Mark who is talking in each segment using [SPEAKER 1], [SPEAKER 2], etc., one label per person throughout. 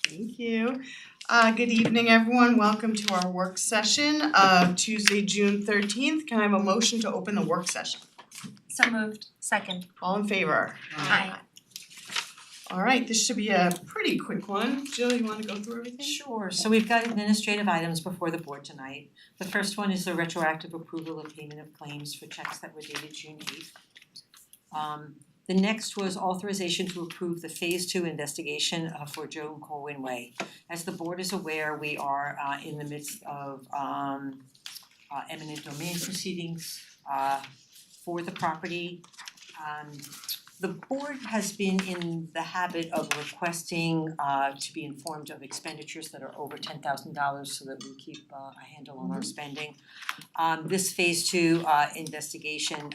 [SPEAKER 1] Thank you. Good evening, everyone. Welcome to our work session of Tuesday, June 13th. Can I have a motion to open the work session?
[SPEAKER 2] So moved. Second.
[SPEAKER 1] All in favor?
[SPEAKER 2] Aye.
[SPEAKER 1] All right, this should be a pretty quick one. Jill, you wanna go through everything?
[SPEAKER 3] Sure, so we've got administrative items before the board tonight. The first one is the retroactive approval of payment of claims for checks that were dated June 8th. The next was authorization to approve the Phase 2 investigation for Joan Corwin Way. As the board is aware, we are in the midst of eminent domain proceedings for the property. The board has been in the habit of requesting to be informed of expenditures that are over $10,000 so that we keep a handle on our spending. This Phase 2 investigation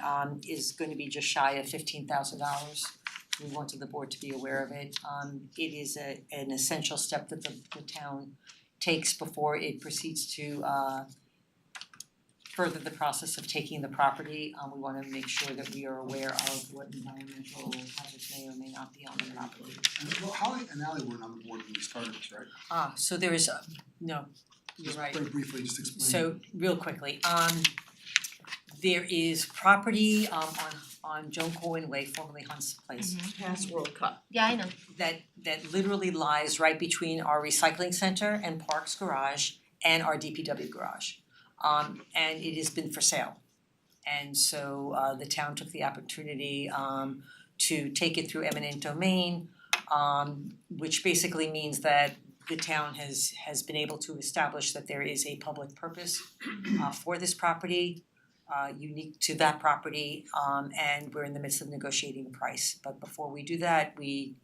[SPEAKER 3] is going to be just shy of $15,000. We wanted the board to be aware of it. It is an essential step that the town takes before it proceeds to further the process of taking the property. We wanna make sure that we are aware of what environmental hazards may or may not be on the property.
[SPEAKER 4] Well, Holly and Ally weren't on the board when we started this, right?
[SPEAKER 3] So there is no, you're
[SPEAKER 4] Just
[SPEAKER 3] right.
[SPEAKER 4] very briefly, just explain.
[SPEAKER 3] So real quickly, there is property on Joan Corwin Way, formerly Hunt's Place,
[SPEAKER 1] Past World Cup.
[SPEAKER 2] Yeah, I know.
[SPEAKER 3] that literally lies right between our recycling center and Parks Garage and our DPW garage. And it has been for sale. And so the town took the opportunity to take it through eminent domain, which basically means that the town has been able to establish that there is a public purpose for this property, unique to that property, and we're in the midst of negotiating the price. But before we do that, it's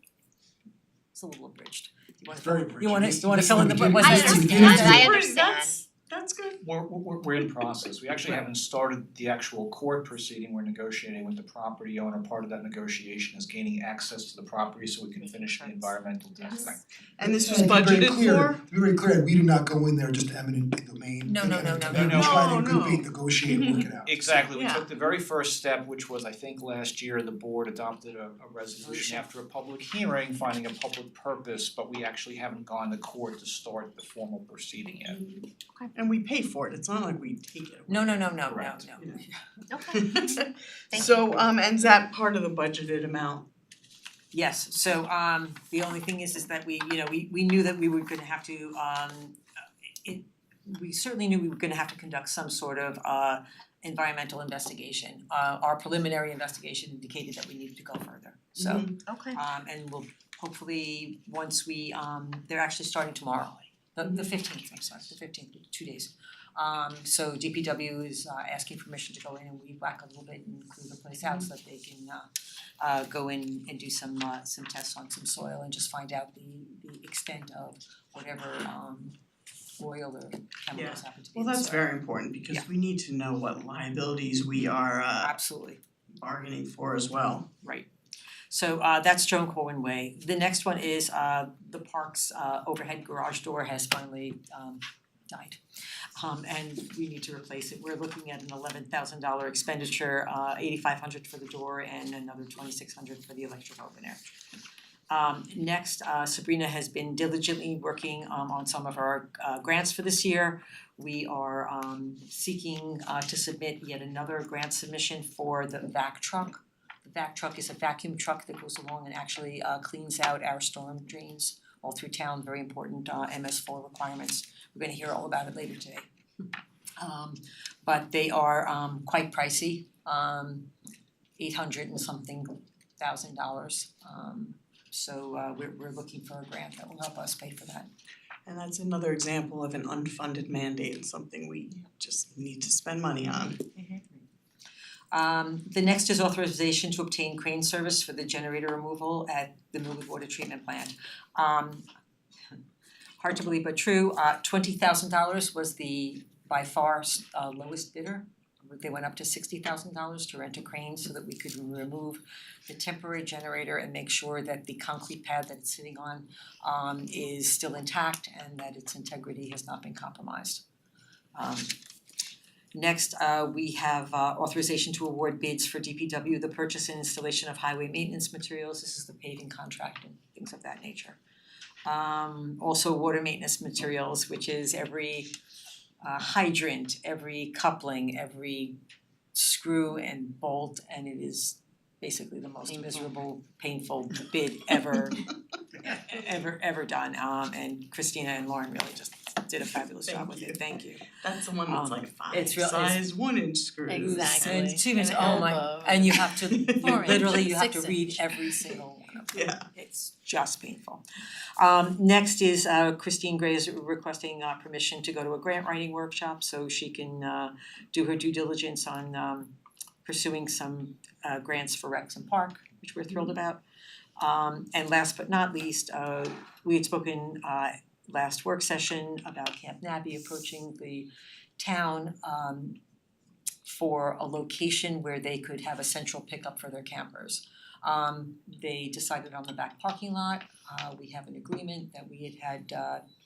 [SPEAKER 3] a little abridged.
[SPEAKER 4] It's very brief.
[SPEAKER 3] You wanna fill in the
[SPEAKER 4] Give-
[SPEAKER 3] what
[SPEAKER 2] I
[SPEAKER 3] was that?
[SPEAKER 2] understand. I understand.
[SPEAKER 1] That's good.
[SPEAKER 5] We're in process. We actually haven't started the actual court proceeding. We're negotiating with the property owner. Part of that negotiation is gaining access to the property so we can finish the environmental testing.
[SPEAKER 1] And this was
[SPEAKER 4] And to be very
[SPEAKER 1] budgeted
[SPEAKER 4] clear-
[SPEAKER 1] for?
[SPEAKER 4] To be very clear, we did not go in there just eminent domain.
[SPEAKER 3] No, no,
[SPEAKER 4] take eminent
[SPEAKER 3] no,
[SPEAKER 4] domain.
[SPEAKER 5] no.
[SPEAKER 4] We tried to
[SPEAKER 1] No, no.
[SPEAKER 4] negotiate and work it out.
[SPEAKER 5] Exactly. We
[SPEAKER 1] Yeah.
[SPEAKER 5] took the very first step, which was I think last year, the board adopted a resolution after a public hearing finding a public purpose, but we actually haven't gone to court to start the formal proceeding yet.
[SPEAKER 1] And we pay for it. It's not like we take it.
[SPEAKER 3] No.
[SPEAKER 5] Correct.
[SPEAKER 2] Okay. Thank
[SPEAKER 1] So and is that part of the budgeted amount?
[SPEAKER 3] Yes, so the only thing is that we knew that we were gonna have to we certainly knew we were gonna have to conduct some sort of environmental investigation. Our preliminary investigation indicated that we needed to go further. So
[SPEAKER 2] Okay.
[SPEAKER 3] and we'll hopefully once we they're actually starting tomorrow. The 15th, I'm sorry, the 15th, 2 days. So DPW is asking permission to go in and weed whack a little bit and clear the place out so that they can go in and do some tests on some soil and just find out the extent of whatever oil or chemicals happen to be in
[SPEAKER 1] Well,
[SPEAKER 3] the
[SPEAKER 1] that's
[SPEAKER 3] soil.
[SPEAKER 1] very important because
[SPEAKER 3] Yeah.
[SPEAKER 1] we need to know what liabilities we are
[SPEAKER 3] Absolutely.
[SPEAKER 1] bargaining for as well.
[SPEAKER 3] Right. So that's Joan Corwin Way. The next one is the park's overhead garage door has finally died. And we need to replace it. We're looking at an $11,000 expenditure, $8,500 for the door and another $2,600 for the electric opener. Next, Sabrina has been diligently working on some of our grants for this year. We are seeking to submit yet another grant submission for the vac truck. The vac truck is a vacuum truck that goes along and actually cleans out our storm drains all through town, very important MS4 requirements. We're gonna hear all about it later today. But they are quite pricey, $800 and something thousand. So we're looking for a grant that will help us pay for that.
[SPEAKER 1] And that's another example of an unfunded mandate, something we just need to spend money on.
[SPEAKER 3] The next is authorization to obtain crane service for the generator removal at the Millwood Water Treatment Plant. Hard to believe but true, $20,000 was the by far lowest bidder. They went up to $60,000 to rent a crane so that we could remove the temporary generator and make sure that the concrete pad that it's sitting on is still intact and that its integrity has not been compromised. Next, we have authorization to award bids for DPW, the purchase and installation of highway maintenance materials. This is the paving contract and things of that nature. Also water maintenance materials, which is every hydrant, every coupling, every screw and bolt, and it is basically the most miserable, painful bid ever done. And Christina and Lauren really just did a fabulous job
[SPEAKER 1] Thank
[SPEAKER 3] with
[SPEAKER 1] you.
[SPEAKER 3] it, thank you.
[SPEAKER 1] That's the one that's like
[SPEAKER 3] it's real-
[SPEAKER 1] size 1-inch screws.
[SPEAKER 2] Exactly.
[SPEAKER 3] And two minutes,
[SPEAKER 2] An
[SPEAKER 3] oh my,
[SPEAKER 2] elbow.
[SPEAKER 3] and you have to,
[SPEAKER 2] Four
[SPEAKER 3] literally
[SPEAKER 2] inch,
[SPEAKER 3] you have to
[SPEAKER 2] 6
[SPEAKER 3] read
[SPEAKER 2] inch.
[SPEAKER 3] every single one of them.
[SPEAKER 1] Yeah.
[SPEAKER 3] It's just painful. Next is Christine Gray is requesting permission to go to a grant writing workshop so she can do her due diligence on pursuing some grants for Rexham Park, which we're thrilled about. And last but not least, we had spoken last work session about Camp Nabby approaching the town for a location where they could have a central pickup for their campers. They decided on the back parking lot. We have an agreement that we had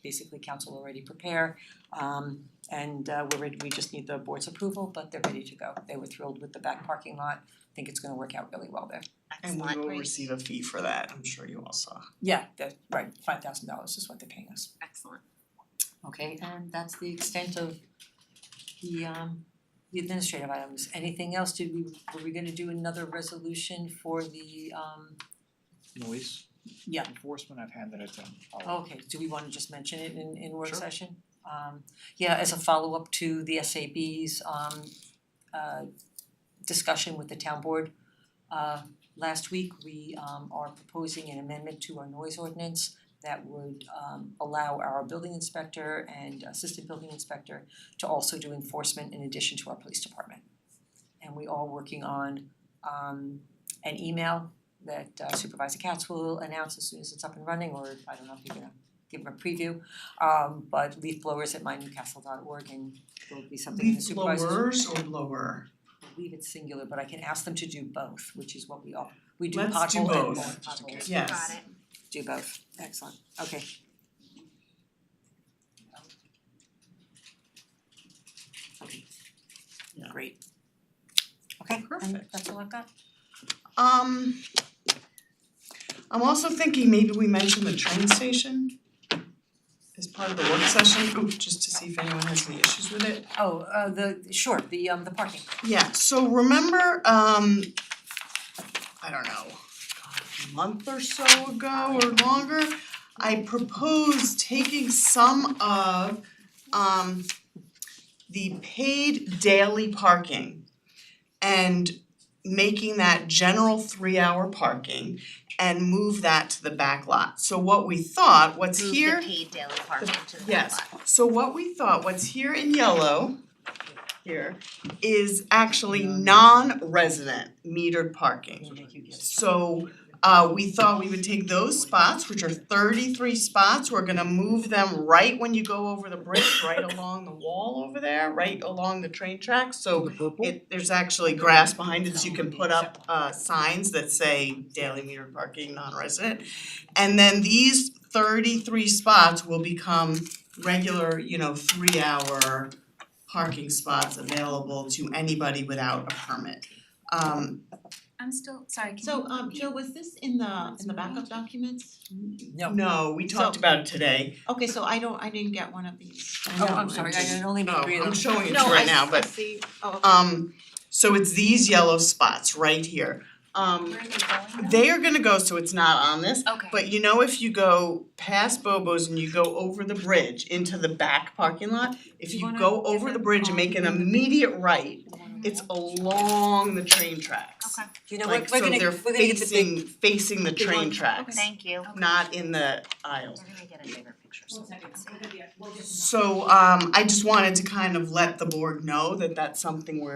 [SPEAKER 3] basically council already prepare. And we're ready, we just need the board's approval, but they're ready to go. They were thrilled with the back parking lot. I think it's gonna work out really well there.
[SPEAKER 1] And we
[SPEAKER 2] Excellent,
[SPEAKER 1] will
[SPEAKER 2] great.
[SPEAKER 1] receive a fee for that, I'm sure you all saw.
[SPEAKER 3] Yeah, that's right, $5,000 is what they're paying us.
[SPEAKER 2] Excellent.
[SPEAKER 3] Okay, and that's the extent of the administrative items. Anything else? Were we gonna do another resolution for the
[SPEAKER 5] Noise
[SPEAKER 3] yeah.
[SPEAKER 5] enforcement, I've handed it to them.
[SPEAKER 3] Okay, do we wanna just mention it in work
[SPEAKER 5] Sure.
[SPEAKER 3] session? Yeah, as a follow-up to the SAB's discussion with the town board. Last week, we are proposing an amendment to our noise ordinance that would allow our building inspector and assistant building inspector to also do enforcement in addition to our police department. And we are working on an email that Supervisor Katz will announce as soon as it's up and running, or I don't know if you're gonna give him a preview. But leaf blowers at mynewcastle.org, and there'll be something in the
[SPEAKER 1] Leaf
[SPEAKER 3] supervisor's.
[SPEAKER 1] blowers or blower?
[SPEAKER 3] I believe it's singular, but I can ask them to do both, which is what we all, we do
[SPEAKER 1] Let's do
[SPEAKER 3] pothole and
[SPEAKER 1] both,
[SPEAKER 3] more
[SPEAKER 1] just in
[SPEAKER 3] potholes.
[SPEAKER 1] case. Yes.
[SPEAKER 2] Got it.
[SPEAKER 3] Do both, excellent, okay. Okay.
[SPEAKER 1] Yeah.
[SPEAKER 3] Great. Okay, and
[SPEAKER 1] Perfect.
[SPEAKER 3] that's all I've got.
[SPEAKER 1] I'm also thinking maybe we mention the train station as part of the work session, just to see if anyone has any issues with it.
[SPEAKER 3] Oh, the parking.
[SPEAKER 1] Yeah, so remember, I don't know, a month or so ago or longer, I proposed taking some of the paid daily parking and making that general 3-hour parking and move that to the back lot. So what we thought, what's here.
[SPEAKER 2] Move the paid daily parking to the back
[SPEAKER 1] Yes,
[SPEAKER 2] lot.
[SPEAKER 1] so what we thought, what's here in yellow here is actually non-resident metered parking. So we thought we would take those spots, which are 33 spots, we're gonna move them right when you go over the bridge, right along the wall over there, right along the train tracks, so there's actually grass behind it, so you can put up signs that say daily metered parking, non-resident. And then these 33 spots will become regular, 3-hour parking spots available to anybody without a permit.
[SPEAKER 2] I'm still, sorry, can you
[SPEAKER 6] So
[SPEAKER 2] repeat?
[SPEAKER 6] Jill, was this in the backup documents?
[SPEAKER 1] No, we talked about it today.
[SPEAKER 6] Okay, so I didn't get one of these.
[SPEAKER 3] Oh, I'm sorry, I only made 3 of them.
[SPEAKER 1] I'm showing it to you right now, but
[SPEAKER 6] see, oh, okay.
[SPEAKER 1] so it's these yellow spots right here.
[SPEAKER 2] Where are they going?
[SPEAKER 1] They are gonna go, so it's not on this,
[SPEAKER 2] Okay.
[SPEAKER 1] but if you go past Bobo's and you go over the bridge into the back parking lot, if you go over the bridge and make an immediate right, it's along the train tracks.
[SPEAKER 2] Okay,
[SPEAKER 3] You know,
[SPEAKER 1] Like,
[SPEAKER 3] we're
[SPEAKER 1] so
[SPEAKER 3] gonna
[SPEAKER 1] they're
[SPEAKER 3] get the big,
[SPEAKER 1] facing the
[SPEAKER 3] big
[SPEAKER 1] train
[SPEAKER 3] one?
[SPEAKER 1] tracks,
[SPEAKER 2] thank you.
[SPEAKER 1] not in the aisle.
[SPEAKER 2] We're gonna get a bigger picture so we can see.
[SPEAKER 1] So I just wanted to kind of let the board know that that's something we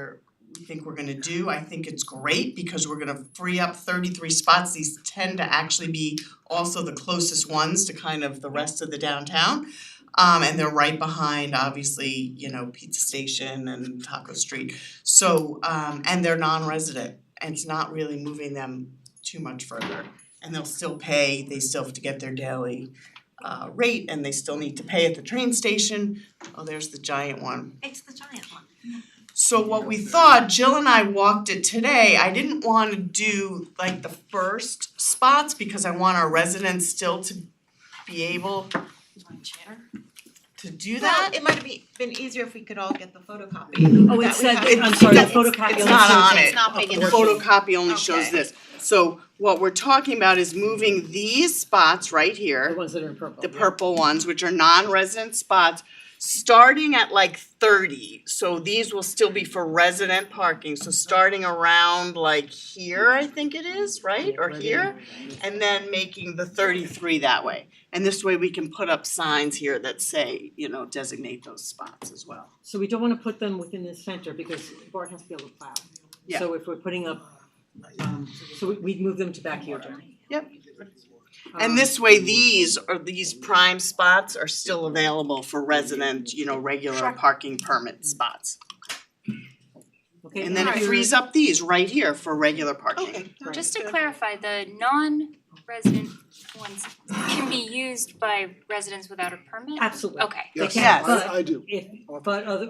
[SPEAKER 1] think we're gonna do. I think it's great because we're gonna free up 33 spots. These tend to actually be also the closest ones to kind of the rest of the downtown. And they're right behind, obviously, Pizza Station and Taco Street. So and they're non-resident and it's not really moving them too much further. And they'll still pay, they still have to get their daily rate and they still need to pay at the train station. Oh, there's the giant one.
[SPEAKER 2] It's the giant one.
[SPEAKER 1] So what we thought, Jill and I walked it today, I didn't wanna do like the first spots because I want our residents still to be able
[SPEAKER 6] My chair.
[SPEAKER 1] to do
[SPEAKER 6] Well,
[SPEAKER 1] that?
[SPEAKER 6] it might have been easier if we could all get the photocopy.
[SPEAKER 3] Oh,
[SPEAKER 6] that
[SPEAKER 3] it
[SPEAKER 6] we
[SPEAKER 3] said,
[SPEAKER 6] have.
[SPEAKER 3] I'm sorry, the
[SPEAKER 1] It's-
[SPEAKER 3] photocopy
[SPEAKER 1] it's
[SPEAKER 3] only
[SPEAKER 1] not
[SPEAKER 3] says
[SPEAKER 1] on
[SPEAKER 3] that-
[SPEAKER 1] it.
[SPEAKER 6] It's not big
[SPEAKER 1] The
[SPEAKER 6] enough.
[SPEAKER 1] photocopy only shows
[SPEAKER 6] Okay.
[SPEAKER 1] this. So what we're talking about is moving these spots right
[SPEAKER 3] The
[SPEAKER 1] here,
[SPEAKER 3] ones that are in purple.
[SPEAKER 1] the
[SPEAKER 3] yeah.
[SPEAKER 1] purple ones, which are non-resident spots, starting at like 30. So these will still be for resident parking. So starting around like here, I think it is, right? Or
[SPEAKER 3] Right
[SPEAKER 1] here? And then making the 33 that way. And this way we can put up signs here that say, designate those spots as well.
[SPEAKER 3] So we don't wanna put them within the center because Bart has to be able to plow.
[SPEAKER 1] Yeah.
[SPEAKER 3] So if we're putting up, so we'd move them to back here, Jen.
[SPEAKER 1] Yep. And this way, these prime spots are still available for resident, regular parking permit spots.
[SPEAKER 3] Okay,
[SPEAKER 1] And then it
[SPEAKER 3] if you're-
[SPEAKER 1] frees up these right here for regular parking.
[SPEAKER 6] Okay.
[SPEAKER 3] Right.
[SPEAKER 2] Just to clarify, the non-resident ones can be used by residents without a permit?
[SPEAKER 3] Absolutely.
[SPEAKER 2] Okay.
[SPEAKER 3] They
[SPEAKER 4] Yes,
[SPEAKER 3] can,
[SPEAKER 1] Yes.
[SPEAKER 3] but
[SPEAKER 4] I do.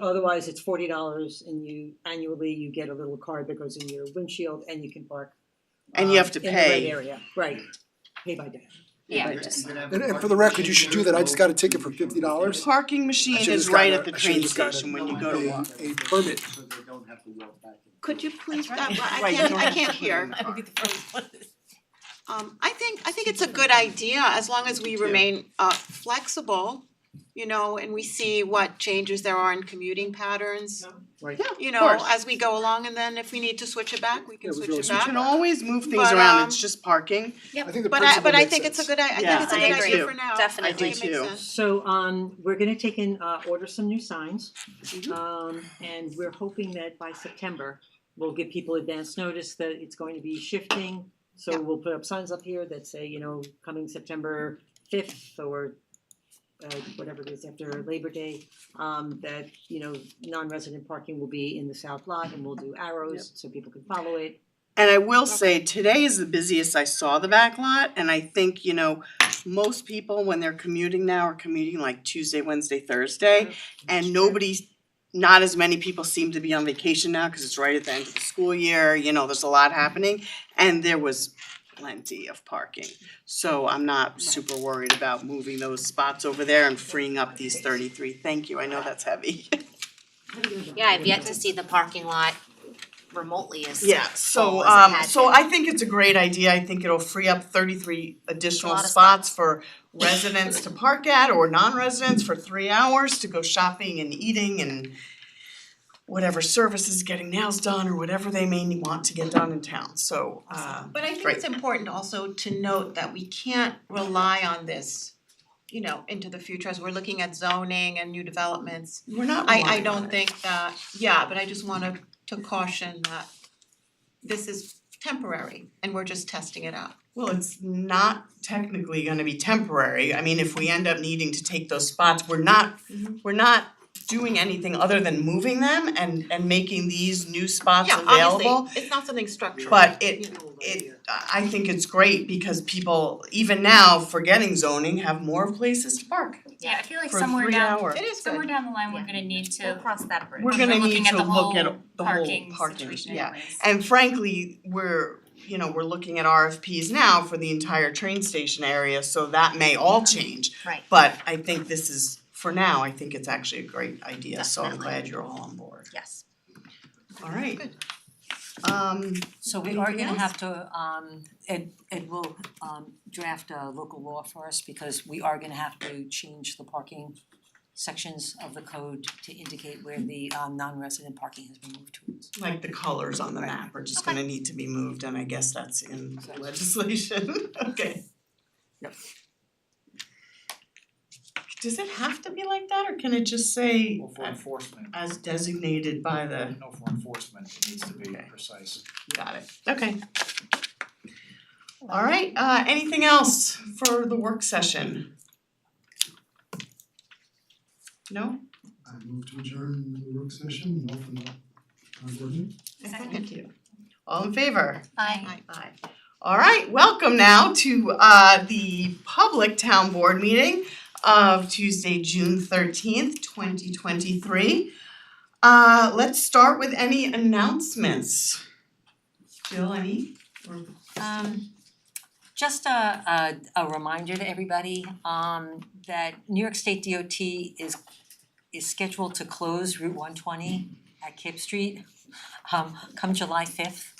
[SPEAKER 3] otherwise it's $40 and annually you get a little card that goes in your windshield and you can park
[SPEAKER 1] And you have to
[SPEAKER 3] in the right
[SPEAKER 1] pay.
[SPEAKER 3] area, right, pay by day.
[SPEAKER 2] Yeah,
[SPEAKER 3] Right.
[SPEAKER 2] just,
[SPEAKER 4] And for the record, you should do that, I just got a ticket for $50.
[SPEAKER 1] Parking
[SPEAKER 4] I
[SPEAKER 1] machine
[SPEAKER 4] should've
[SPEAKER 1] is
[SPEAKER 4] just
[SPEAKER 1] right
[SPEAKER 4] gotten
[SPEAKER 1] at the
[SPEAKER 4] I should've
[SPEAKER 1] train
[SPEAKER 4] just gotten
[SPEAKER 1] station when you go to walk.
[SPEAKER 4] a permit.
[SPEAKER 6] Could you please,
[SPEAKER 1] Right,
[SPEAKER 6] I
[SPEAKER 1] you
[SPEAKER 6] can't,
[SPEAKER 1] don't
[SPEAKER 6] I
[SPEAKER 1] have
[SPEAKER 6] can't
[SPEAKER 1] to put it
[SPEAKER 6] hear.
[SPEAKER 1] in the car.
[SPEAKER 6] I think it's a good idea, as long as we remain flexible, and we see what changes there are in commuting patterns.
[SPEAKER 3] Right.
[SPEAKER 6] You
[SPEAKER 1] Of
[SPEAKER 6] know,
[SPEAKER 1] course.
[SPEAKER 6] as we go along, and then if we need to switch it back, we can
[SPEAKER 4] Yeah, we
[SPEAKER 6] switch
[SPEAKER 4] can
[SPEAKER 6] it
[SPEAKER 4] always
[SPEAKER 1] You
[SPEAKER 6] back.
[SPEAKER 1] can always move things
[SPEAKER 6] But,
[SPEAKER 1] around, it's just parking.
[SPEAKER 4] I think the
[SPEAKER 6] But
[SPEAKER 4] principle
[SPEAKER 6] I
[SPEAKER 4] makes
[SPEAKER 6] think it's a
[SPEAKER 4] sense.
[SPEAKER 6] good, I think
[SPEAKER 1] Yeah,
[SPEAKER 6] it's a
[SPEAKER 1] I
[SPEAKER 6] good
[SPEAKER 1] agree.
[SPEAKER 6] idea for now.
[SPEAKER 2] Definitely.
[SPEAKER 6] I think it makes
[SPEAKER 1] too.
[SPEAKER 6] sense.
[SPEAKER 3] So we're gonna take and order some new signs. And we're hoping that by September, we'll give people advance notice that it's going to be shifting. So
[SPEAKER 6] Yeah.
[SPEAKER 3] we'll put up signs up here that say, coming September 5th or whatever it is after Labor Day, that, non-resident parking will be in the south lot and we'll do arrows so people can follow it.
[SPEAKER 1] And I will say, today is the busiest I saw the back lot, and I think, most people, when they're commuting now, are commuting like Tuesday, Wednesday, Thursday, and not as many people seem to be on vacation now, cause it's right at the end of the school year, there's a lot happening, and there was plenty of parking. So I'm not super worried about moving those spots over there and freeing up these 33, thank you, I know that's heavy.
[SPEAKER 7] Yeah, I've yet to see the parking lot remotely as
[SPEAKER 1] Yeah,
[SPEAKER 7] full
[SPEAKER 1] so
[SPEAKER 7] as it had
[SPEAKER 1] so
[SPEAKER 7] been.
[SPEAKER 1] I think it's a great idea, I think it'll free up 33 additional
[SPEAKER 7] lot of
[SPEAKER 1] spots for residents to park at or non-residents for 3 hours to go shopping and eating and whatever services, getting nails done or whatever they may want to get done in town, so
[SPEAKER 6] But I think
[SPEAKER 1] Great.
[SPEAKER 6] it's important also to note that we can't rely on this, into the future as we're looking at zoning and new developments.
[SPEAKER 1] we're not
[SPEAKER 6] I
[SPEAKER 1] relying on
[SPEAKER 6] don't
[SPEAKER 1] it.
[SPEAKER 6] think that, but I just wanted to caution that this is temporary and we're just testing it out.
[SPEAKER 1] Well, it's not technically gonna be temporary, I mean, if we end up needing to take those spots, we're not doing anything other than moving them and making these new spots
[SPEAKER 6] Yeah,
[SPEAKER 1] available.
[SPEAKER 6] obviously, it's not something structural.
[SPEAKER 1] But I think it's great because people, even now, forgetting zoning, have more places to park
[SPEAKER 2] yeah, I feel like
[SPEAKER 1] for
[SPEAKER 2] somewhere
[SPEAKER 1] 3
[SPEAKER 2] down,
[SPEAKER 1] hours.
[SPEAKER 6] It is
[SPEAKER 2] somewhere
[SPEAKER 6] good.
[SPEAKER 2] down the line, we're gonna need
[SPEAKER 7] We'll
[SPEAKER 2] to,
[SPEAKER 7] cross that bridge.
[SPEAKER 1] We're
[SPEAKER 2] when
[SPEAKER 1] gonna
[SPEAKER 2] we're
[SPEAKER 1] need
[SPEAKER 2] looking at
[SPEAKER 1] to
[SPEAKER 2] the
[SPEAKER 1] look at
[SPEAKER 2] whole
[SPEAKER 1] the whole
[SPEAKER 2] parking
[SPEAKER 1] parking,
[SPEAKER 2] situation
[SPEAKER 1] yeah.
[SPEAKER 2] anyways.
[SPEAKER 1] And frankly, we're looking at RFPs now for the entire train station area, so that may all change.
[SPEAKER 7] Right.
[SPEAKER 1] But I think this is, for now, I think it's actually a great idea, so I'm
[SPEAKER 7] Definitely.
[SPEAKER 1] glad you're all on board.
[SPEAKER 7] Yes.
[SPEAKER 1] Alright.
[SPEAKER 6] Good.
[SPEAKER 3] So we are
[SPEAKER 1] Anything
[SPEAKER 3] gonna
[SPEAKER 1] else?
[SPEAKER 3] have to, Ed will draft a local law for us because we are gonna have to change the parking sections of the code to indicate where the non-resident parking has been moved to.
[SPEAKER 1] Like the colors on the map are just gonna need to be moved, and I guess that's in legislation, okay.
[SPEAKER 3] Yep.
[SPEAKER 1] Does it have to be like that, or can it just say
[SPEAKER 5] Well, for enforcement,
[SPEAKER 1] as designated by the,
[SPEAKER 5] no, for enforcement, it needs to be
[SPEAKER 1] Okay.
[SPEAKER 5] precise.
[SPEAKER 1] got it, okay. Alright, anything else for the work session? No?
[SPEAKER 4] I move to adjourn the work session, no for not working.
[SPEAKER 1] Thank you. All in favor?
[SPEAKER 2] Aye.
[SPEAKER 1] Aye. Alright, welcome now to the public town board meeting of Tuesday, June 13th, 2023. Let's start with any announcements. Jill, any? Or-
[SPEAKER 3] Just a reminder to everybody, that New York State DOT is scheduled to close Route 120 at Kip Street, come July 5th.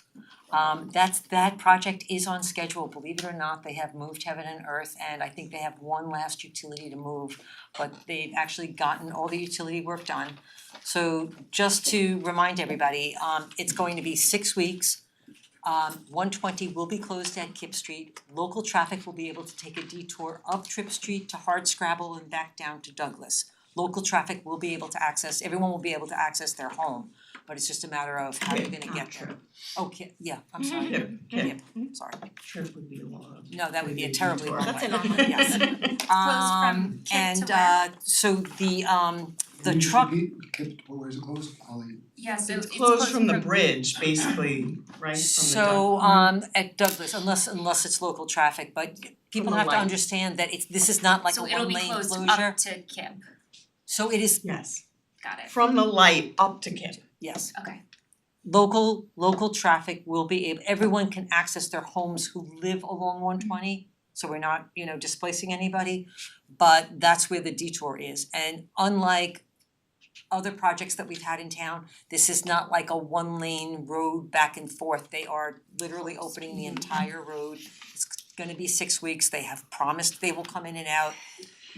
[SPEAKER 3] That project is on schedule, believe it or not, they have moved heaven and earth, and I think they have one last utility to move, but they've actually gotten all the utility work done. So just to remind everybody, it's going to be 6 weeks. 120 will be closed at Kip Street. Local traffic will be able to take a detour up Trip Street to Hardscrabble and back down to Douglas. Local traffic will be able to access, everyone will be able to access their home, but it's just a matter of how you're gonna get there. Okay, yeah, I'm sorry.
[SPEAKER 1] Kip.
[SPEAKER 3] Sorry.
[SPEAKER 1] Trip would be a long.
[SPEAKER 3] No, that would be a terribly long way.
[SPEAKER 1] That's an
[SPEAKER 3] Yes.
[SPEAKER 2] from Kip to
[SPEAKER 3] And
[SPEAKER 2] where?
[SPEAKER 3] so the truck,
[SPEAKER 4] Where is it closed? Ollie.
[SPEAKER 2] Yeah, so
[SPEAKER 1] It's closed from the bridge, basically, right, from the
[SPEAKER 3] so at Douglas, unless it's local traffic, but people
[SPEAKER 1] the
[SPEAKER 3] have to
[SPEAKER 1] light.
[SPEAKER 3] understand that this is not like a one lane closure.
[SPEAKER 2] So it'll be closed up to Kip,
[SPEAKER 3] So it is,
[SPEAKER 1] Yes,
[SPEAKER 2] got it,
[SPEAKER 1] from the light up to Kip.
[SPEAKER 3] yes,
[SPEAKER 2] okay.
[SPEAKER 3] local traffic will be able, everyone can access their homes who live along 120. So we're not, displacing anybody, but that's where the detour is. And unlike other projects that we've had in town, this is not like a one lane road back and forth. They are literally opening the entire road. It's gonna be 6 weeks. They have promised they will come in and out.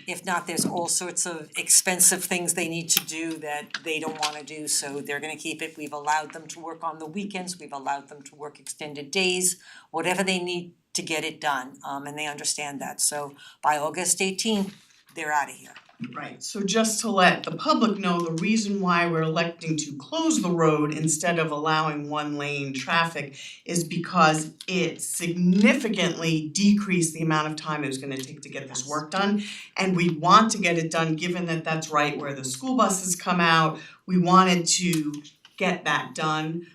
[SPEAKER 3] If not, there's all sorts of expensive things they need to do that they don't wanna do, so they're gonna keep it. We've allowed them to work on the weekends, we've allowed them to work extended days, whatever they need to get it done, and they understand that. So by August 18th, they're out of here.
[SPEAKER 1] Right, so just to let the public know, the reason why we're electing to close the road instead of allowing one lane traffic is because it significantly decreased the amount of time it was gonna take to get this work done. And we want to get it done, given that that's right where the school buses come out, we wanted to get that done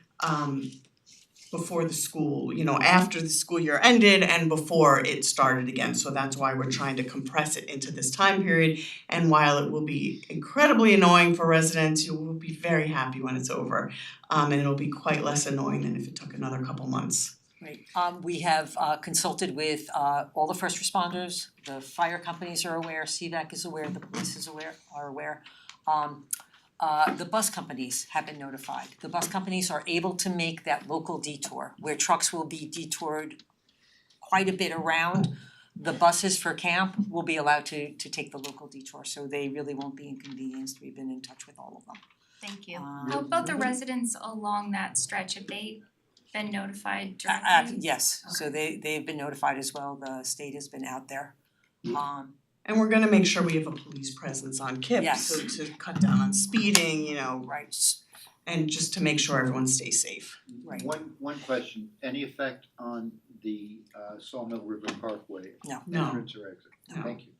[SPEAKER 1] before the school, after the school year ended and before it started again. So that's why we're trying to compress it into this time period. And while it will be incredibly annoying for residents, you will be very happy when it's over. And it'll be quite less annoying than if it took another couple months.
[SPEAKER 3] Right, we have consulted with all the first responders, the fire companies are aware, CVAC is aware, the police is aware. The bus companies have been notified. The bus companies are able to make that local detour where trucks will be detoured quite a bit around. The buses for camp will be allowed to take the local detour, so they really won't be inconvenienced. We've been in touch with all of them.
[SPEAKER 2] Thank you. How about the residents along that stretch? Have they been notified directly?
[SPEAKER 3] Yes, so they've been notified as well. The state has been out there.
[SPEAKER 1] And we're gonna make sure we have a police presence on Kip,
[SPEAKER 3] Yes.
[SPEAKER 1] so to cut down on speeding,
[SPEAKER 3] Right,
[SPEAKER 1] and just to make sure everyone stays safe.
[SPEAKER 3] right.
[SPEAKER 8] One question, any effect on the Sawmill River Parkway?
[SPEAKER 3] No.
[SPEAKER 1] No.
[SPEAKER 8] Entrance or exit?
[SPEAKER 1] No.
[SPEAKER 8] Thank you.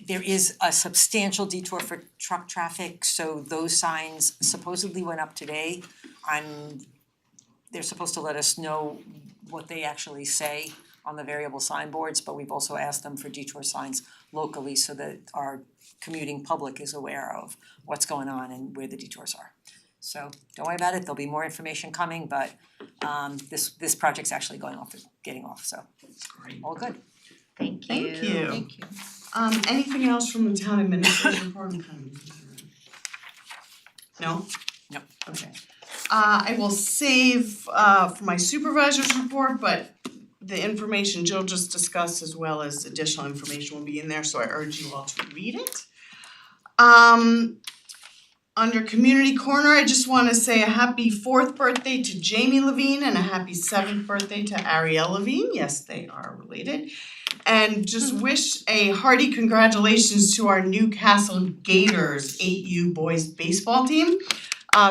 [SPEAKER 3] There is a substantial detour for truck traffic, so those signs supposedly went up today. They're supposed to let us know what they actually say on the variable signboards, but we've also asked them for detour signs locally so that our commuting public is aware of what's going on and where the detours are. So don't worry about it, there'll be more information coming, but this project's actually getting off, so
[SPEAKER 1] Great.
[SPEAKER 3] all good.
[SPEAKER 2] Thank
[SPEAKER 1] Thank you. Anything else from the town administrator report? No?
[SPEAKER 3] No.
[SPEAKER 1] Okay. I will save for my supervisor's report, but the information Jill just discussed as well as additional information will be in there, so I urge you all to read it. Under Community Corner, I just wanna say a happy 4th birthday to Jamie Levine and a happy 7th birthday to Ariel Levine. Yes, they are related. And just wish a hearty congratulations to our Newcastle Gators 8U boys baseball team,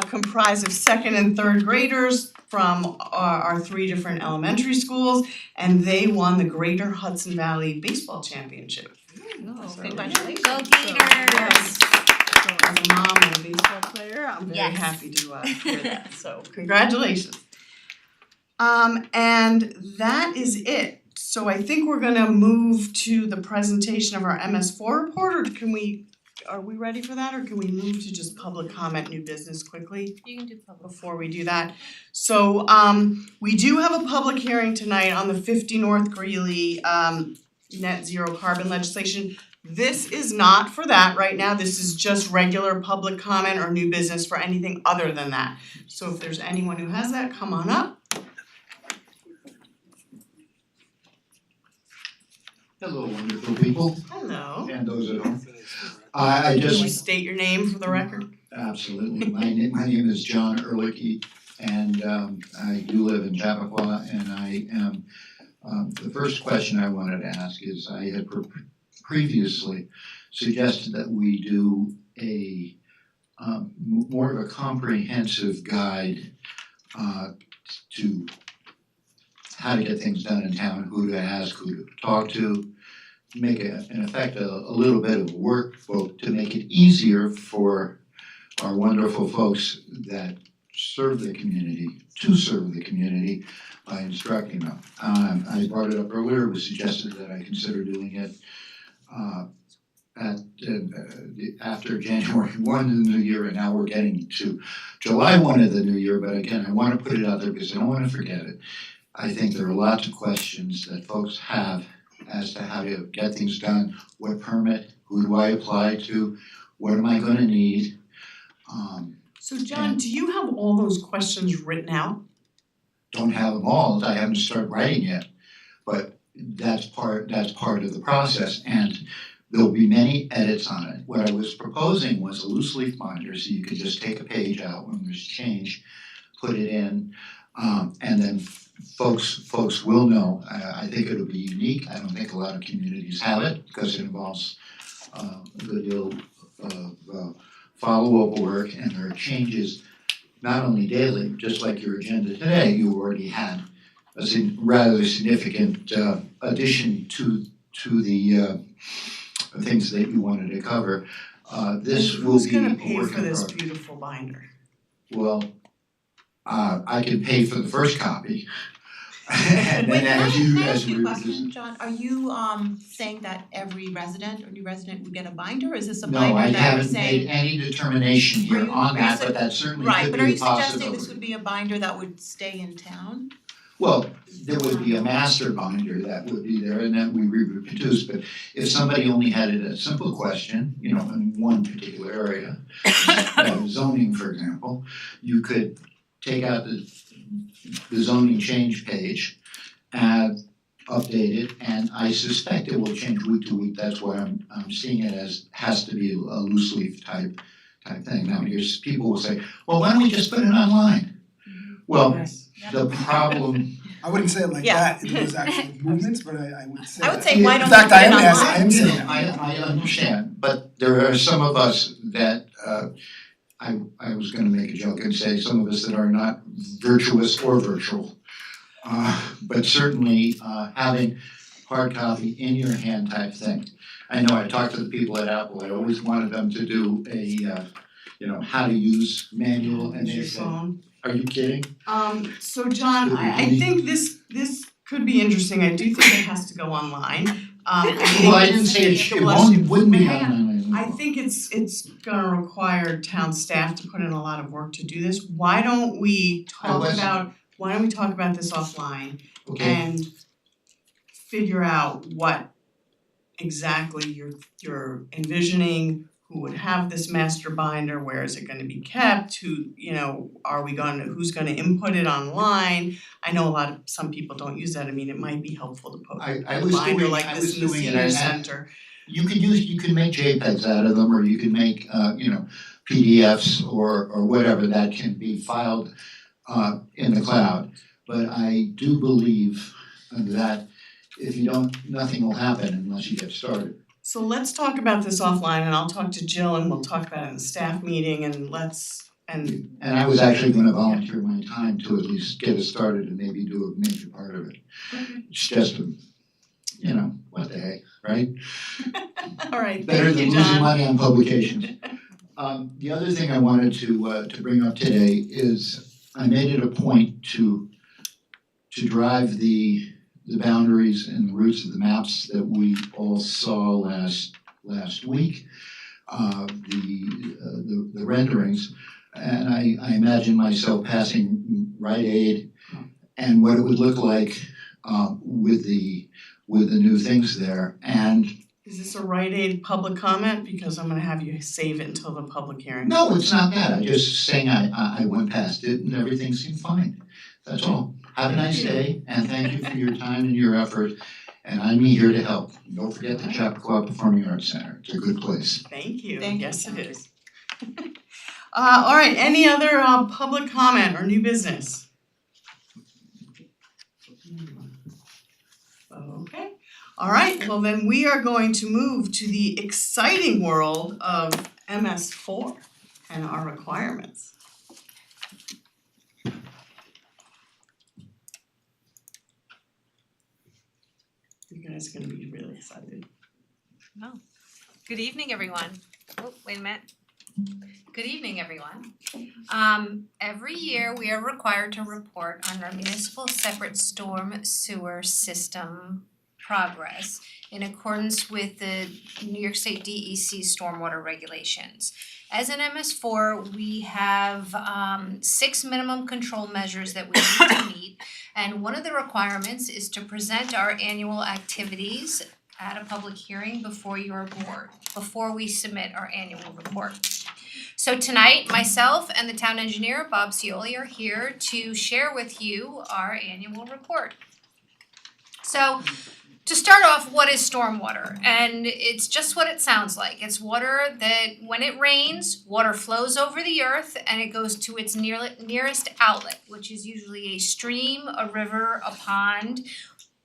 [SPEAKER 1] comprised of 2nd and 3rd graders from our 3 different elementary schools, and they won the Greater Hudson Valley Baseball Championship. So-
[SPEAKER 6] Congratulations.
[SPEAKER 2] Go Gators!
[SPEAKER 1] As a mom and a baseball player, I'm very
[SPEAKER 2] Yes.
[SPEAKER 1] happy to hear that, so congratulations. And that is it. So I think we're gonna move to the presentation of our MS4 report, or can we are we ready for that, or can we move to just public comment, new business quickly?
[SPEAKER 7] You can do public.
[SPEAKER 1] Before we do that. So we do have a public hearing tonight on the 50 North Greeley net zero carbon legislation. This is not for that right now, this is just regular public comment or new business for anything other than that. So if there's anyone who has that, come on up.
[SPEAKER 8] Hello, wonderful people,
[SPEAKER 1] Hello.
[SPEAKER 8] and those at home. I
[SPEAKER 1] Can you
[SPEAKER 8] just,
[SPEAKER 1] state your name for the record?
[SPEAKER 8] absolutely, my name is John Ehrlichie, and I do live in Chappaqua, and I am, the first question I wanted to ask is, I had previously suggested that we do a more of a comprehensive guide to how to get things done in town, who to ask, who to talk to, make in effect a little bit of a workbook to make it easier for our wonderful folks that serve the community, to serve the community by instructing them. I brought it up earlier, it was suggested that I consider doing it after January 1 of the new year, and now we're getting to July 1 of the new year, but again, I wanna put it out there because I don't wanna forget it. I think there are lots of questions that folks have as to how to get things done, what permit, who do I apply to, what am I gonna need?
[SPEAKER 1] So John, do you have all those questions written out?
[SPEAKER 8] Don't have them all, I haven't started writing yet, but that's part of the process, and there'll be many edits on it. What I was proposing was a loose leaf binder, so you could just take a page out when there's change, put it in, and then folks will know. I think it'll be unique, I don't think a lot of communities have it, because it involves a good deal of follow-up work, and there are changes not only daily, just like your agenda today, you already had a rather significant addition to the things that you wanted to cover. This will
[SPEAKER 1] Who's
[SPEAKER 8] be a
[SPEAKER 1] gonna
[SPEAKER 8] work
[SPEAKER 1] pay
[SPEAKER 8] in
[SPEAKER 1] for this
[SPEAKER 8] progress.
[SPEAKER 1] beautiful binder?
[SPEAKER 8] Well, I could pay for the first copy. And then as
[SPEAKER 9] Can I
[SPEAKER 8] as
[SPEAKER 9] ask you
[SPEAKER 8] we
[SPEAKER 9] a question, John? Are you saying that every resident or new resident would get a binder, or is this a binder
[SPEAKER 8] No, I
[SPEAKER 9] that you're
[SPEAKER 8] haven't
[SPEAKER 9] saying?
[SPEAKER 8] made any determination
[SPEAKER 9] Are
[SPEAKER 8] here
[SPEAKER 9] you-
[SPEAKER 8] on
[SPEAKER 9] are you
[SPEAKER 8] that,
[SPEAKER 9] sa-
[SPEAKER 8] but that certainly
[SPEAKER 9] Right,
[SPEAKER 8] could
[SPEAKER 9] but are
[SPEAKER 8] be
[SPEAKER 9] you
[SPEAKER 8] a
[SPEAKER 9] suggesting
[SPEAKER 8] possibility.
[SPEAKER 9] this would be a binder that would stay in town?
[SPEAKER 8] Well, there would be a master binder that would be there, and then we reproduce, but if somebody only had a simple question, you know, in one particular area, zoning, for example, you could take out the zoning change page and update it, and I suspect it will change week to week, that's why I'm seeing it as has to be a loose leaf type thing. Now, here's people will say, well, why don't we just put it online? Well, the problem,
[SPEAKER 10] I wouldn't say it like
[SPEAKER 9] Yeah.
[SPEAKER 10] that, if it was actual movements, but I would say
[SPEAKER 9] I would
[SPEAKER 10] that.
[SPEAKER 9] say, why don't
[SPEAKER 10] In
[SPEAKER 9] we
[SPEAKER 10] fact,
[SPEAKER 9] put
[SPEAKER 10] I
[SPEAKER 9] it
[SPEAKER 10] am asking, I
[SPEAKER 9] online?
[SPEAKER 10] am
[SPEAKER 8] you
[SPEAKER 10] saying
[SPEAKER 8] know,
[SPEAKER 10] that.
[SPEAKER 8] I understand, but there are some of us that I was gonna make a joke and say some of us that are not virtuous or virtual. But certainly having hard copy in your hand type thing. I know I talked to the people at Apple, I always wanted them to do a how to use manual, and
[SPEAKER 1] Use
[SPEAKER 8] they
[SPEAKER 1] your
[SPEAKER 8] said,
[SPEAKER 1] phone.
[SPEAKER 8] are you kidding?
[SPEAKER 1] So John, I think this could be interesting, I do think it has to go online. I think
[SPEAKER 8] Well, I didn't say it
[SPEAKER 1] bless you.
[SPEAKER 8] wouldn't be
[SPEAKER 1] Hang on.
[SPEAKER 8] online.
[SPEAKER 1] I think it's gonna require town staff to put in a lot of work to do this. Why don't we talk about this offline
[SPEAKER 8] Okay,
[SPEAKER 1] and figure out what exactly you're envisioning, who would have this master binder, where is it gonna be kept, who, you know, who's gonna input it online? I know some people don't use that, I mean, it might be helpful to put
[SPEAKER 8] I
[SPEAKER 1] a
[SPEAKER 8] was
[SPEAKER 1] binder
[SPEAKER 8] doing-
[SPEAKER 1] like
[SPEAKER 8] I
[SPEAKER 1] this
[SPEAKER 8] was
[SPEAKER 1] in the
[SPEAKER 8] doing it,
[SPEAKER 1] senior
[SPEAKER 8] and-
[SPEAKER 1] center.
[SPEAKER 8] you can make JPEGs out of them, or you can make PDFs or whatever that can be filed in the cloud. But I do believe that if you don't, nothing will happen unless you get started.
[SPEAKER 1] So let's talk about this offline, and I'll talk to Jill, and we'll talk about it in the staff meeting, and
[SPEAKER 8] And I was actually gonna volunteer my time to at least get it started and maybe do a major part of it. It's just what the heck, right?
[SPEAKER 1] alright,
[SPEAKER 8] Better
[SPEAKER 1] thank
[SPEAKER 8] than
[SPEAKER 1] you,
[SPEAKER 8] losing
[SPEAKER 1] John.
[SPEAKER 8] money on publications. The other thing I wanted to bring up today is I made it a point to drive the boundaries and the routes of the maps that we all saw last week. the renderings. And I imagine myself passing Rite Aid and what it would look like with the new things there. And
[SPEAKER 1] Is this a Rite Aid public comment? Because I'm gonna have you save it until the public hearing.
[SPEAKER 8] no, it's not that. I'm just saying I went past it and everything seemed fine. That's all. Have a nice day and thank you for your time and your effort. And I'm here to help. Don't forget the Chappaqua Performing Arts Center. It's a good place.
[SPEAKER 1] Thank you,
[SPEAKER 6] Thank you
[SPEAKER 1] yes
[SPEAKER 6] so
[SPEAKER 1] it
[SPEAKER 6] much.
[SPEAKER 1] is. Alright, any other public comment or new business? Okay, alright, well then we are going to move to the exciting world of MS4 and our requirements. You guys are gonna be really excited.
[SPEAKER 11] Good evening, everyone. Oh, wait a minute. Good evening, everyone. Every year we are required to report on our municipal separate storm sewer system progress in accordance with the New York State DEC stormwater regulations. As an MS4, we have 6 minimum control measures that we need to meet, and one of the requirements is to present our annual activities at a public hearing before your board, before we submit our annual report. So tonight, myself and the town engineer, Bob Cioli, are here to share with you our annual report. So to start off, what is stormwater? And it's just what it sounds like. It's water that, when it rains, water flows over the earth and it goes to its nearest outlet, which is usually a stream, a river, a pond.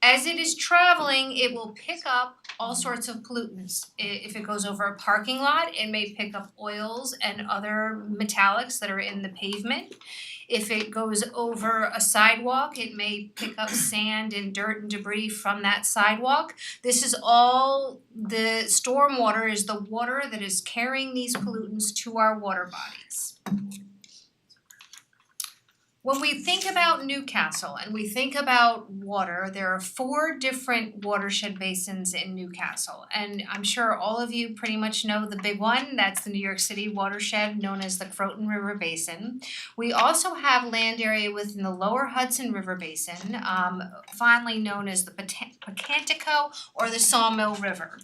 [SPEAKER 11] As it is traveling, it will pick up all sorts of pollutants. If it goes over a parking lot, it may pick up oils and other metallics that are in the pavement. If it goes over a sidewalk, it may pick up sand and dirt and debris from that sidewalk. This is all, the stormwater is the water that is carrying these pollutants to our water bodies. When we think about Newcastle and we think about water, there are 4 different watershed basins in Newcastle. And I'm sure all of you pretty much know the big one, that's the New York City watershed known as the Croton River Basin. We also have land area within the lower Hudson River Basin, fondly known as the Pocantico or the Sawmill River.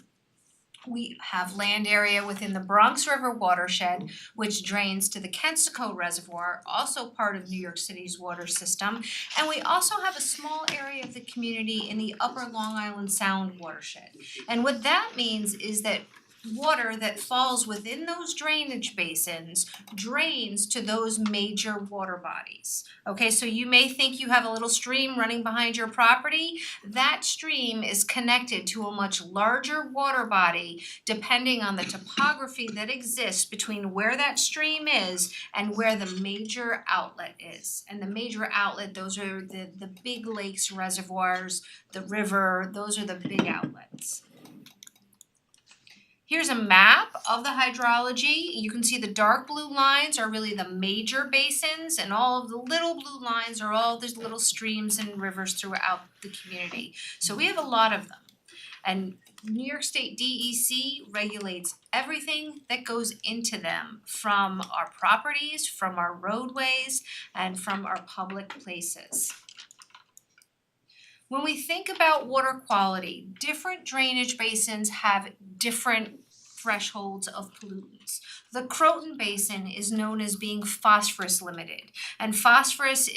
[SPEAKER 11] We have land area within the Bronx River watershed, which drains to the Kensico Reservoir, also part of New York City's water system. And we also have a small area of the community in the Upper Long Island Sound watershed. And what that means is that water that falls within those drainage basins drains to those major water bodies. Okay, so you may think you have a little stream running behind your property. That stream is connected to a much larger water body depending on the topography that exists between where that stream is and where the major outlet is. And the major outlet, those are the big lakes, reservoirs, the river, those are the big outlets. Here's a map of the hydrology. You can see the dark blue lines are really the major basins, and all of the little blue lines are all these little streams and rivers throughout the community. So we have a lot of them. And New York State DEC regulates everything that goes into them, from our properties, from our roadways, and from our public places. When we think about water quality, different drainage basins have different thresholds of pollutants. The Croton Basin is known as being phosphorus limited, and phosphorus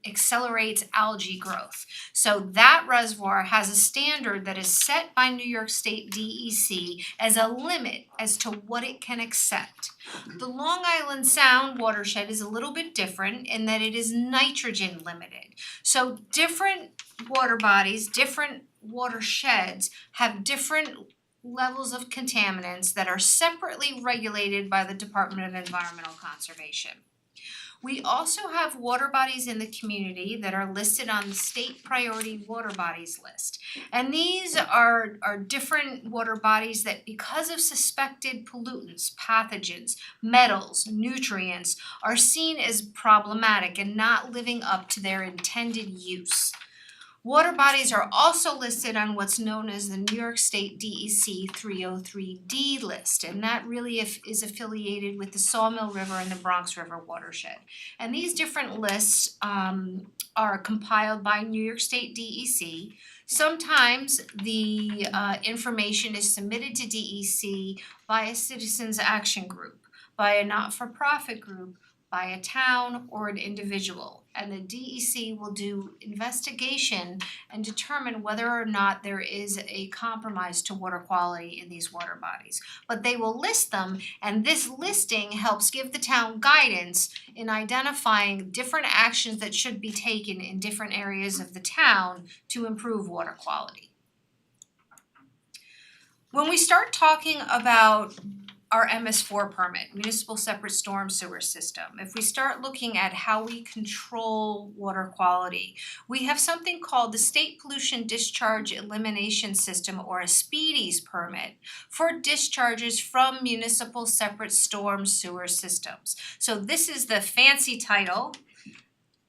[SPEAKER 11] accelerates algae growth. So that reservoir has a standard that is set by New York State DEC as a limit as to what it can accept. The Long Island Sound watershed is a little bit different in that it is nitrogen limited. So different water bodies, different watersheds have different levels of contaminants that are separately regulated by the Department of Environmental Conservation. We also have water bodies in the community that are listed on the state priority water bodies list. And these are different water bodies that, because of suspected pollutants, pathogens, metals, nutrients, are seen as problematic and not living up to their intended use. Water bodies are also listed on what's known as the New York State DEC 303D list, and that really is affiliated with the Sawmill River and the Bronx River watershed. And these different lists are compiled by New York State DEC. Sometimes the information is submitted to DEC by a citizens action group, by a not-for-profit group, by a town or an individual. And the DEC will do investigation and determine whether or not there is a compromise to water quality in these water bodies. But they will list them, and this listing helps give the town guidance in identifying different actions that should be taken in different areas of the town to improve water quality. When we start talking about our MS4 permit, Municipal Separate Storm Sewer System, if we start looking at how we control water quality, we have something called the State Pollution Discharge Elimination System, or a SPEEDIES permit, for discharges from municipal separate storm sewer systems. So this is the fancy title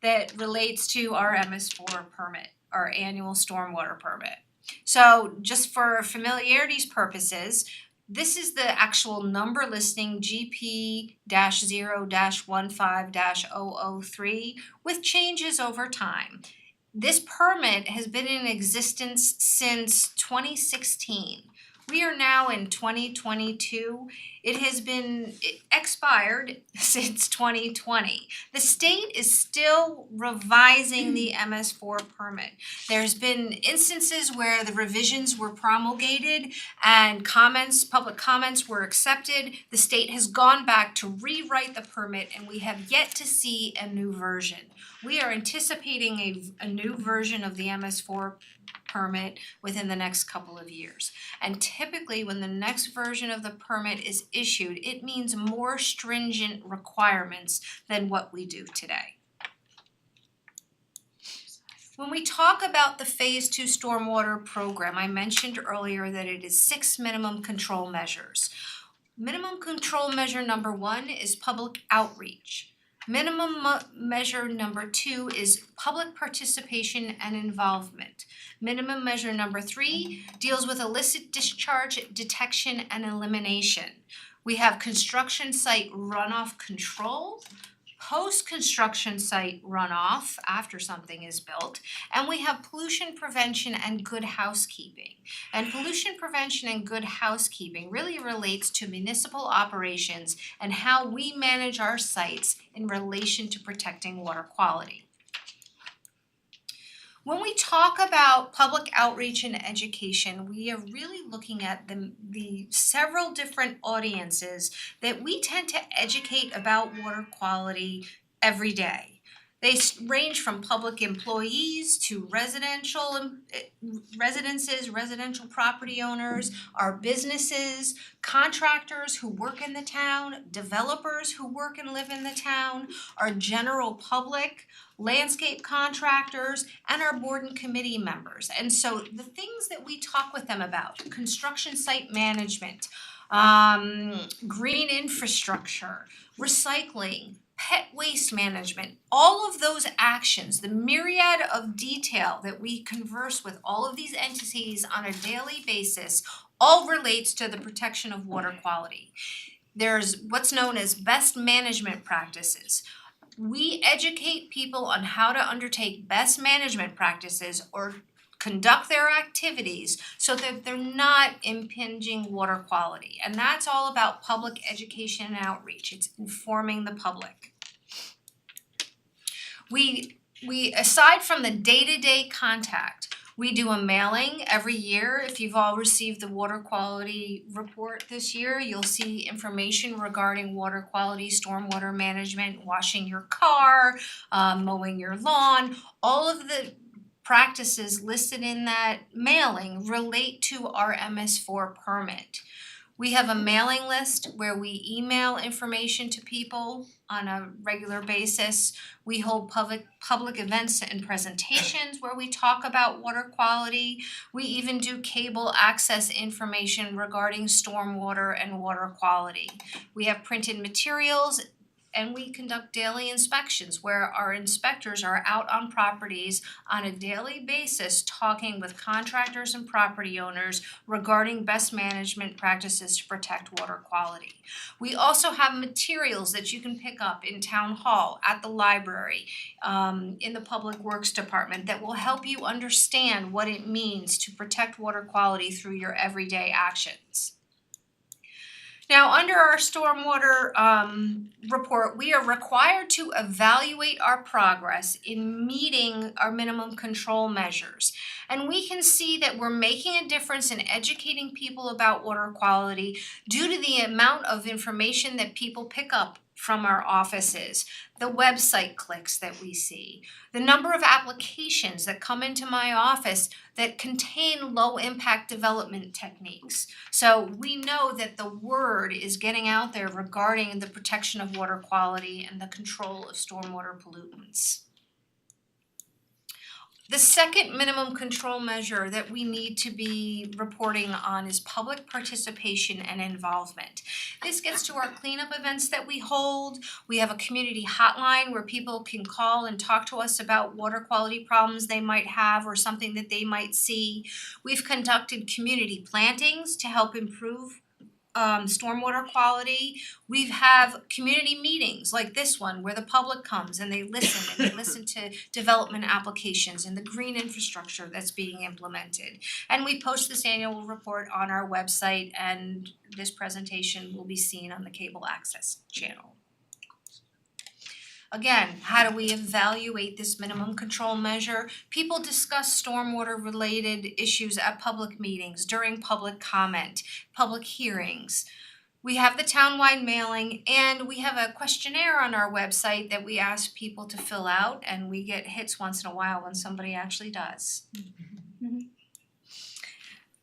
[SPEAKER 11] that relates to our MS4 permit, our annual stormwater permit. So just for familiarity's purposes, this is the actual number listing GP-0-15-003 with changes over time. This permit has been in existence since 2016. We are now in 2022. It has been expired since 2020. The state is still revising the MS4 permit. There's been instances where the revisions were promulgated and public comments were accepted. The state has gone back to rewrite the permit, and we have yet to see a new version. We are anticipating a new version of the MS4 permit within the next couple of years. And typically when the next version of the permit is issued, it means more stringent requirements than what we do today. When we talk about the Phase 2 stormwater program, I mentioned earlier that it is 6 minimum control measures. Minimum control measure number 1 is public outreach. Minimum measure number 2 is public participation and involvement. Minimum measure number 3 deals with illicit discharge detection and elimination. We have construction site runoff control, post-construction site runoff after something is built, and we have pollution prevention and good housekeeping. And pollution prevention and good housekeeping really relates to municipal operations and how we manage our sites in relation to protecting water quality. When we talk about public outreach and education, we are really looking at the several different audiences that we tend to educate about water quality every day. They range from public employees to residences, residential property owners, our businesses, contractors who work in the town, developers who work and live in the town, our general public, landscape contractors, and our board and committee members. And so the things that we talk with them about, construction site management, green infrastructure, recycling, pet waste management, all of those actions, the myriad of detail that we converse with all of these entities on a daily basis, all relates to the protection of water quality. There's what's known as best management practices. We educate people on how to undertake best management practices or conduct their activities so that they're not impinging water quality. And that's all about public education and outreach. It's informing the public. We aside from the day-to-day contact, we do a mailing every year. If you've all received the water quality report this year, you'll see information regarding water quality, stormwater management, washing your car, mowing your lawn. All of the practices listed in that mailing relate to our MS4 permit. We have a mailing list where we email information to people on a regular basis. We hold public events and presentations where we talk about water quality. We even do cable access information regarding stormwater and water quality. We have printed materials and we conduct daily inspections where our inspectors are out on properties on a daily basis talking with contractors and property owners regarding best management practices to protect water quality. We also have materials that you can pick up in town hall, at the library, in the public works department that will help you understand what it means to protect water quality through your everyday actions. Now, under our stormwater report, we are required to evaluate our progress in meeting our minimum control measures. And we can see that we're making a difference in educating people about water quality due to the amount of information that people pick up from our offices, the website clicks that we see, the number of applications that come into my office that contain low impact development techniques. So we know that the word is getting out there regarding the protection of water quality and the control of stormwater pollutants. The second minimum control measure that we need to be reporting on is public participation and involvement. This gets to our cleanup events that we hold. We have a community hotline where people can call and talk to us about water quality problems they might have or something that they might see. We've conducted community plantings to help improve stormwater quality. We have community meetings like this one where the public comes and they listen to development applications and the green infrastructure that's being implemented. And we post this annual report on our website, and this presentation will be seen on the cable access channel. Again, how do we evaluate this minimum control measure? People discuss stormwater related issues at public meetings, during public comment, public hearings. We have the townwide mailing, and we have a questionnaire on our website that we ask people to fill out, and we get hits once in a while when somebody actually does.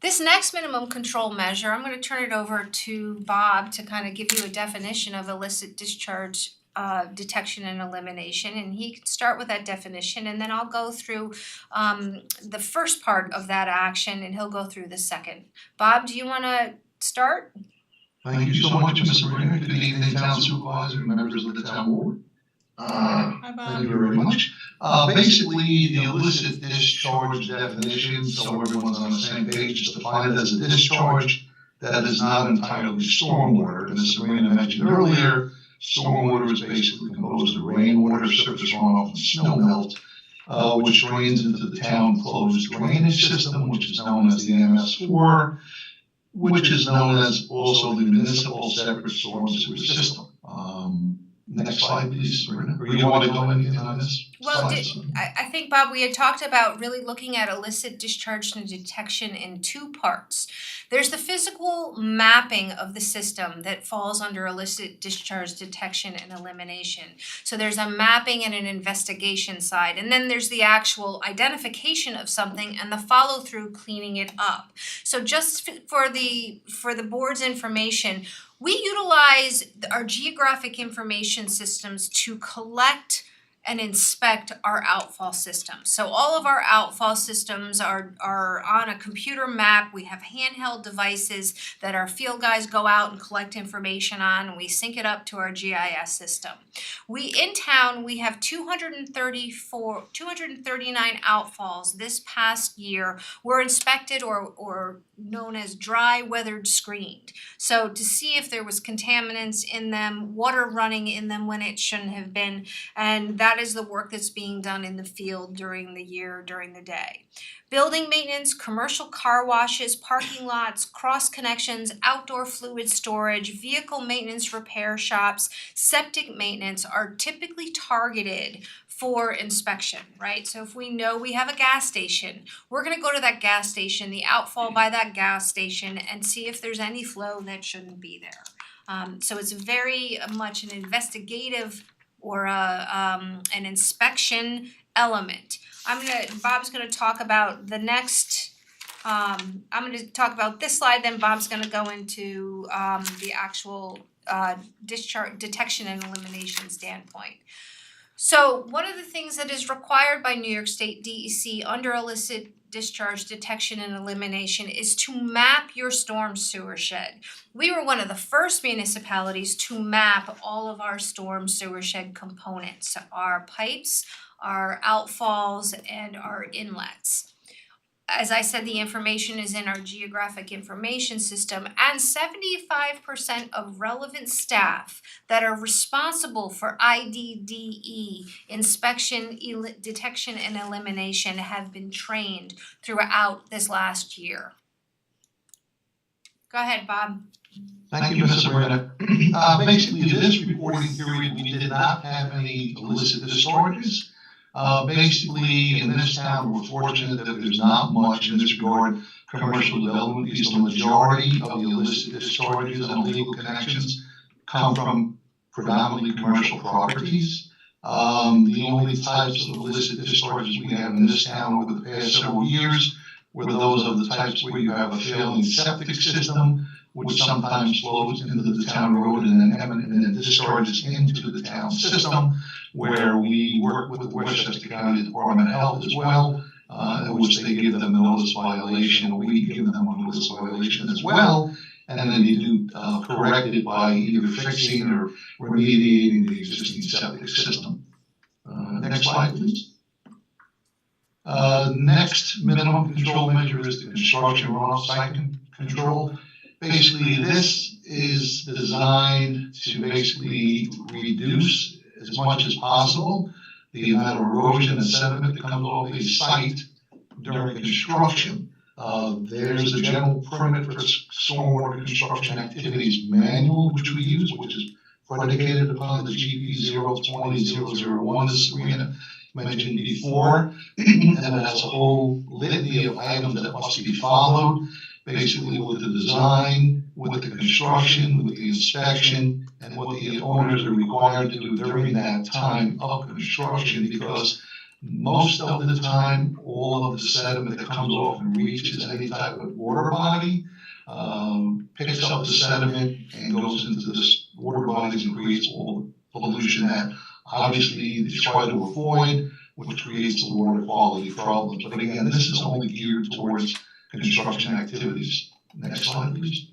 [SPEAKER 11] This next minimum control measure, I'm going to turn it over to Bob to kind of give you a definition of illicit discharge detection and elimination, and he can start with that definition, and then I'll go through the first part of that action, and he'll go through the second. Bob, do you want to start?
[SPEAKER 12] Thank you so much, Ms. Sabrina. Good evening, Town Supervisor, members of the Town Board. Thank you very much. Basically, the illicit discharge definition, so everyone's on the same page, is defined as a discharge that is not entirely stormwater. And as Sabrina mentioned earlier, stormwater is basically composed of rainwater, surface runoff, and snow melt, which drains into the town closed drainage system, which is known as the MS4, which is known as also the municipal separate storm sewer system. Next slide, please, Sabrina. Or you want to go in on this?
[SPEAKER 11] Well, I think, Bob, we had talked about really looking at illicit discharge and detection in two parts. There's the physical mapping of the system that falls under illicit discharge detection and elimination. So there's a mapping and an investigation side, and then there's the actual identification of something and the follow through cleaning it up. So just for the board's information, we utilize our geographic information systems to collect and inspect our outfall system. So all of our outfall systems are on a computer map. We have handheld devices that our field guys go out and collect information on, and we sync it up to our GIS system. In town, we have 239 outfalls this past year were inspected or known as dry weathered screened. So to see if there was contaminants in them, water running in them when it shouldn't have been, and that is the work that's being done in the field during the year, during the day. Building maintenance, commercial car washes, parking lots, cross connections, outdoor fluid storage, vehicle maintenance repair shops, septic maintenance are typically targeted for inspection, right? So if we know we have a gas station, we're gonna go to that gas station, the outfall by that gas station, and see if there's any flow that shouldn't be there. So it's very much an investigative or an inspection element. Bob's gonna talk about the next, I'm gonna talk about this slide, then Bob's gonna go into the actual discharge detection and elimination standpoint. So one of the things that is required by New York State DEC under illicit discharge detection and elimination is to map your storm sewer shed. We were one of the first municipalities to map all of our storm sewer shed components, our pipes, our outfalls, and our inlets. As I said, the information is in our geographic information system, and 75% of relevant staff that are responsible for IDDE, inspection, detection, and elimination, have been trained throughout this last year. Go ahead, Bob.
[SPEAKER 12] Thank you, Ms. Moreno. Basically, this reporting period, we did not have any illicit discharges. Basically, in this town, we're fortunate that there's not much in this regard commercial development, because the majority of the illicit discharges and illegal connections come from predominantly commercial properties. The only types of illicit discharges we have in this town over the past several years were those of the types where you have a failing septic system, which sometimes flows into the town road and then discharges into the town system, where we work with the Westchester County Department of Health as well, which they give them a notice violation, or we give them a notice violation as well, and then they do correct it by either fixing or remediating the existing septic system. Next slide, please. Next minimum control measure is the construction runoff site control. Basically, this is designed to basically reduce as much as possible the amount of erosion and sediment that comes off the site during construction. There's a general permit for stormwater construction activities manual, which we use, which is predicated upon the GP 020-001, as Serena mentioned before, and it has a whole litany of items that must be followed, basically with the design, with the construction, with the inspection, and what the owners are required to do during that time of construction, because most of the time, all of the sediment that comes off and reaches any type of water body picks up the sediment and goes into the water bodies and creates all the pollution that obviously they try to avoid, which creates the water quality problems. But again, this is only geared towards construction activities. Next slide, please.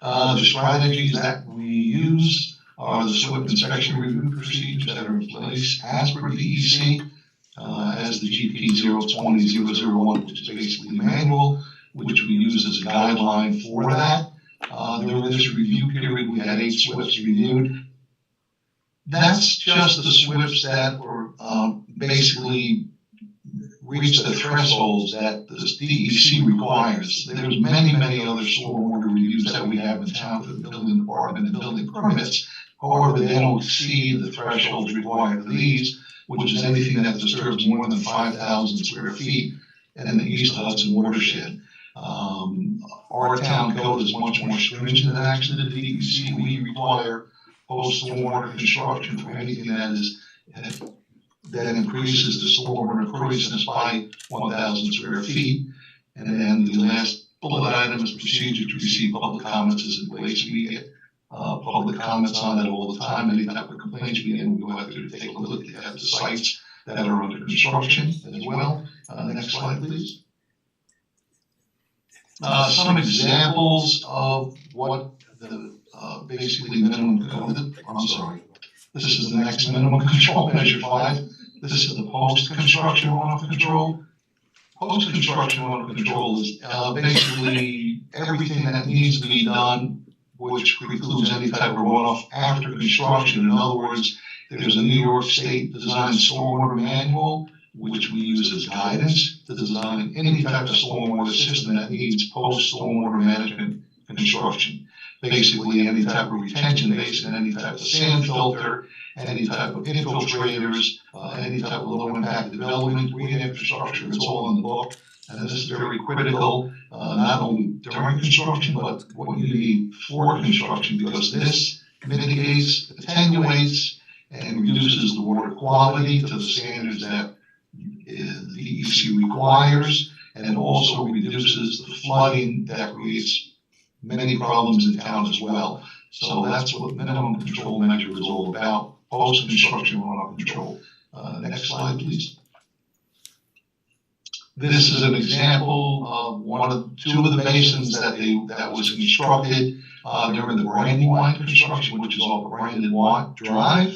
[SPEAKER 12] The strategies that we use are the SWIP inspection review procedures that are in place as per DEC, as the GP 020-001, which is basically manual, which we use as a guideline for that. During this review period, we had 8 SWIPs reviewed. That's just the SWIPs that were basically reach the thresholds that the DEC requires. There's many other stormwater reviews that we have in town for the building department and building permits. However, they don't exceed the thresholds required for these, which is anything that disturbs more than 5,000 square feet in the East Hudson watershed. Our town code is much more stringent than actually the DEC. We require post-stormwater construction for anything that increases the stormwater improvements by 1,000 square feet. And then the last bullet item is procedure to receive public comments is in place. We get public comments on it all the time. Any type of complaints we get, we go out there to take a look at the sites that are under construction as well. Next slide, please. Some examples of what the basically minimum code, I'm sorry. This is the next minimum control measure 5. This is the post-construction runoff control. Post-construction runoff control is basically everything that needs to be done, which precludes any type of runoff after construction. In other words, there's a New York State Design Stormwater Manual, which we use as guidance to design any type of stormwater system that needs post-stormwater management construction. Basically, any type of retention basin, any type of sand filter, any type of infiltrators, any type of low impact development, green infrastructure, it's all in the book. And this is very critical, not only during construction, but what you need for construction, because this mitigates, attenuates, and reduces the water quality to the standards that the DEC requires, and it also reduces the flooding that creates many problems in town as well. So that's what minimum control measure is all about. post-construction runoff control. Next slide, please. This is an example of two of the basins that was constructed during the Brandywine construction, which is off Brandon Watt Drive.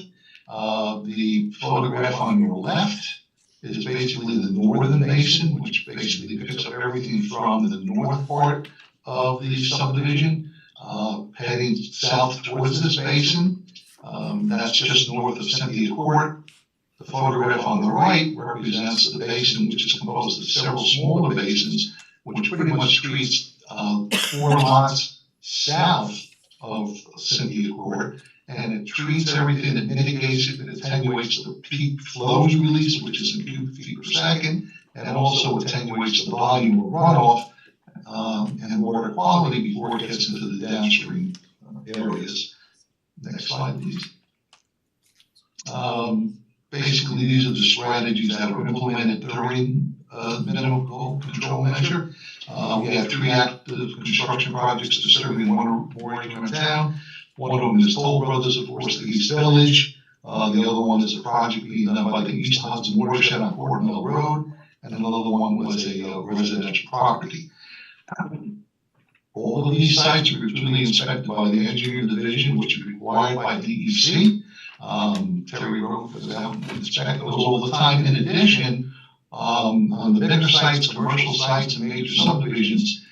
[SPEAKER 12] The photograph on your left is basically the northern basin, which basically picks up everything from the north part of the subdivision, heading south towards this basin. That's just north of Cynthia Court. The photograph on the right represents the basin, which is composed of several smaller basins, which pretty much treats 4 lots south of Cynthia Court, and it treats everything, it mitigates it, it attenuates the peak flows release, which is in cubic feet per second, and it also attenuates the volume of runoff and water quality before it gets into the downstream areas. Next slide, please. Basically, these are the strategies that were implemented during minimum control measure. We have 3 active construction projects disturbing 1 or more acres in town. One of them is Toll Brothers, of course, the East Village. The other one is a project being done by the East Hudson Watershed on Fort Mill Road, and another one was a residential property. All of these sites are routinely inspected by the engineering division, which is required by DEC. Terry Rowe goes out and inspects those all the time. In addition, on the bigger sites, commercial sites, and major subdivisions,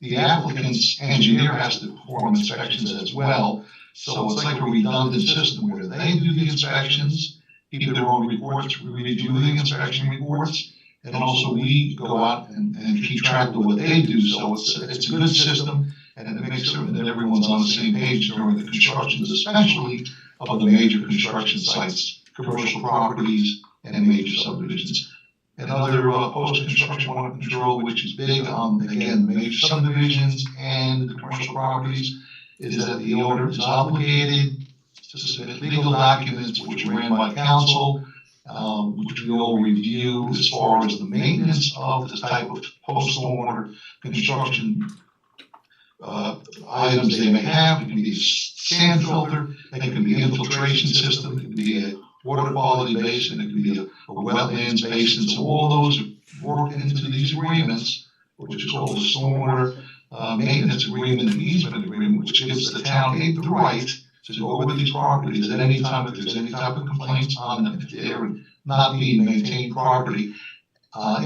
[SPEAKER 12] the applicant's engineer has to perform inspections as well. So it's like a redundant system where they do the inspections, keep their own reports, review the inspection reports, and also we go out and keep track of what they do. So it's a good system, and it makes certain that everyone's on the same page during the constructions, especially of the major construction sites, commercial properties, and major subdivisions. Another post-construction water control, which is big on, again, major subdivisions and the commercial properties, is that the owner is obligated to submit legal documents which are ran by council, which we all review as far as the maintenance of the type of post-stormwater construction items they may have. It can be a sand filter, it can be an infiltration system, it can be a water quality basin, it can be a wetlands basin. So all those are worked into these agreements, which is called a stormwater maintenance agreement and easement agreement, which gives the town the right to go over these properties at any time if there's any type of complaints on them, if they're not being maintained properly,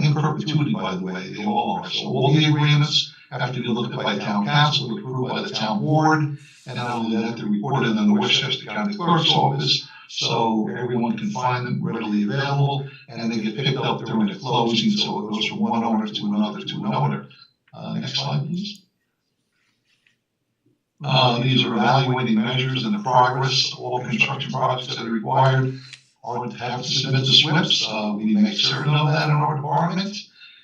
[SPEAKER 12] in perpetuity, by the way, they all are. So all the agreements have to be looked at by town council, approved by the town board, and not only that, they're reported in the Westchester County Clerk's office, so everyone can find them readily available, and then they get picked up during the closing, so it goes from one owner to another to another. Next slide, please. These are evaluating measures and the progress. All construction projects that are required are to have to submit the SWIPs. We make certain of that in our department.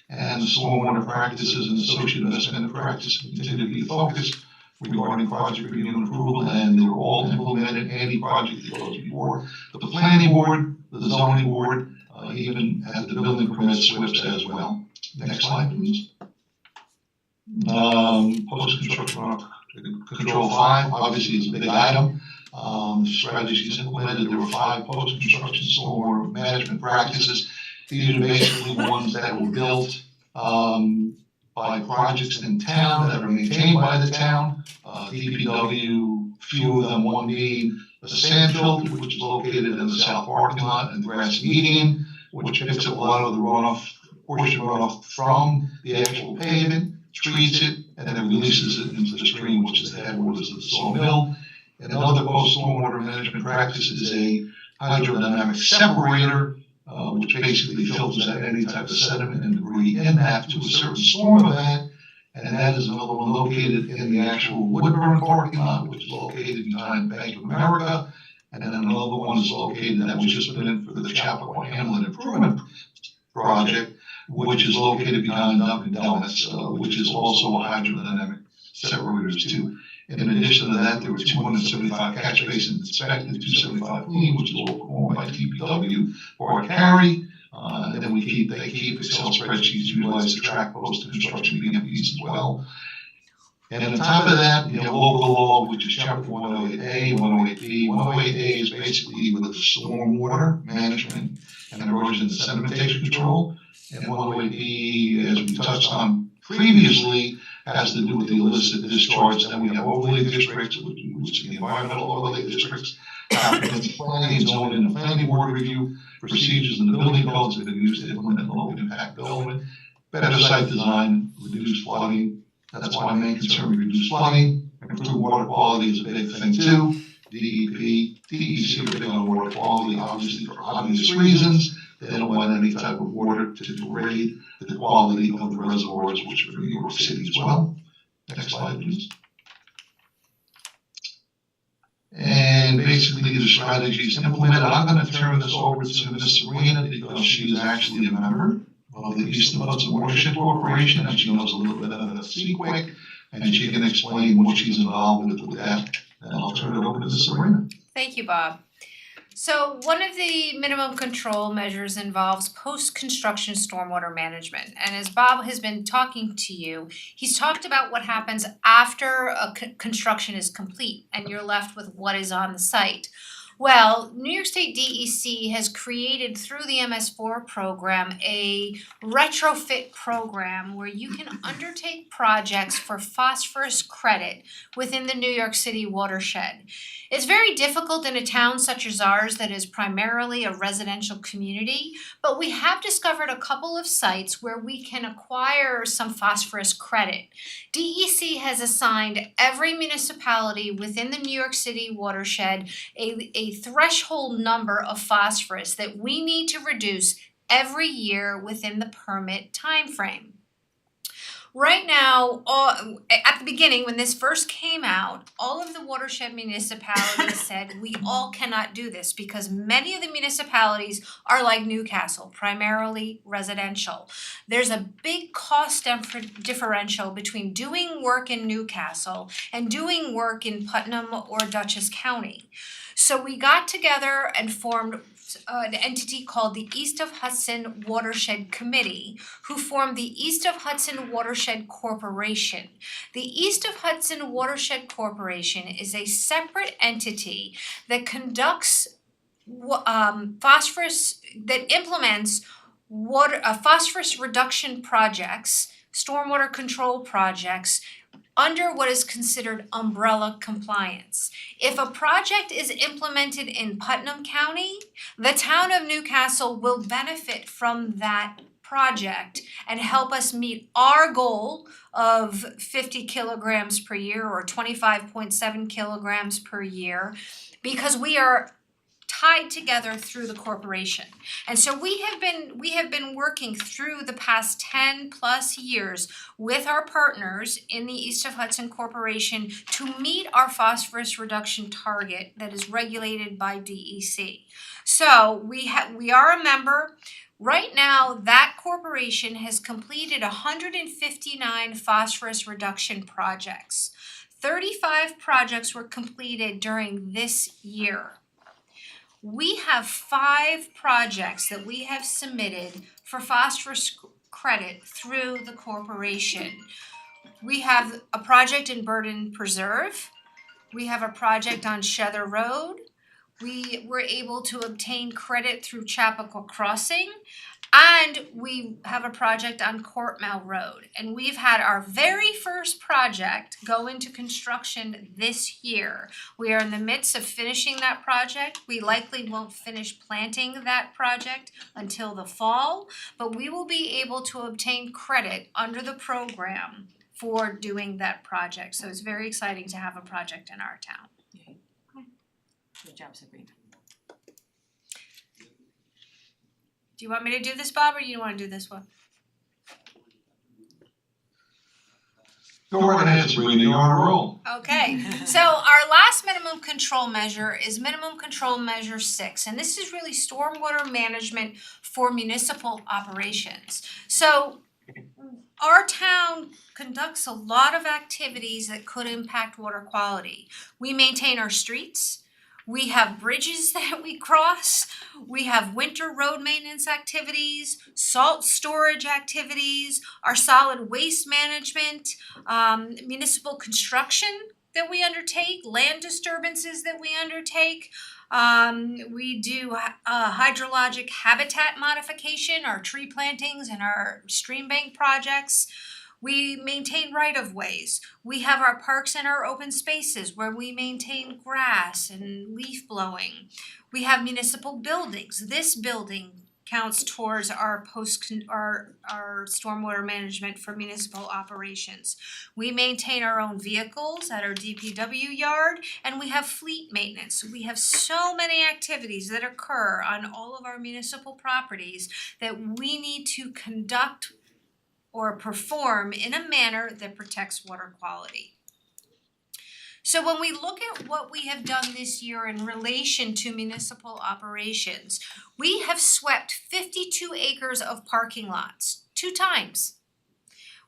[SPEAKER 12] And the stormwater practices and associated investment practices continue to be focused regarding project review and approval, and they're all implemented. Any project that goes before the planning board, the zoning board, even at the building permit SWIPs as well. Next slide, please. Post-construction control 5 obviously is a big item. Strategies implemented. There were 5 post-construction stormwater management practices. These are basically ones that were built by projects in town that are maintained by the town. DPW, few of them, one being the sand filter, which is located in the south parking lot and grass median, which picks up a lot of the runoff, portion runoff from the actual pavement, treats it, and then releases it into the stream, which is the headwaters of the sawmill. And another post-stormwater management practice is a hydrodynamic separator, which basically filters out any type of sediment and debris in that to a certain storm event. And that is another one located in the actual Woodburn parking lot, which is located behind Bank of America. And then another one is located that was just put in for the Chappaqua Hamlet Improvement Project, which is located behind Dunkin' Donuts, which is also a hydrodynamic separators too. In addition to that, there were 275 catch basins inspected, 275 clean, which is all owned by DPW or carry. And then they keep Excel spreadsheets utilized to track post-construction BMPs as well. And on top of that, you have local law, which is chapter 108A, 108B. 108A is basically with the stormwater management and erosion and sedimentation control. And 108B, as we touched on previously, has to do with the illicit discharge. Then we have overlay districts, which are the environmental overlay districts. Applicants planning and zoning and planning board review procedures and the building codes have been used to implement low impact development. Better site design, reduce flooding. That's my main concern, reduce flooding. Improve water quality is a big thing too. DEC are big on water quality, obviously for obvious reasons. They don't want any type of water to degrade the quality of the reservoirs, which are in New York City as well. Next slide, please. And basically the strategy is implemented. I'm going to turn this over to Ms. Serena because she's actually a member of the Eastern Hudson Watershed Corporation, and she knows a little bit about CEQA, and she can explain what she's involved with that. And I'll turn it over to Ms. Serena.
[SPEAKER 11] Thank you, Bob. So one of the minimum control measures involves post-construction stormwater management. And as Bob has been talking to you, he's talked about what happens after a construction is complete and you're left with what is on the site. Well, New York State DEC has created through the MS4 program a retrofit program where you can undertake projects for phosphorus credit within the New York City watershed. It's very difficult in a town such as ours that is primarily a residential community, but we have discovered a couple of sites where we can acquire some phosphorus credit. DEC has assigned every municipality within the New York City watershed a threshold number of phosphorus that we need to reduce every year within the permit timeframe. Right now, at the beginning, when this first came out, all of the watershed municipalities said we all cannot do this because many of the municipalities are like Newcastle, primarily residential. There's a big cost differential between doing work in Newcastle and doing work in Putnam or Dutchess County. So we got together and formed an entity called the East of Hudson Watershed Committee, who formed the East of Hudson Watershed Corporation. The East of Hudson Watershed Corporation is a separate entity that conducts phosphorus, that implements phosphorus reduction projects, stormwater control projects, under what is considered umbrella compliance. If a project is implemented in Putnam County, the town of Newcastle will benefit from that project and help us meet our goal of 50 kilograms per year or 25.7 kilograms per year because we are tied together through the corporation. And so we have been working through the past 10 plus years with our partners in the East of Hudson Corporation to meet our phosphorus reduction target that is regulated by DEC. So we are a member. Right now, that corporation has completed 159 phosphorus reduction projects. 35 projects were completed during this year. We have 5 projects that we have submitted for phosphorus credit through the corporation. We have a project in Burden Preserve. We have a project on Shether Road. We were able to obtain credit through Chappaqua Crossing. And we have a project on Court Mill Road. And we've had our very first project go into construction this year. We are in the midst of finishing that project. We likely won't finish planting that project until the fall, but we will be able to obtain credit under the program for doing that project. So it's very exciting to have a project in our town.
[SPEAKER 3] Good job, Sabrina.
[SPEAKER 11] Do you want me to do this, Bob, or do you want to do this one?
[SPEAKER 12] Go right ahead, Sabrina, you're on a roll.
[SPEAKER 11] Okay, so our last minimum control measure is minimum control measure 6, and this is really stormwater management for municipal operations. So our town conducts a lot of activities that could impact water quality. We maintain our streets. We have bridges that we cross. We have winter road maintenance activities, salt storage activities, our solid waste management, municipal construction that we undertake, land disturbances that we undertake. We do hydrologic habitat modification, our tree plantings and our stream bank projects. We maintain right-of-ways. We have our parks and our open spaces where we maintain grass and leaf blowing. We have municipal buildings. This building counts towards our our stormwater management for municipal operations. We maintain our own vehicles at our DPW yard, and we have fleet maintenance. We have so many activities that occur on all of our municipal properties that we need to conduct or perform in a manner that protects water quality. So when we look at what we have done this year in relation to municipal operations, we have swept 52 acres of parking lots 2 times.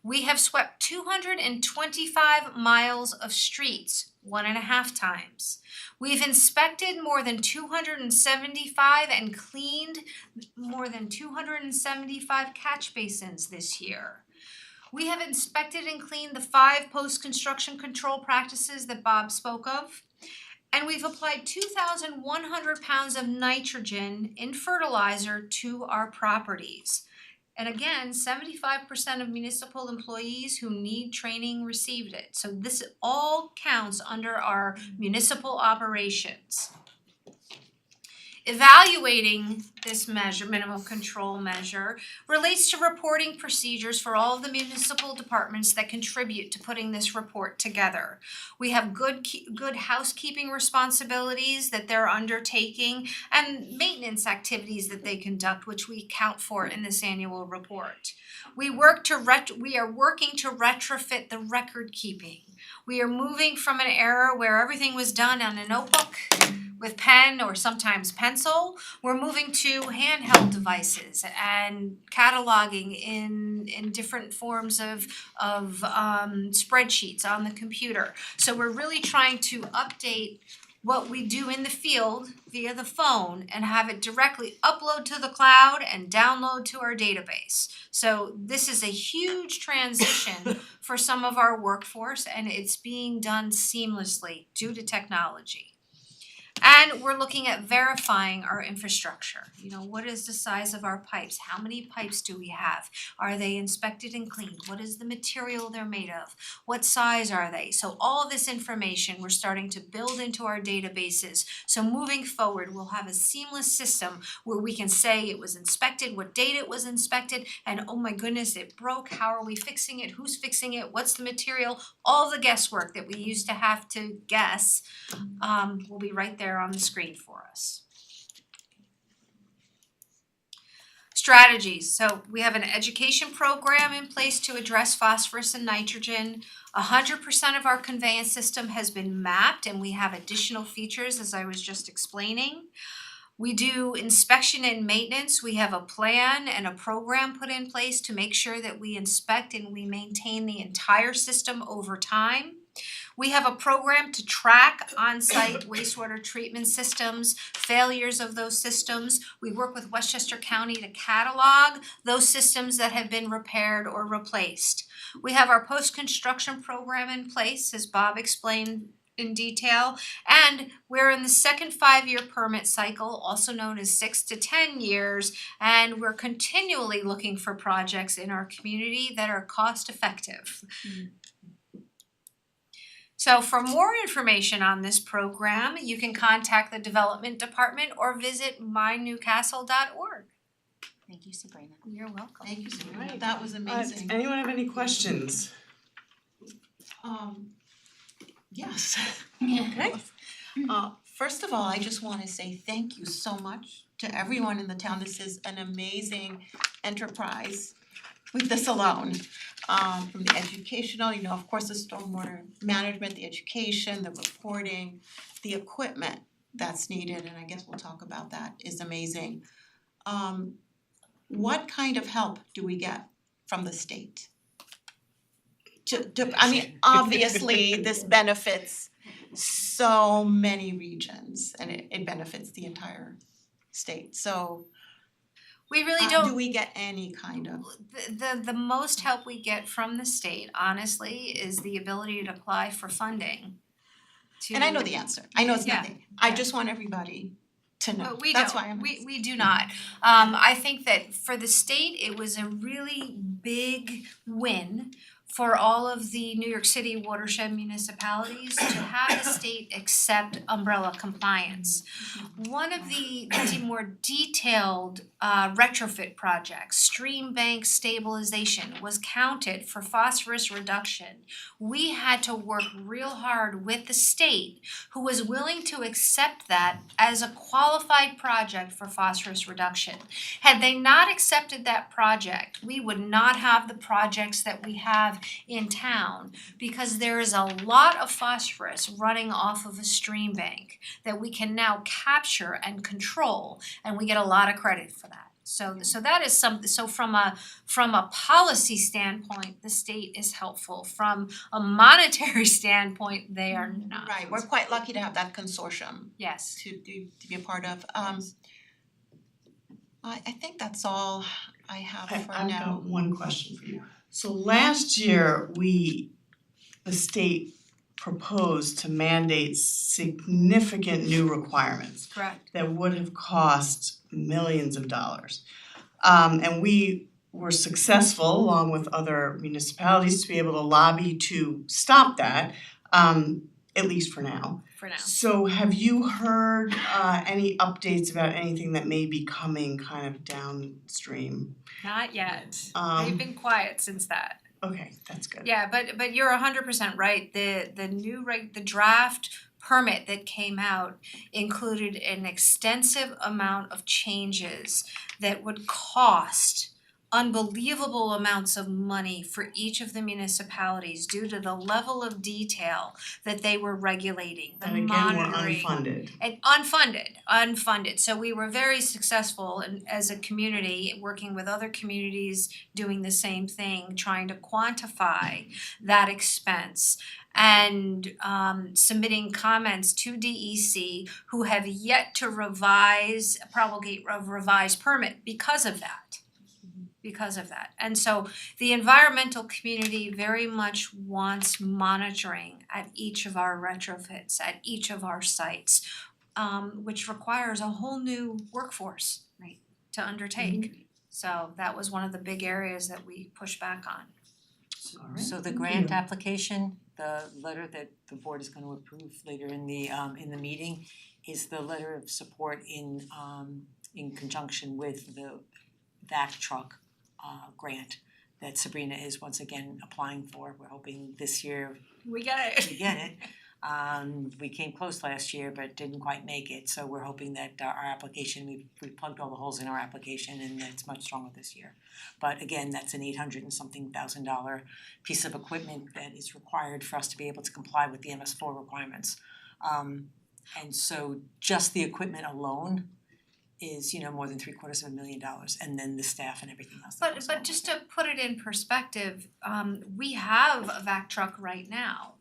[SPEAKER 11] We have swept 225 miles of streets 1.5 times. We've inspected more than 275 and cleaned more than 275 catch basins this year. We have inspected and cleaned the 5 post-construction control practices that Bob spoke of. And we've applied 2,100 pounds of nitrogen in fertilizer to our properties. And again, 75% of municipal employees who need training received it. So this all counts under our municipal operations. Evaluating this measure, minimum control measure, relates to reporting procedures for all of the municipal departments that contribute to putting this report together. We have good housekeeping responsibilities that they're undertaking and maintenance activities that they conduct, which we count for in this annual report. We are working to retrofit the record keeping. We are moving from an era where everything was done on a notebook with pen or sometimes pencil. We're moving to handheld devices and cataloging in different forms of spreadsheets on the computer. So we're really trying to update what we do in the field via the phone and have it directly upload to the cloud and download to our database. So this is a huge transition for some of our workforce, and it's being done seamlessly due to technology. And we're looking at verifying our infrastructure. You know, what is the size of our pipes? How many pipes do we have? Are they inspected and cleaned? What is the material they're made of? What size are they? So all of this information we're starting to build into our databases. So moving forward, we'll have a seamless system where we can say it was inspected, what date it was inspected, and oh my goodness, it broke. How are we fixing it? Who's fixing it? What's the material? All the guesswork that we used to have to guess will be right there on the screen for us. Strategies. So we have an education program in place to address phosphorus and nitrogen. 100% of our conveyance system has been mapped, and we have additional features, as I was just explaining. We do inspection and maintenance. We have a plan and a program put in place to make sure that we inspect and we maintain the entire system over time. We have a program to track on-site wastewater treatment systems, failures of those systems. We work with Westchester County to catalog those systems that have been repaired or replaced. We have our post-construction program in place, as Bob explained in detail, and we're in the second 5-year permit cycle, also known as 6 to 10 years, and we're continually looking for projects in our community that are cost effective. So for more information on this program, you can contact the Development Department or visit mynewcastle.org.
[SPEAKER 7] Thank you, Sabrina.
[SPEAKER 11] You're welcome.
[SPEAKER 9] Thank you, Sabrina. That was amazing.
[SPEAKER 1] Does anyone have any questions?
[SPEAKER 9] Yes.
[SPEAKER 1] Okay.
[SPEAKER 9] First of all, I just wanna say thank you so much to everyone in the town. This is an amazing enterprise with this alone. From the educational, you know, of course, the stormwater management, the education, the reporting, the equipment that's needed, and I guess we'll talk about that, is amazing. What kind of help do we get from the state? I mean, obviously, this benefits so many regions and it benefits the entire state. So
[SPEAKER 11] We really
[SPEAKER 9] do
[SPEAKER 11] don't,
[SPEAKER 9] we get any kind of,
[SPEAKER 11] the most help we get from the state, honestly, is the ability to apply for funding to.
[SPEAKER 9] and I know the answer, I know it's
[SPEAKER 11] Yeah,
[SPEAKER 9] nothing, I just want everybody to know,
[SPEAKER 11] But we
[SPEAKER 9] that's
[SPEAKER 11] don't,
[SPEAKER 9] why I'm asking.
[SPEAKER 11] we do not. I think that for the state, it was a really big win for all of the New York City watershed municipalities to have the state accept umbrella compliance. One of the more detailed retrofit projects, stream bank stabilization, was counted for phosphorus reduction. We had to work real hard with the state, who was willing to accept that as a qualified project for phosphorus reduction. Had they not accepted that project, we would not have the projects that we have in town, because there is a lot of phosphorus running off of a stream bank that we can now capture and control, and we get a lot of credit for that. So that is something, so from a policy standpoint, the state is helpful. From a monetary standpoint, they are not.
[SPEAKER 9] Right, we're quite lucky to have that consortium
[SPEAKER 11] Yes.
[SPEAKER 9] to be a part of. I think that's all I have for
[SPEAKER 1] I've
[SPEAKER 9] now.
[SPEAKER 1] got one question for you. So last year, the state proposed to mandate significant new requirements
[SPEAKER 11] Correct.
[SPEAKER 1] that would have cost millions of dollars. And we were successful, along with other municipalities, to be able to lobby to stop that, at least for now.
[SPEAKER 11] For now.
[SPEAKER 1] So have you heard any updates about anything that may be coming kind of downstream?
[SPEAKER 11] Not yet.
[SPEAKER 1] Um,
[SPEAKER 11] They've been quiet since that.
[SPEAKER 1] Okay, that's good.
[SPEAKER 11] Yeah, but you're 100% right. The draft permit that came out included an extensive amount of changes that would cost unbelievable amounts of money for each of the municipalities due to the level of detail that they were regulating, the
[SPEAKER 1] And again,
[SPEAKER 11] monitoring.
[SPEAKER 1] we're unfunded.
[SPEAKER 11] And unfunded. So we were very successful as a community, working with other communities doing the same thing, trying to quantify that expense and submitting comments to DEC, who have yet to promulgate a revised permit because of that. And so the environmental community very much wants monitoring at each of our retrofits, at each of our sites, which requires a whole new workforce, right, to undertake. So that was one of the big areas that we pushed back on.
[SPEAKER 1] Alright,
[SPEAKER 3] So the
[SPEAKER 1] thank
[SPEAKER 3] grant
[SPEAKER 1] you.
[SPEAKER 3] application, the letter that the board is gonna approve later in the meeting is the letter of support in conjunction with the vac truck grant that Sabrina is once again applying for. We're hoping this year
[SPEAKER 11] We got it.
[SPEAKER 3] we get it. We came close last year but didn't quite make it, so we're hoping that our application, we plugged all the holes in our application and that it's much stronger this year. But again, that's an $800 and something thousand piece of equipment that is required for us to be able to comply with the MS4 requirements. And so just the equipment alone is, more than $750,000, and then the staff and everything else that goes along
[SPEAKER 11] But just to put it in perspective, we have a vac truck right now.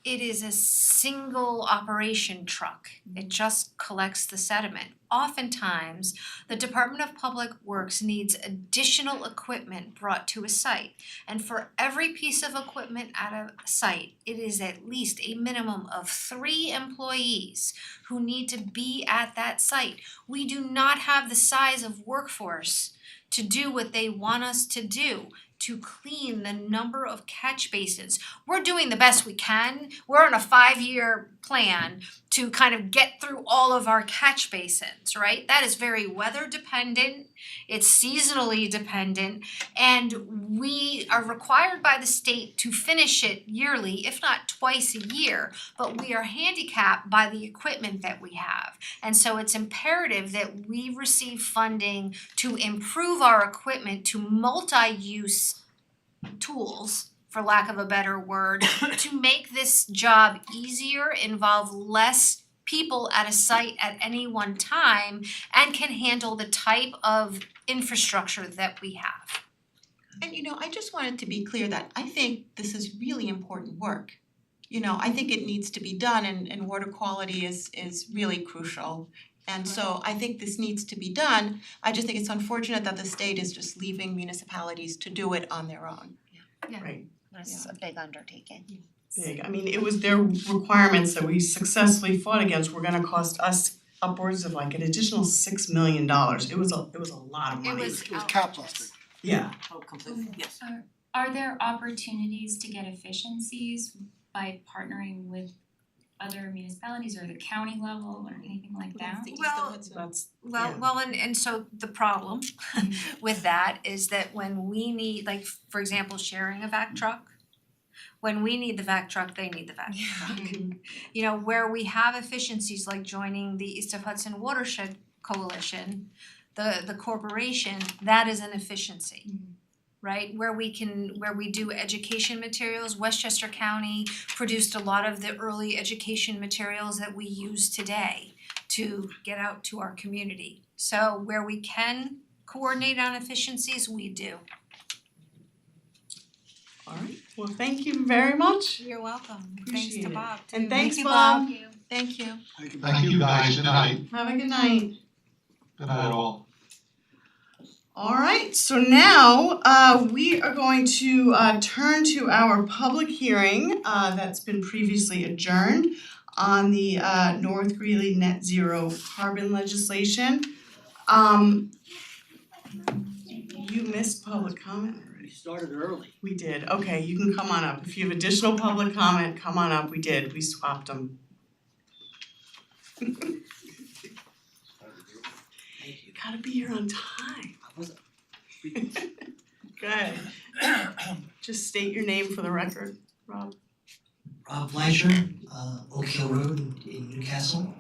[SPEAKER 11] It is a single operation truck. It just collects the sediment. Oftentimes, the Department of Public Works needs additional equipment brought to a site. And for every piece of equipment at a site, it is at least a minimum of 3 employees who need to be at that site. We do not have the size of workforce to do what they want us to do, to clean the number of catch basins. We're doing the best we can. We're on a 5-year plan to kind of get through all of our catch basins, right? That is very weather dependent, it's seasonally dependent, and we are required by the state to finish it yearly, if not twice a year, but we are handicapped by the equipment that we have. And so it's imperative that we receive funding to improve our equipment to multi-use tools, for lack of a better word, to make this job easier, involve less people at a site at any one time, and can handle the type of infrastructure that we have.
[SPEAKER 9] And I just wanted to be clear that I think this is really important work. I think it needs to be done and water quality is really crucial. And so I think this needs to be done. I just think it's unfortunate that the state is just leaving municipalities to do it on their own.
[SPEAKER 1] Right,
[SPEAKER 7] It's a big undertaking.
[SPEAKER 1] big. I mean, it was their requirements that we successfully fought against were gonna cost us upwards of like an additional $6 million. It was a lot of money.
[SPEAKER 11] It was
[SPEAKER 10] cap busting.
[SPEAKER 1] Yeah,
[SPEAKER 3] Oh, completely, yes.
[SPEAKER 2] Are there opportunities to get efficiencies by partnering with other municipalities or the county level or anything like that?
[SPEAKER 11] Well,
[SPEAKER 1] that's,
[SPEAKER 11] Well, and so the problem with that is that when we need, like, for example, sharing a vac truck, when we need the vac truck, they need the vac truck. Where we have efficiencies like joining the East of Hudson Watershed Coalition, the corporation, that is an efficiency. Right, where we do education materials, Westchester County produced a lot of the early education materials that we use today to get out to our community. So where we can coordinate on efficiencies, we do.
[SPEAKER 1] alright, well, thank you very much.
[SPEAKER 11] You're welcome. Thanks
[SPEAKER 1] Appreciate
[SPEAKER 11] to
[SPEAKER 1] it.
[SPEAKER 11] Bob too.
[SPEAKER 1] And thanks,
[SPEAKER 11] Thank you,
[SPEAKER 1] Bob.
[SPEAKER 9] Thank you.
[SPEAKER 12] Thank you guys, good night.
[SPEAKER 1] Have a good night.
[SPEAKER 12] Good night all.
[SPEAKER 1] Alright, so now we are going to turn to our public hearing that's been previously adjourned on the North Greeley Net Zero Carbon legislation. You missed public comment already.
[SPEAKER 13] We started early.
[SPEAKER 1] We did, okay, you can come on up. If you have additional public comment, come on up, we swapped them.
[SPEAKER 13] Thank you.
[SPEAKER 1] Gotta be here on time.
[SPEAKER 13] I wasn't.
[SPEAKER 1] Go ahead. Just state your name for the record, Rob.
[SPEAKER 13] Rob Fleischer, Oak Hill Road in Newcastle.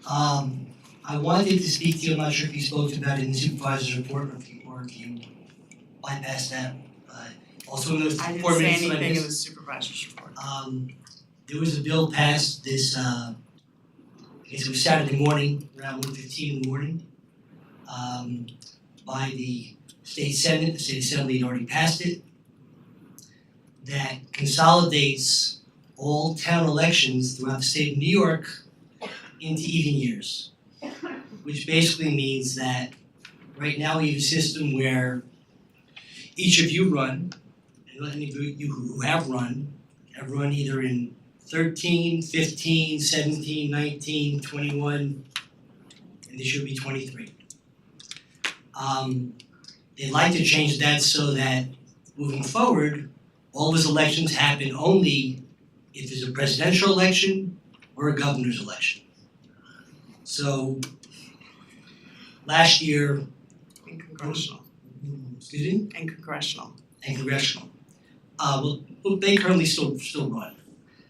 [SPEAKER 13] I wanted to speak to you, I'm not sure if you spoke about it in the supervisor's report or if you bypassed that. Also in those
[SPEAKER 1] I didn't
[SPEAKER 13] 4
[SPEAKER 1] say
[SPEAKER 13] minutes like
[SPEAKER 1] anything in
[SPEAKER 13] this.
[SPEAKER 1] the supervisor's report.
[SPEAKER 13] There was a bill passed this, I guess it was Saturday morning, around 1:15 in the morning, by the State Senate. The State Assembly had already passed it, that consolidates all town elections throughout the state of New York into even years. Which basically means that right now we have a system where each of you run, and any of you who have run either in 13, 15, 17, 19, 21, and this year will be 23. They'd like to change that so that moving forward, all those elections happen only if there's a presidential election or a governor's election. So last year,
[SPEAKER 1] And congressional,
[SPEAKER 13] excuse me?
[SPEAKER 1] and congressional.
[SPEAKER 13] And congressional. Well, they currently still run.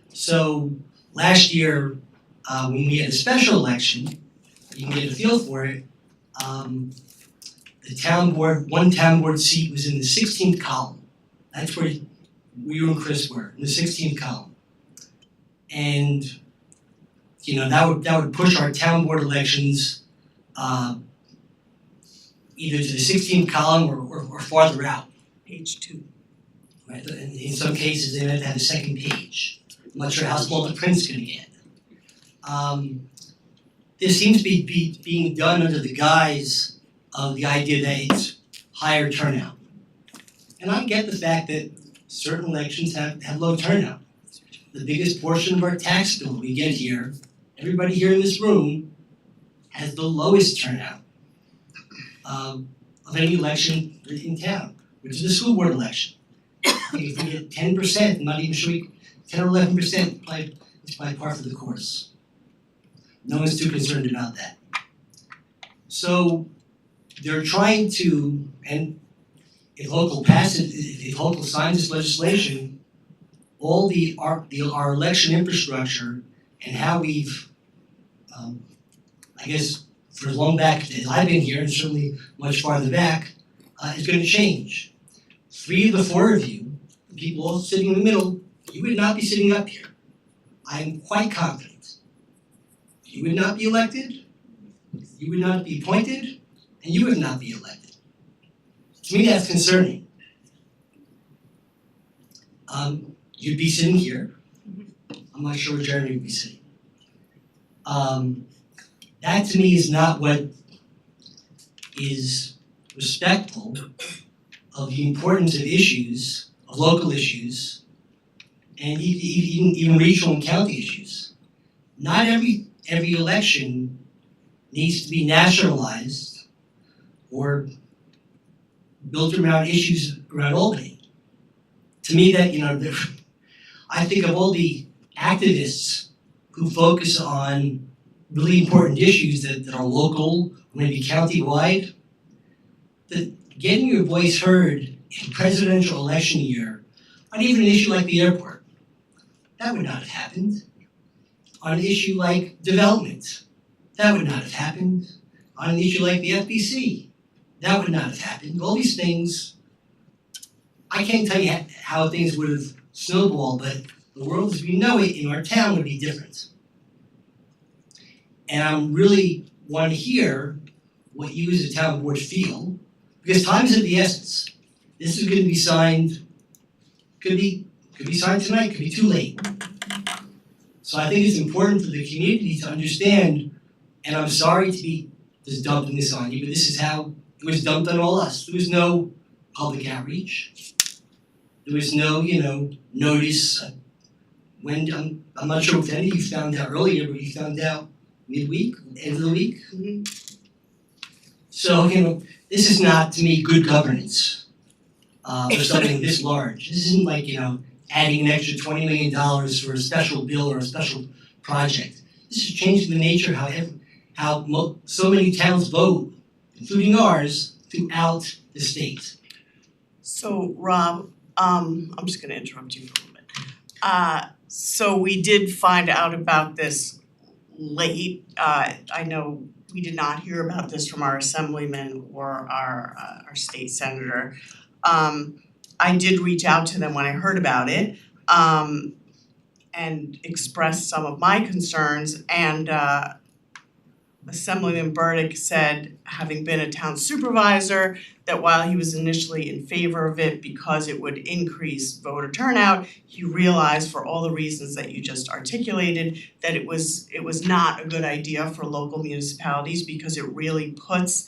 [SPEAKER 13] So last year, when we had a special election, you can get a feel for it. The town board, one town board seat was in the 16th column. That's where you and Chris were, in the 16th column. And that would push our town board elections either to the 16th column or farther out.
[SPEAKER 1] Page 2.
[SPEAKER 13] Right, and in some cases, they have to have a second page. I'm not sure how small the print's gonna get. This seems to be being done under the guise of the idea that it's higher turnout. And I get the fact that certain elections have low turnout. The biggest portion of our tax bill we get here, everybody here in this room has the lowest turnout of any election in town, which is the school board election. If we get 10%, I'm not even sure 10 or 11%, it's by par for the course. No one's too concerned about that. So they're trying to, and if local signs this legislation, all our election infrastructure and how we've, I guess, for as long back as I've been here, and certainly much farther back, is gonna change. 3 of the 4 of you, the people all sitting in the middle, you would not be sitting up here. I'm quite confident. You would not be elected, you would not be appointed, and you would not be elected. To me, that's concerning. You'd be sitting here, I'm not sure what Jeremy would be saying. That to me is not what is respectful of the importance of issues, of local issues, and even regional and county issues. Not every election needs to be nationalized or built around issues around Albany. To me, that I think of all the activists who focus on really important issues that are local, maybe county-wide, that getting your voice heard in presidential election year on even an issue like the airport, that would not have happened. On an issue like development, that would not have happened. On an issue like the FBC, that would not have happened. All these things, I can't tell you how things would have snowballed, but the world as we know it in our town would be different. And I really want to hear what you as a town board feel, because time is of the essence. This is going to be signed, could be signed tonight, could be too late. So I think it's important for the community to understand, and I'm sorry to be just dumping this on you, but this is how it was dumped on all us. There was no public outreach. There was no, notice. When I'm not sure if any of you found out earlier, but you found out midweek, end of the week. So, this is not to me good governance for something this large. This isn't like, adding an extra $20 million for a special bill or a special project. This is changing the nature of how so many towns vote, including ours, throughout the state.
[SPEAKER 1] So Rob, I'm just gonna interrupt you for a minute. So we did find out about this late. I know we did not hear about this from our assemblyman or our state senator. I did reach out to them when I heard about it, and expressed some of my concerns, and Assemblyman Burdick said, having been a town supervisor, that while he was initially in favor of it because it would increase voter turnout, he realized for all the reasons that you just articulated that it was not a good idea for local municipalities because it really puts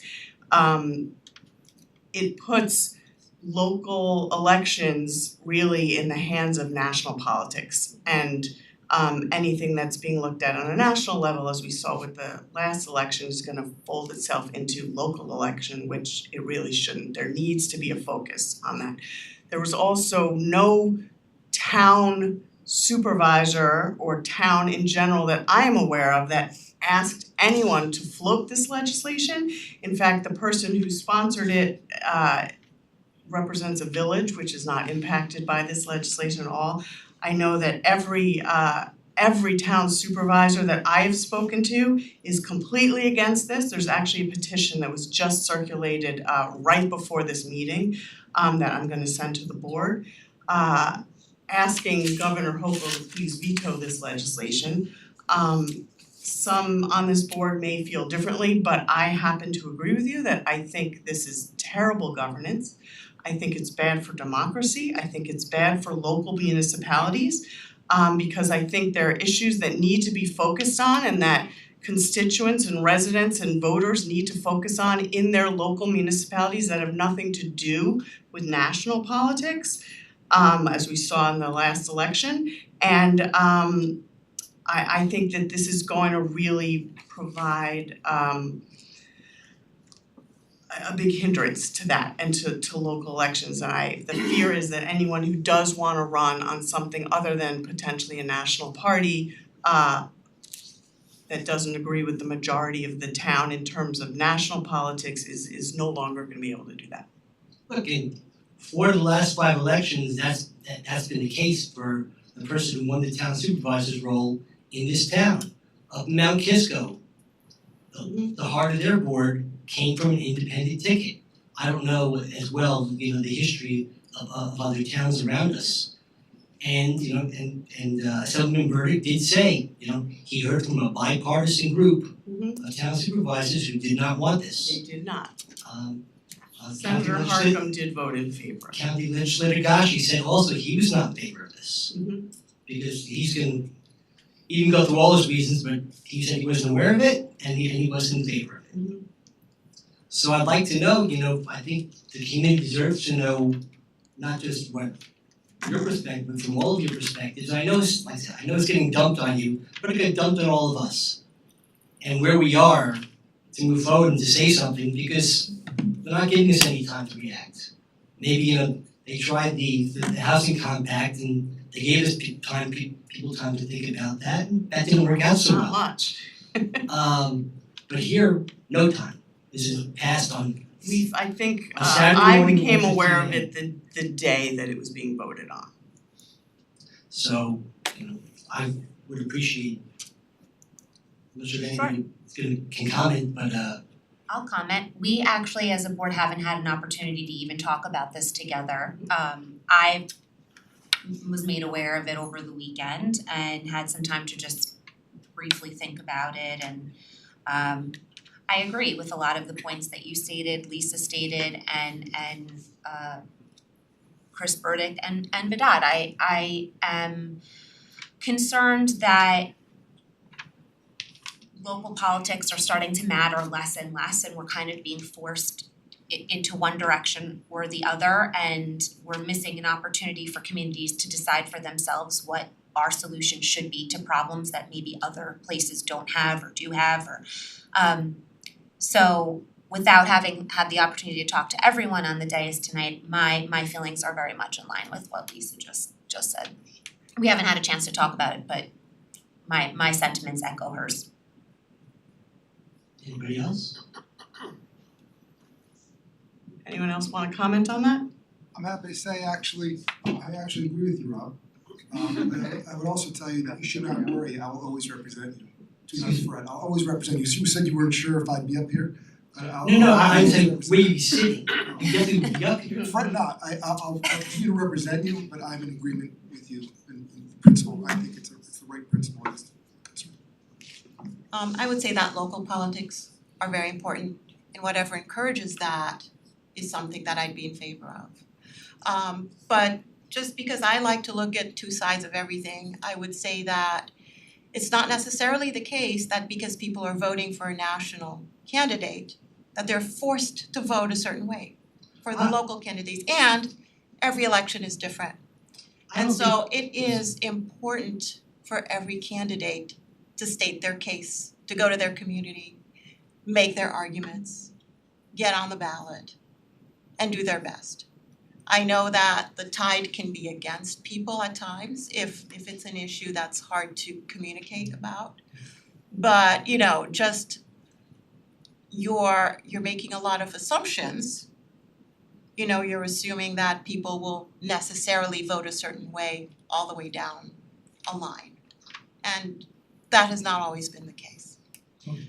[SPEAKER 1] local elections really in the hands of national politics, and anything that's being looked at on a national level, as we saw with the last election, is gonna fold itself into local election, which it really shouldn't. There needs to be a focus on that. There was also no town supervisor or town in general that I am aware of that asked anyone to float this legislation. In fact, the person who sponsored it represents a village which is not impacted by this legislation at all. I know that every town supervisor that I've spoken to is completely against this. There's actually a petition that was just circulated right before this meeting that I'm gonna send to the board, asking Governor Hochul to please veto this legislation. Some on this board may feel differently, but I happen to agree with you that I think this is terrible governance. I think it's bad for democracy. I think it's bad for local municipalities, because I think there are issues that need to be focused on and that constituents and residents and voters need to focus on in their local municipalities that have nothing to do with national politics, as we saw in the last election. And I think that this is going to really provide a big hindrance to that and to local elections. And the fear is that anyone who does wanna run on something other than potentially a national party that doesn't agree with the majority of the town in terms of national politics is no longer gonna be able to do that.
[SPEAKER 13] Look, for the last 5 elections, that's been the case for the person who won the town supervisor's role in this town. Up in Mount Kisco, the heart of their board came from an independent ticket. I don't know as well, the history of other towns around us. And Assemblyman Burdick did say, he heard from a bipartisan group of town supervisors who did not want this.
[SPEAKER 1] They did not.
[SPEAKER 13] Senator
[SPEAKER 1] Harcum did vote in favor.
[SPEAKER 13] County Legislator Gashi said also he was not in favor of this. Because he's gonna He didn't go through all his reasons, but he said he wasn't aware of it and he wasn't in favor of it. So I'd like to know, I think the community deserves to know not just what your perspective, but from all of your perspectives. I know it's, like I said, I know it's getting dumped on you, but it got dumped on all of us. And where we are to move forward and to say something, because they're not giving us any time to react. Maybe, they tried the housing compact and they gave us people time to think about that, and that didn't work out so well.
[SPEAKER 1] Not much.
[SPEAKER 13] But here, no time. This is passed on.
[SPEAKER 1] I think
[SPEAKER 13] On Saturday
[SPEAKER 1] I
[SPEAKER 13] morning,
[SPEAKER 1] became
[SPEAKER 13] 1:15
[SPEAKER 1] aware of it the day that it was being voted on.
[SPEAKER 13] So, I would appreciate, I'm not sure if anybody can comment, but
[SPEAKER 7] I'll comment. We actually, as a board, haven't had an opportunity to even talk about this together. I was made aware of it over the weekend and had some time to just briefly think about it, and I agree with a lot of the points that you stated, Lisa stated, and Chris Burdick and Vedad. I am concerned that local politics are starting to matter less and less, and we're kind of being forced into one direction or the other, and we're missing an opportunity for communities to decide for themselves what our solution should be to problems that maybe other places don't have or do have, or so without having had the opportunity to talk to everyone on the dais tonight, my feelings are very much in line with what Lisa just said. We haven't had a chance to talk about it, but my sentiments echo hers.
[SPEAKER 13] anybody else?
[SPEAKER 1] Anyone else wanna comment on that?
[SPEAKER 10] I'm happy to say I actually agree with you, Rob. But I would also tell you that you should not worry, I will always represent you. Do not fret, I'll always represent you. So you said you weren't sure if I'd be up here.
[SPEAKER 13] I'm saying where you be sitting, you definitely would be up here.
[SPEAKER 10] Fret not, I'll continue to represent you, but I'm in agreement with you in principle. I think it's the right principle.
[SPEAKER 9] I would say that local politics are very important, and whatever encourages that is something that I'd be in favor of. But just because I like to look at two sides of everything, I would say that it's not necessarily the case that because people are voting for a national candidate, that they're forced to vote a certain way for the local candidates, and every election is different. And so it is important for every candidate to state their case, to go to their community, make their arguments, get on the ballot, and do their best. I know that the tide can be against people at times if it's an issue that's hard to communicate about. But just you're making a lot of assumptions. You're assuming that people will necessarily vote a certain way all the way down a line. And that has not always been the case.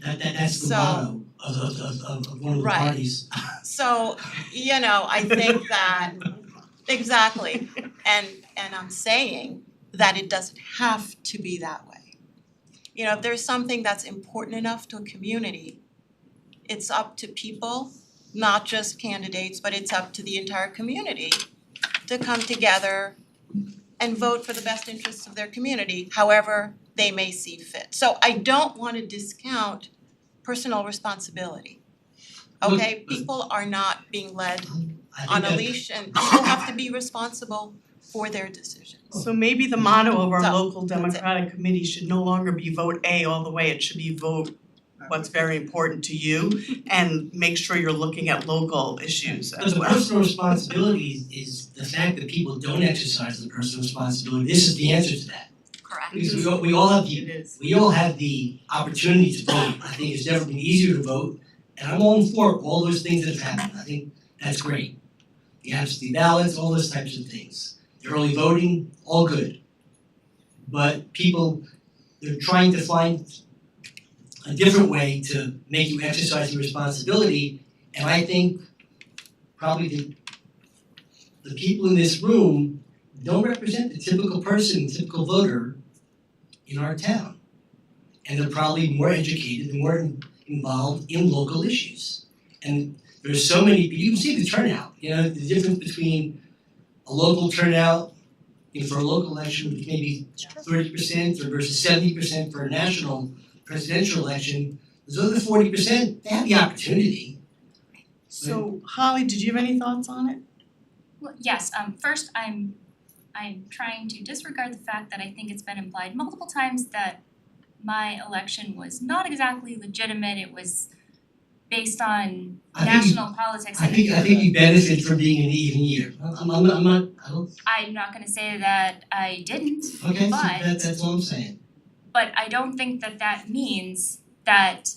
[SPEAKER 13] That's the motto of one of the
[SPEAKER 9] Right.
[SPEAKER 13] parties.
[SPEAKER 9] So, I think that exactly. And I'm saying that it doesn't have to be that way. If there's something that's important enough to a community, it's up to people, not just candidates, but it's up to the entire community to come together and vote for the best interests of their community, however they may see fit. So I don't want to discount personal responsibility. Okay, people are not being led on a leash, and people have to be responsible for their decisions.
[SPEAKER 1] So maybe the motto of our
[SPEAKER 9] So,
[SPEAKER 1] local democratic committee should no longer be vote A all the way, it should be vote what's very important to you and make sure you're looking at local issues
[SPEAKER 13] But
[SPEAKER 1] as
[SPEAKER 13] the
[SPEAKER 1] well.
[SPEAKER 13] personal responsibility is the fact that people don't exercise the personal responsibility. This is the answer to that.
[SPEAKER 7] Correct.
[SPEAKER 13] Because we all have
[SPEAKER 1] It is.
[SPEAKER 13] we all have the opportunity to vote. I think it's never been easier to vote, and I'm all for all those things that have happened. I think that's great. The absentee ballots, all those types of things. The early voting, all good. But people, they're trying to find a different way to make you exercise your responsibility, and I think probably the people in this room don't represent the typical person, typical voter in our town. And they're probably more educated and more involved in local issues. And there's so many, you can see the turnout, the difference between a local turnout for a local election, with maybe 30% or versus 70% for a national presidential election, those other 40%, they have the opportunity.
[SPEAKER 1] So Holly, did you have any thoughts on it?
[SPEAKER 2] Well, yes, first I'm trying to disregard the fact that I think it's been implied multiple times that my election was not exactly legitimate, it was based on
[SPEAKER 13] I think-
[SPEAKER 2] national politics
[SPEAKER 13] I
[SPEAKER 2] and
[SPEAKER 13] think you benefit from being an even year. I'm not, I don't,
[SPEAKER 2] I'm not gonna say that I didn't,
[SPEAKER 13] okay, so
[SPEAKER 2] But-
[SPEAKER 13] that's all I'm saying.
[SPEAKER 2] but I don't think that that means that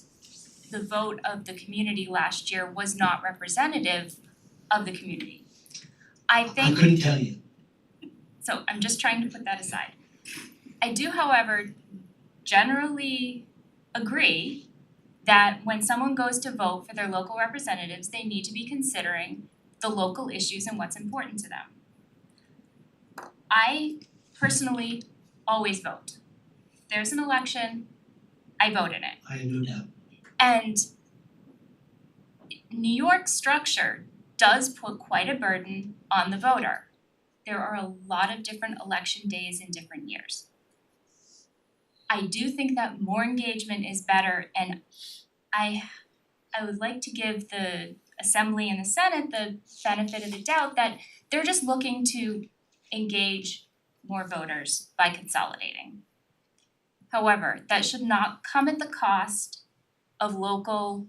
[SPEAKER 2] the vote of the community last year was not representative of the community. I
[SPEAKER 13] I
[SPEAKER 2] think
[SPEAKER 13] couldn't tell you.
[SPEAKER 2] So I'm just trying to put that aside. I do, however, generally agree that when someone goes to vote for their local representatives, they need to be considering the local issues and what's important to them. I personally always vote. If there's an election, I vote in it.
[SPEAKER 13] I have no doubt.
[SPEAKER 2] And New York's structure does put quite a burden on the voter. There are a lot of different election days in different years. I do think that more engagement is better, and I would like to give the Assembly and the Senate the benefit of the doubt that they're just looking to engage more voters by consolidating. However, that should not come at the cost of local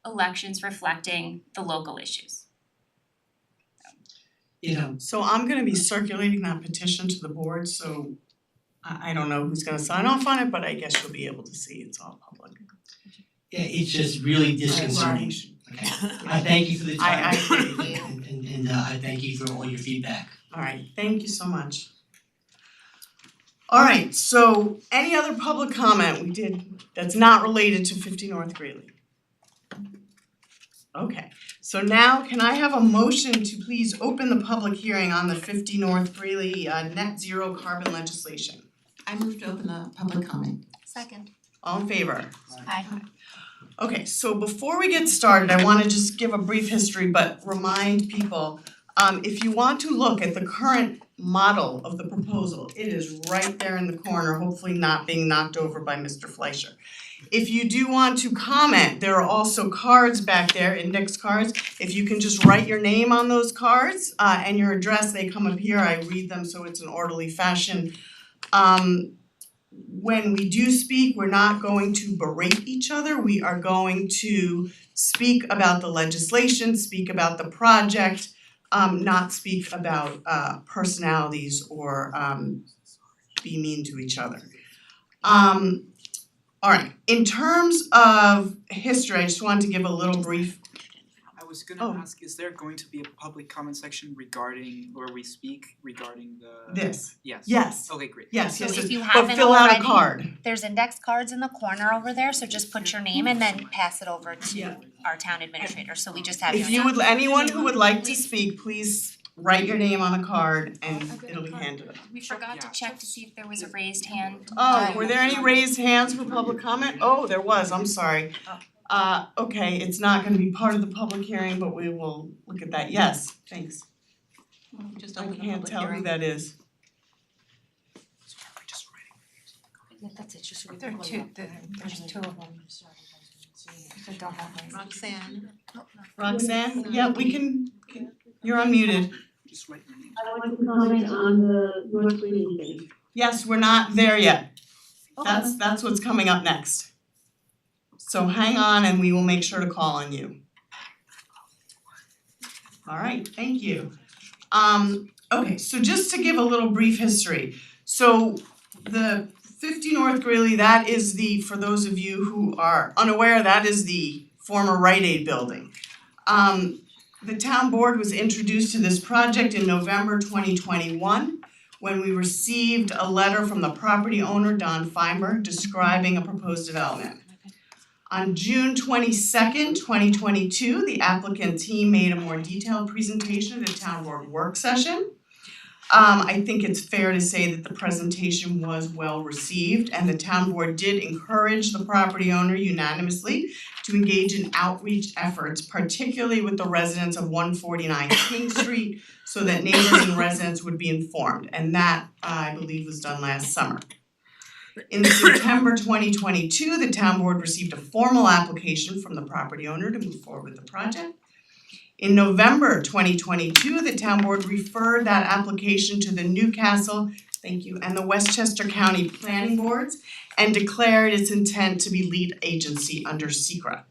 [SPEAKER 2] elections reflecting the local issues.
[SPEAKER 13] You know,
[SPEAKER 1] So I'm gonna be circulating that petition to the board, so I don't know who's gonna sign off on it, but I guess you'll be able to see it's all public.
[SPEAKER 13] yeah, it's just really disconcerting. Okay, I thank you for the time.
[SPEAKER 1] I agree.
[SPEAKER 13] And I thank you for all your feedback.
[SPEAKER 1] Alright, thank you so much. Alright, so any other public comment we did that's not related to 50 North Greeley? Okay, so now can I have a motion to please open the public hearing on the 50 North Greeley net zero carbon legislation?
[SPEAKER 9] I move to open the public comment.
[SPEAKER 2] Second.
[SPEAKER 1] All in favor?
[SPEAKER 2] Aye.
[SPEAKER 1] Okay, so before we get started, I wanna just give a brief history, but remind people, if you want to look at the current model of the proposal, it is right there in the corner, hopefully not being knocked over by Mr. Fleischer. If you do want to comment, there are also cards back there, index cards. If you can just write your name on those cards, and your address, they come up here, I read them so it's an orderly fashion. When we do speak, we're not going to berate each other, we are going to speak about the legislation, speak about the project, not speak about personalities or be mean to each other. Alright, in terms of history, I just wanted to give a little brief.
[SPEAKER 14] I was gonna ask, is there going to be a public comment section regarding, where we speak regarding the?
[SPEAKER 1] This.
[SPEAKER 14] Yes.
[SPEAKER 1] Yes.
[SPEAKER 14] Okay, great.
[SPEAKER 1] Yes,
[SPEAKER 7] So
[SPEAKER 1] yes,
[SPEAKER 7] if you
[SPEAKER 1] but
[SPEAKER 7] haven't
[SPEAKER 1] fill out a
[SPEAKER 7] already,
[SPEAKER 1] card.
[SPEAKER 7] There's index cards in the corner over there, so just put your name and then pass it over to our town administrator, so we just have your
[SPEAKER 1] If
[SPEAKER 7] name.
[SPEAKER 1] you would, anyone who would like to speak, please write your name on a card and it'll be handed out.
[SPEAKER 2] We forgot to check to see if there was a raised hand.
[SPEAKER 1] Oh, were there any raised hands for public comment? Oh, there was, I'm sorry. Okay, it's not gonna be part of the public hearing, but we will look at that, yes, thanks.
[SPEAKER 9] Just
[SPEAKER 1] I
[SPEAKER 9] open the
[SPEAKER 1] can't
[SPEAKER 9] public
[SPEAKER 1] tell who
[SPEAKER 9] hearing.
[SPEAKER 1] that is.
[SPEAKER 3] Yeah, that's it, just so we
[SPEAKER 11] There are
[SPEAKER 3] can pull it
[SPEAKER 11] two,
[SPEAKER 3] up.
[SPEAKER 11] there's two of them. I don't have my.
[SPEAKER 9] Roxanne.
[SPEAKER 1] Roxanne, yeah, we can, you're unmuted.
[SPEAKER 14] Just write your name.
[SPEAKER 15] I want to comment on the North Greeley thing.
[SPEAKER 1] Yes, we're not there yet. That's what's coming up next. So hang on and we will make sure to call on you. Alright, thank you. Okay, so just to give a little brief history. So the 50 North Greeley, that is the, for those of you who are unaware, that is the former Rite Aid building. The town board was introduced to this project in November 2021 when we received a letter from the property owner, Don Feinberg, describing a proposed development. On June 22nd, 2022, the applicant team made a more detailed presentation at a town board work session. I think it's fair to say that the presentation was well received and the town board did encourage the property owner unanimously to engage in outreach efforts, particularly with the residents of 149 King Street, so that neighbors and residents would be informed, and that I believe was done last summer. In September 2022, the town board received a formal application from the property owner to move forward with the project. In November 2022, the town board referred that application to the Newcastle, and the Westchester County Planning Boards and declared its intent to be lead agency under SECRA.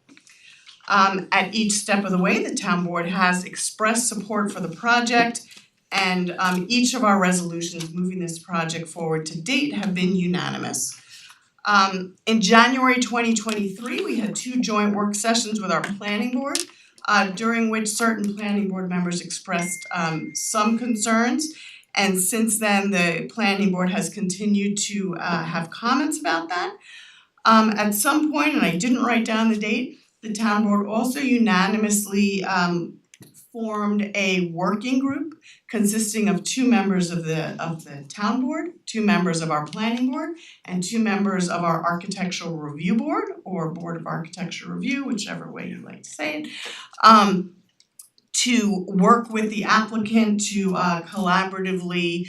[SPEAKER 1] At each step of the way, the town board has expressed support for the project, and each of our resolutions moving this project forward to date have been unanimous. In January 2023, we had 2 joint work sessions with our planning board, during which certain planning board members expressed some concerns. And since then, the planning board has continued to have comments about that. At some point, and I didn't write down the date, the town board also unanimously formed a working group consisting of 2 members of the town board, 2 members of our planning board, and 2 members of our architectural review board, or board of architecture review, whichever way you like to say it, to work with the applicant to collaboratively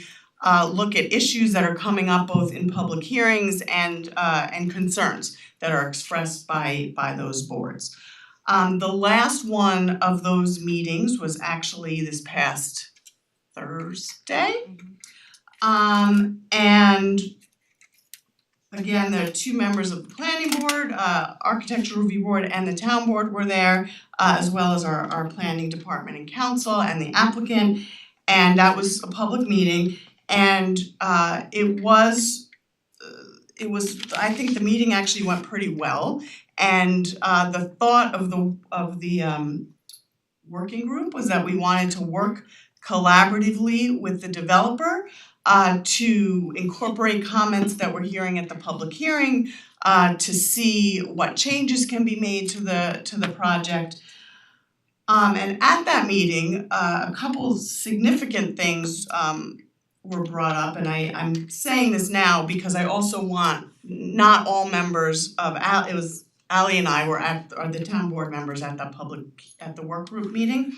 [SPEAKER 1] look at issues that are coming up both in public hearings and concerns that are expressed by those boards. The last one of those meetings was actually this past Thursday. And again, there are 2 members of the planning board, architectural review board, and the town board were there, as well as our planning department and council and the applicant. And that was a public meeting, and it was I think the meeting actually went pretty well. And the thought of the working group was that we wanted to work collaboratively with the developer to incorporate comments that we're hearing at the public hearing, to see what changes can be made to the project. And at that meeting, a couple significant things were brought up, and I'm saying this now because I also want not all members of it was Ally and I were are the town board members at the work group meeting.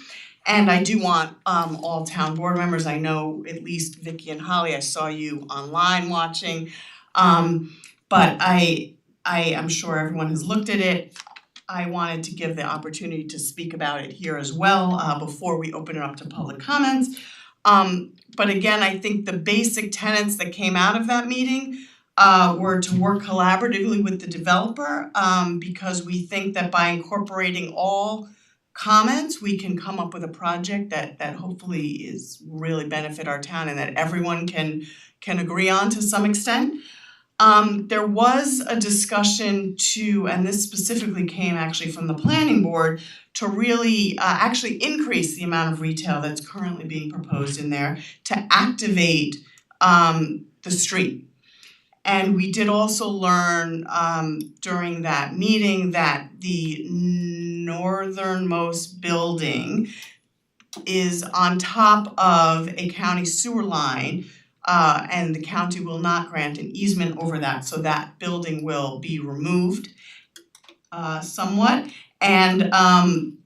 [SPEAKER 1] And I do want all town board members, I know at least Vicky and Holly, I saw you online watching. But I'm sure everyone has looked at it. I wanted to give the opportunity to speak about it here as well before we open it up to public comments. But again, I think the basic tenets that came out of that meeting were to work collaboratively with the developer, because we think that by incorporating all comments, we can come up with a project that hopefully is really benefit our town and that everyone can agree on to some extent. There was a discussion and this specifically came actually from the planning board, to really actually increase the amount of retail that's currently being proposed in there to activate the street. And we did also learn during that meeting that the northernmost building is on top of a county sewer line, and the county will not grant an easement over that, so that building will be removed somewhat. And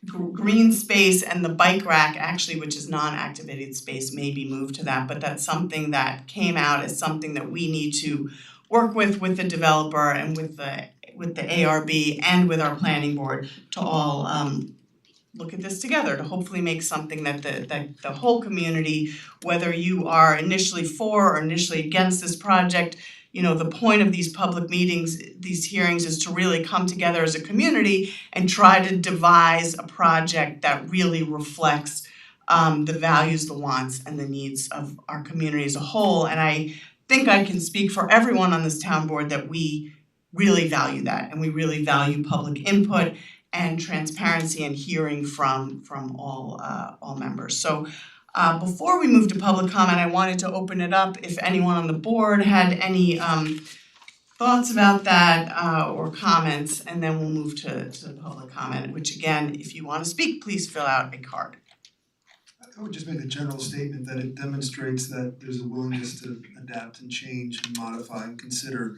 [SPEAKER 1] green space and the bike rack actually, which is non-activated space, may be moved to that, but that's something that came out as something that we need to work with the developer and with the ARB and with our planning board to all look at this together to hopefully make something that the whole community, whether you are initially for or initially against this project, you know, the point of these public meetings, these hearings, is to really come together as a community and try to devise a project that really reflects the values, the wants, and the needs of our community as a whole. And I think I can speak for everyone on this town board that we really value that, and we really value public input and transparency and hearing from all members. So before we move to public comment, I wanted to open it up if anyone on the board had any thoughts about that or comments, and then we'll move to public comment, which again, if you want to speak, please fill out a card.
[SPEAKER 10] I would just make a general statement that it demonstrates that there's a willingness to adapt and change and modify and consider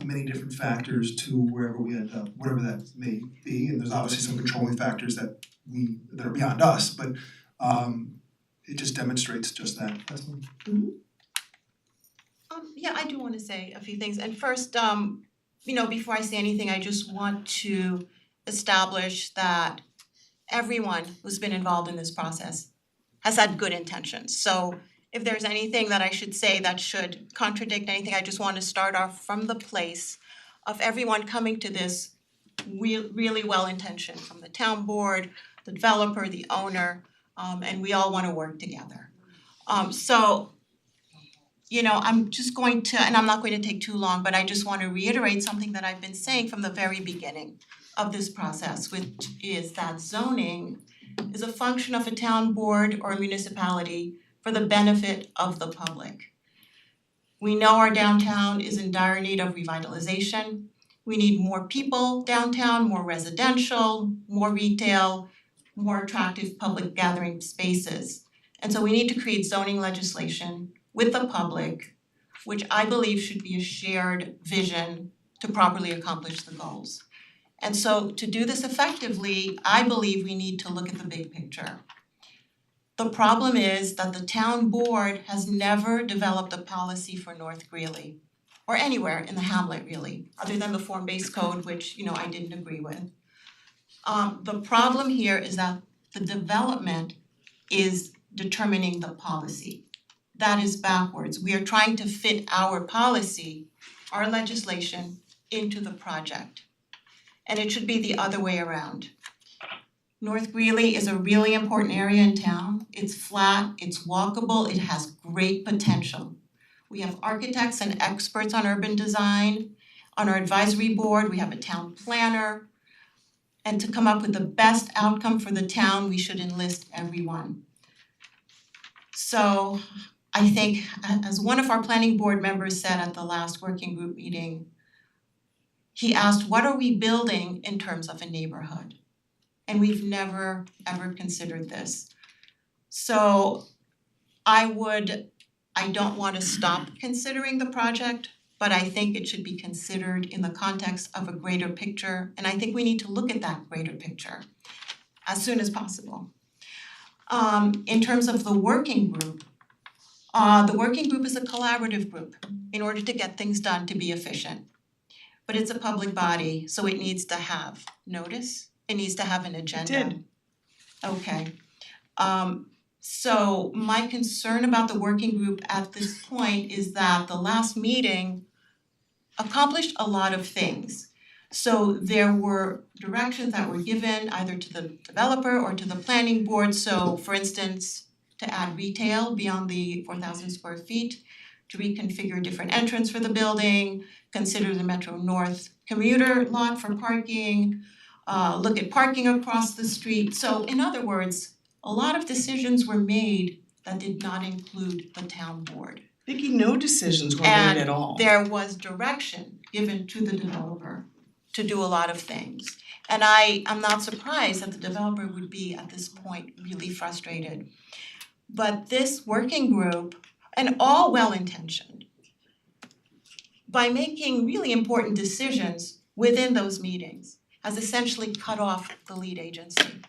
[SPEAKER 10] many different factors to wherever we end up, whatever that may be, and there's obviously some controlling factors that are beyond us, but it just demonstrates just that. That's my
[SPEAKER 9] Yeah, I do wanna say a few things, and first, before I say anything, I just want to establish that everyone who's been involved in this process has had good intentions. So if there's anything that I should say that should contradict anything, I just want to start off from the place of everyone coming to this really well intentioned, from the town board, the developer, the owner, and we all wanna work together. I'm just going to, and I'm not going to take too long, but I just want to reiterate something that I've been saying from the very beginning of this process, which is that zoning is a function of a town board or a municipality for the benefit of the public. We know our downtown is in dire need of revitalization. We need more people downtown, more residential, more retail, more attractive public gathering spaces. And so we need to create zoning legislation with the public, which I believe should be a shared vision to properly accomplish the goals. And so to do this effectively, I believe we need to look at the big picture. The problem is that the town board has never developed a policy for North Greeley, or anywhere in the hamlet really, other than the form-based code, which, I didn't agree with. The problem here is that the development is determining the policy. That is backwards. We are trying to fit our policy, our legislation, into the project. And it should be the other way around. North Greeley is a really important area in town. It's flat, it's walkable, it has great potential. We have architects and experts on urban design. On our advisory board, we have a town planner. And to come up with the best outcome for the town, we should enlist everyone. So I think, as one of our planning board members said at the last working group meeting, he asked, what are we building in terms of a neighborhood? And we've never ever considered this. So I don't want to stop considering the project, but I think it should be considered in the context of a greater picture, and I think we need to look at that greater picture as soon as possible. In terms of the working group is a collaborative group in order to get things done to be efficient. But it's a public body, so it needs to have notice, it needs to have an agenda.
[SPEAKER 1] It did.
[SPEAKER 9] Okay. So my concern about the working group at this point is that the last meeting accomplished a lot of things. So there were directions that were given either to the developer or to the planning board. So for instance, to add retail beyond the 4,000 square feet, to reconfigure different entrance for the building, consider the Metro North commuter lot for parking, look at parking across the street. So in other words, a lot of decisions were made that did not include the town board.
[SPEAKER 1] Vicky, no decisions were made at all.
[SPEAKER 9] And there was direction given to the developer to do a lot of things. And I'm not surprised that the developer would be at this point really frustrated. But this working group, and all well-intentioned, by making really important decisions within those meetings, has essentially cut off the lead agency.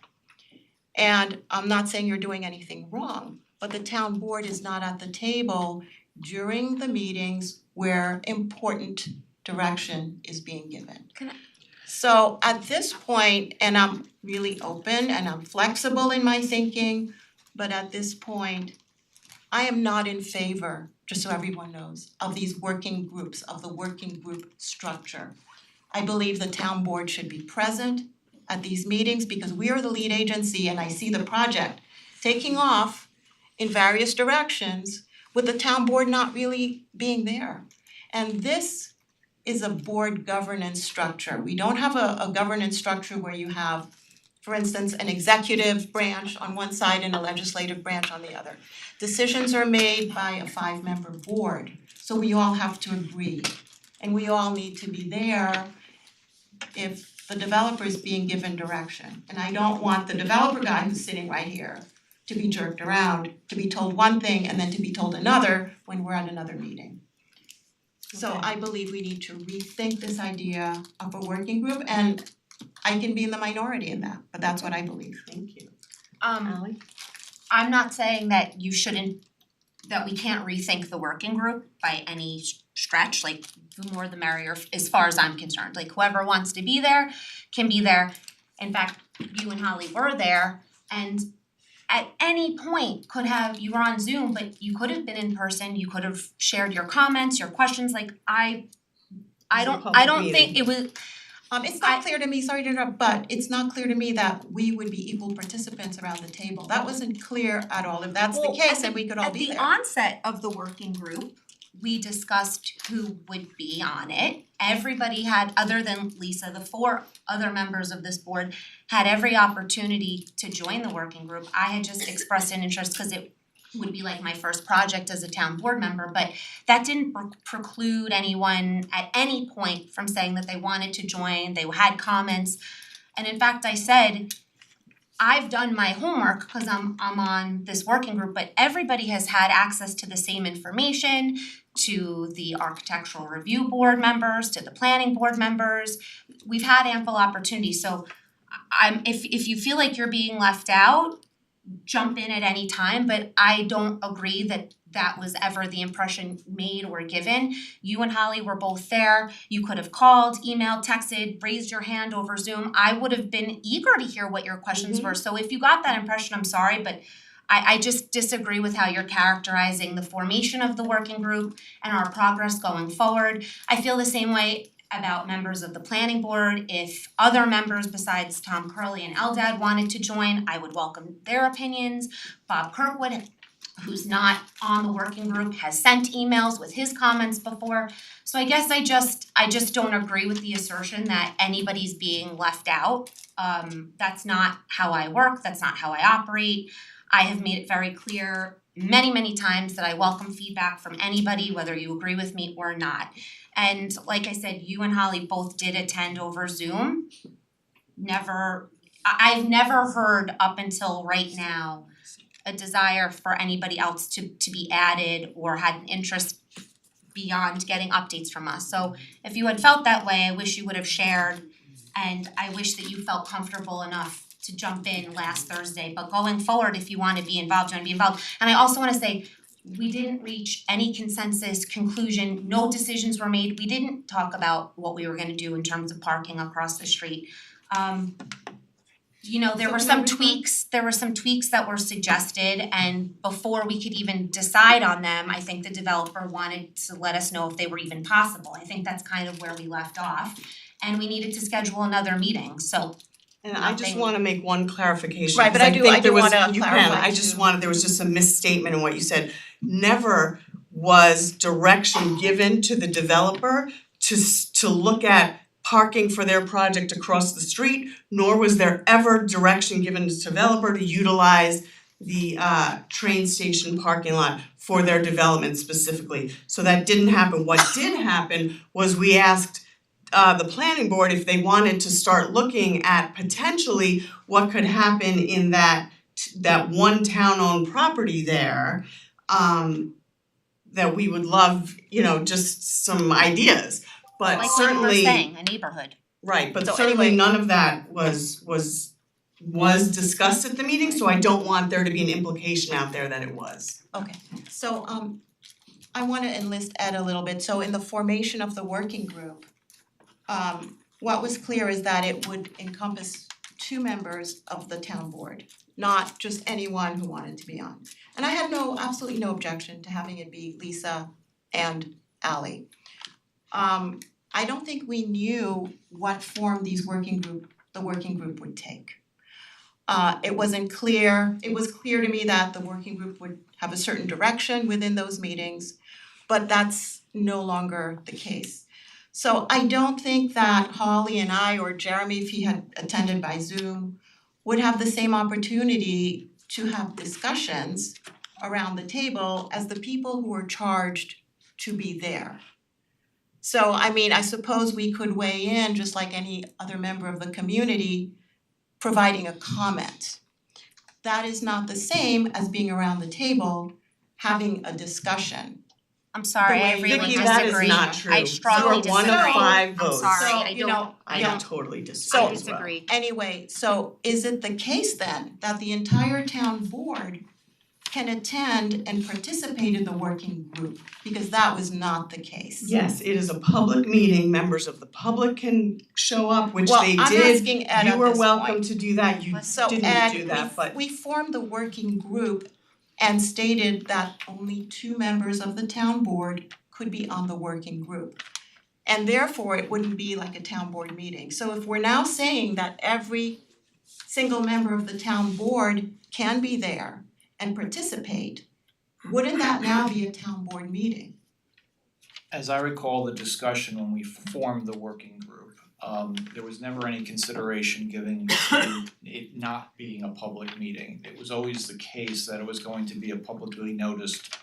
[SPEAKER 9] And I'm not saying you're doing anything wrong, but the town board is not at the table during the meetings where important direction is being given. So at this point, and I'm really open and I'm flexible in my thinking, but at this point, I am not in favor, just so everyone knows, of these working groups, of the working group structure. I believe the town board should be present at these meetings because we are the lead agency and I see the project taking off in various directions with the town board not really being there. And this is a board governance structure. We don't have a governance structure where you have, for instance, an executive branch on one side and a legislative branch on the other. Decisions are made by a 5-member board, so we all have to agree. And we all need to be there if the developer is being given direction. And I don't want the developer guy who's sitting right here to be jerked around, to be told one thing and then to be told another when we're at another meeting. So I believe we need to rethink this idea of a working group, and I can be in the minority in that, but that's what I believe.
[SPEAKER 1] Thank you.
[SPEAKER 7] I'm not saying that you shouldn't, that we can't rethink the working group by any stretch, like the more the merrier as far as I'm concerned. Like whoever wants to be there can be there. In fact, you and Holly were there, and at any point you were on Zoom, but you could have been in person, you could have shared your comments, your questions, like I don't think it was.
[SPEAKER 9] It's not clear to me, sorry to interrupt, but it's not clear to me that we would be equal participants around the table. That wasn't clear at all. If that's the
[SPEAKER 7] Well,
[SPEAKER 9] case,
[SPEAKER 7] at
[SPEAKER 9] then we could all be there.
[SPEAKER 7] At the onset of the working group, we discussed who would be on it. Everybody had, other than Lisa, the 4 other members of this board had every opportunity to join the working group. I had just expressed an interest because it would be like my first project as a town board member, but that didn't preclude anyone at any point from saying that they wanted to join, they had comments. And in fact, I said, I've done my homework because I'm on this working group, but everybody has had access to the same information, to the architectural review board members, to the planning board members. We've had ample opportunity, so if you feel like you're being left out, jump in at any time, but I don't agree that that was ever the impression made or given. You and Holly were both there. You could have called, emailed, texted, raised your hand over Zoom. I would have been eager to hear what your questions were. So if you got that impression, I'm sorry, but I just disagree with how you're characterizing the formation of the working group and our progress going forward. I feel the same way about members of the planning board. If other members besides Tom Curley and Eldad wanted to join, I would welcome their opinions. Bob Kirkwood, who's not on the working group, has sent emails with his comments before. So I guess I just don't agree with the assertion that anybody's being left out. That's not how I work, that's not how I operate. I have made it very clear many times that I welcome feedback from anybody, whether you agree with me or not. And like I said, you and Holly both did attend over Zoom. I've never heard up until right now a desire for anybody else to be added or had an interest beyond getting updates from us. So if you had felt that way, I wish you would have shared, and I wish that you felt comfortable enough to jump in last Thursday. But going forward, if you want to be involved, you want to be involved. And I also want to say, we didn't reach any consensus conclusion, no decisions were made. We didn't talk about what we were gonna do in terms of parking across the street. There were some tweaks that were suggested, and before we could even decide on them, I think the developer wanted to let us know if they were even possible. I think that's kind of where we left off, and we needed to schedule another meeting, so.
[SPEAKER 1] And I just wanna make one clarification,
[SPEAKER 9] Right, but
[SPEAKER 1] because
[SPEAKER 9] I do
[SPEAKER 1] think there was,
[SPEAKER 9] wanna
[SPEAKER 1] you
[SPEAKER 9] clarify
[SPEAKER 1] can, I just
[SPEAKER 9] too.
[SPEAKER 1] wanted, there was just a misstatement in what you said. Never was direction given to the developer to look at parking for their project across the street, nor was there ever direction given to the developer to utilize the train station parking lot for their development specifically. So that didn't happen. What did happen was we asked the planning board if they wanted to start looking at potentially what could happen in that one town-owned property there, that we would love, just some ideas. But
[SPEAKER 7] Like
[SPEAKER 1] certainly,
[SPEAKER 7] what you were saying, a neighborhood.
[SPEAKER 1] right, but
[SPEAKER 9] So
[SPEAKER 1] certainly
[SPEAKER 9] anyway-
[SPEAKER 1] none of that was discussed at the meeting, so I don't want there to be an implication out there that it was.
[SPEAKER 9] Okay, so I wanna enlist Ed a little bit, so in the formation of the working group, what was clear is that it would encompass 2 members of the town board, not just anyone who wanted to be on. And I had absolutely no objection to having it be Lisa and Ally. I don't think we knew what form the working group would take. It wasn't clear, it was clear to me that the working group would have a certain direction within those meetings, but that's no longer the case. So I don't think that Holly and I, or Jeremy, if he had attended by Zoom, would have the same opportunity to have discussions around the table as the people who are charged to be there. So I suppose we could weigh in just like any other member of the community, providing a comment. that is not the same as being around the table having a discussion.
[SPEAKER 7] I'm sorry, I
[SPEAKER 9] way-
[SPEAKER 7] really
[SPEAKER 1] Vicky,
[SPEAKER 7] disagree.
[SPEAKER 1] that is not true.
[SPEAKER 7] I strongly
[SPEAKER 1] You are one of
[SPEAKER 7] disagree.
[SPEAKER 1] 5 votes.
[SPEAKER 7] I'm sorry,
[SPEAKER 9] So,
[SPEAKER 7] I
[SPEAKER 9] you
[SPEAKER 7] don't,
[SPEAKER 9] know,
[SPEAKER 1] I totally disagree
[SPEAKER 9] So-
[SPEAKER 1] as well.
[SPEAKER 7] disagree.
[SPEAKER 9] Anyway, so is it the case then that the entire town board can attend and participate in the working group? Because that was not the case.
[SPEAKER 1] Yes, it is a public meeting, members of the public can show up, which
[SPEAKER 9] Well,
[SPEAKER 1] they
[SPEAKER 9] I'm
[SPEAKER 1] did.
[SPEAKER 9] asking Ed
[SPEAKER 1] You
[SPEAKER 9] at
[SPEAKER 1] were
[SPEAKER 9] this
[SPEAKER 1] welcome
[SPEAKER 9] point.
[SPEAKER 1] to do that, you
[SPEAKER 9] So
[SPEAKER 1] didn't
[SPEAKER 9] Ed,
[SPEAKER 1] do that, but
[SPEAKER 9] we formed the working group and stated that only 2 members of the town board could be on the working group. And therefore, it wouldn't be like a town board meeting. So if we're now saying that every single member of the town board can be there and participate, wouldn't that now be a town board meeting?
[SPEAKER 5] As I recall the discussion when we formed the working group, there was never any consideration given to it not being a public meeting. It was always the case that it was going to be a publicly noticed,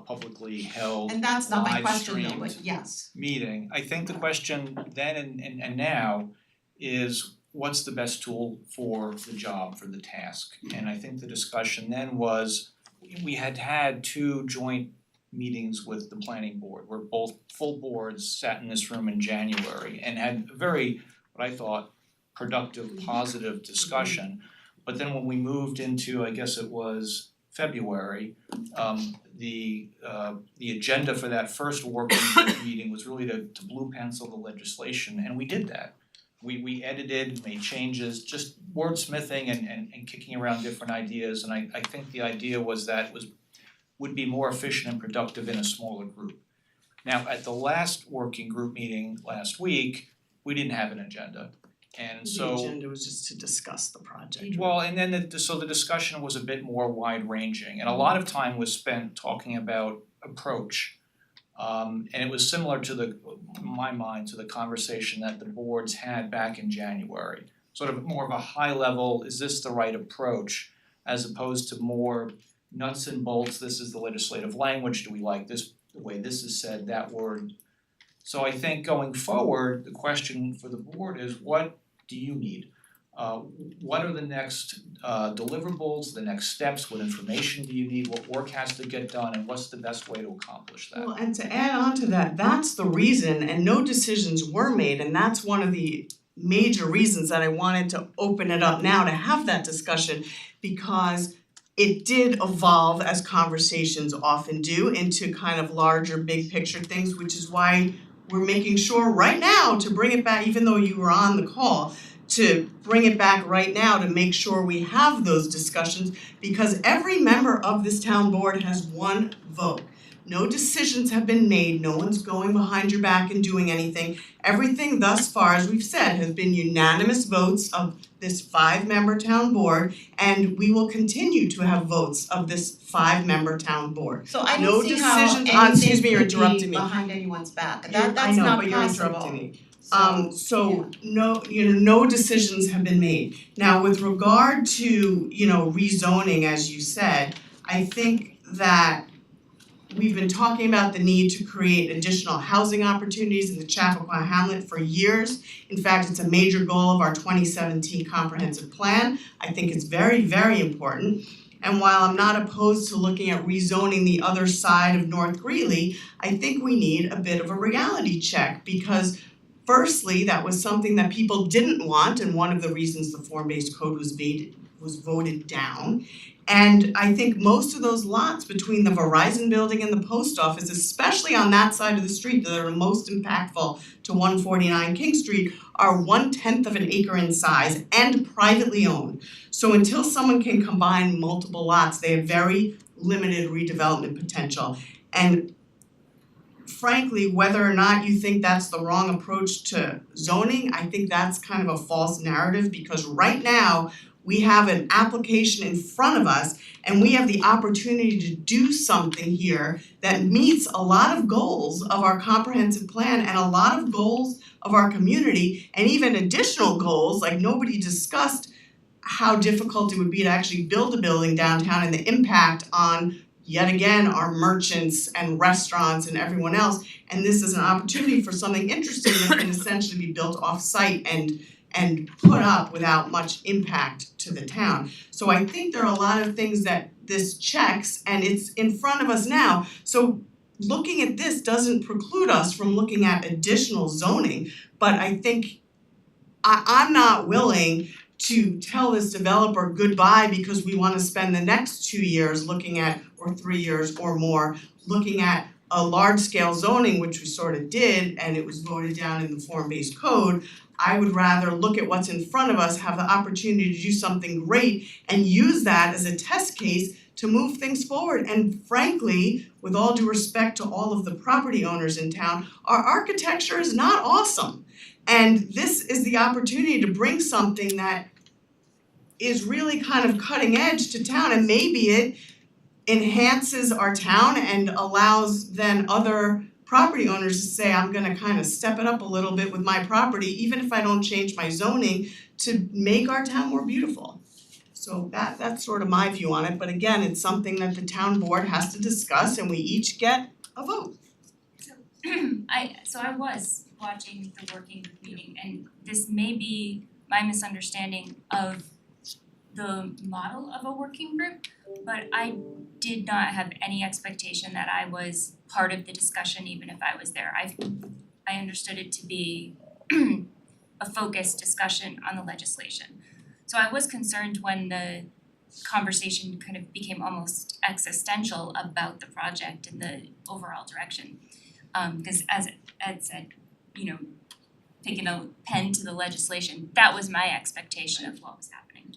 [SPEAKER 5] publicly held,
[SPEAKER 9] And that's not my
[SPEAKER 5] live
[SPEAKER 9] question though,
[SPEAKER 5] streamed
[SPEAKER 9] but yes.
[SPEAKER 5] meeting. I think the question then and now is what's the best tool for the job, for the task? And I think the discussion then was, we had 2 joint meetings with the planning board, where both full boards sat in this room in January and had a very, what I thought, productive, positive discussion. But then when we moved into, I guess it was February, the agenda for that first working group meeting was really to blue pencil the legislation, and we did that. We edited, made changes, just wordsmithing and kicking around different ideas, and I think the idea was that would be more efficient and productive in a smaller group. Now, at the last working group meeting last week, we didn't have an agenda, and so
[SPEAKER 1] the agenda was just to discuss the project.
[SPEAKER 5] well, and then so the discussion was a bit more wide-ranging, and a lot of time was spent talking about approach. And it was similar to in my mind, to the conversation that the boards had back in January. Sort of more of a high level, is this the right approach, as opposed to more nuts and bolts, this is the legislative language, do we like this, the way this is said, that word. So I think going forward, the question for the board is, what do you need? What are the next deliverables, the next steps, what information do you need, what work has to get done, and what's the best way to accomplish that?
[SPEAKER 1] Well, and to add on to that, that's the reason, and no decisions were made, and that's one of the major reasons that I wanted to open it up now to have that discussion, because it did evolve, as conversations often do, into kind of larger, big picture things, which is why we're making sure right now to bring it back, even though you were on the call, to bring it back right now to make sure we have those discussions, because every member of this town board has 1 vote. No decisions have been made, no one's going behind your back and doing anything. Everything thus far, as we've said, has been unanimous votes of this 5-member town board, and we will continue to have votes of this 5-member town board.
[SPEAKER 9] So I
[SPEAKER 1] No
[SPEAKER 9] don't see how
[SPEAKER 1] decisions on- excuse me,
[SPEAKER 9] anything
[SPEAKER 1] you're
[SPEAKER 9] could be
[SPEAKER 1] interrupting me.
[SPEAKER 9] behind anyone's back.
[SPEAKER 1] I
[SPEAKER 9] That's
[SPEAKER 1] know,
[SPEAKER 9] not
[SPEAKER 1] but you're
[SPEAKER 9] possible.
[SPEAKER 1] interrupting me. No decisions have been made. Now, with regard to, rezoning, as you said, I think that we've been talking about the need to create additional housing opportunities in the Chappaqua Hamlet for years. In fact, it's a major goal of our 2017 comprehensive plan. I think it's very, very important. And while I'm not opposed to looking at rezoning the other side of North Greeley, I think we need a bit of a reality check, because firstly, that was something that people didn't want, and one of the reasons the form-based code was voted down. And I think most of those lots between the Verizon building and the post office, especially on that side of the street that are most impactful to 149 King Street, are 1/10 of an acre in size and privately owned. So until someone can combine multiple lots, they have very limited redevelopment potential. And frankly, whether or not you think that's the wrong approach to zoning, I think that's kind of a false narrative, because right now we have an application in front of us and we have the opportunity to do something here that meets a lot of goals of our comprehensive plan and a lot of goals of our community, and even additional goals, like nobody discussed how difficult it would be to actually build a building downtown and the impact on, yet again, our merchants and restaurants and everyone else. And this is an opportunity for something interesting that can essentially be built off-site and and put up without much impact to the town. So I think there are a lot of things that this checks, and it's in front of us now. So looking at this doesn't preclude us from looking at additional zoning, but I think I'm not willing to tell this developer goodbye because we wanna spend the next 2 years looking at, or 3 years or more, looking at a large scale zoning, which we sort of did, and it was voted down in the form-based code. I would rather look at what's in front of us, have the opportunity to do something great, and use that as a test case to move things forward. And frankly, with all due respect to all of the property owners in town, our architecture is not awesome. And this is the opportunity to bring something that is really kind of cutting edge to town, and maybe it enhances our town and allows then other property owners to say, I'm gonna kind of step it up a little bit with my property, even if I don't change my zoning, to make our town more beautiful. So that's sort of my view on it, but again, it's something that the town board has to discuss and we each get a vote.
[SPEAKER 2] So I was watching the working group meeting, and this may be my misunderstanding of the model of a working group, but I did not have any expectation that I was part of the discussion, even if I was there. I understood it to be a focused discussion on the legislation. So I was concerned when the conversation kind of became almost existential about the project and the overall direction. Because as Ed said, taking a pen to the legislation, that was my expectation of what was happening.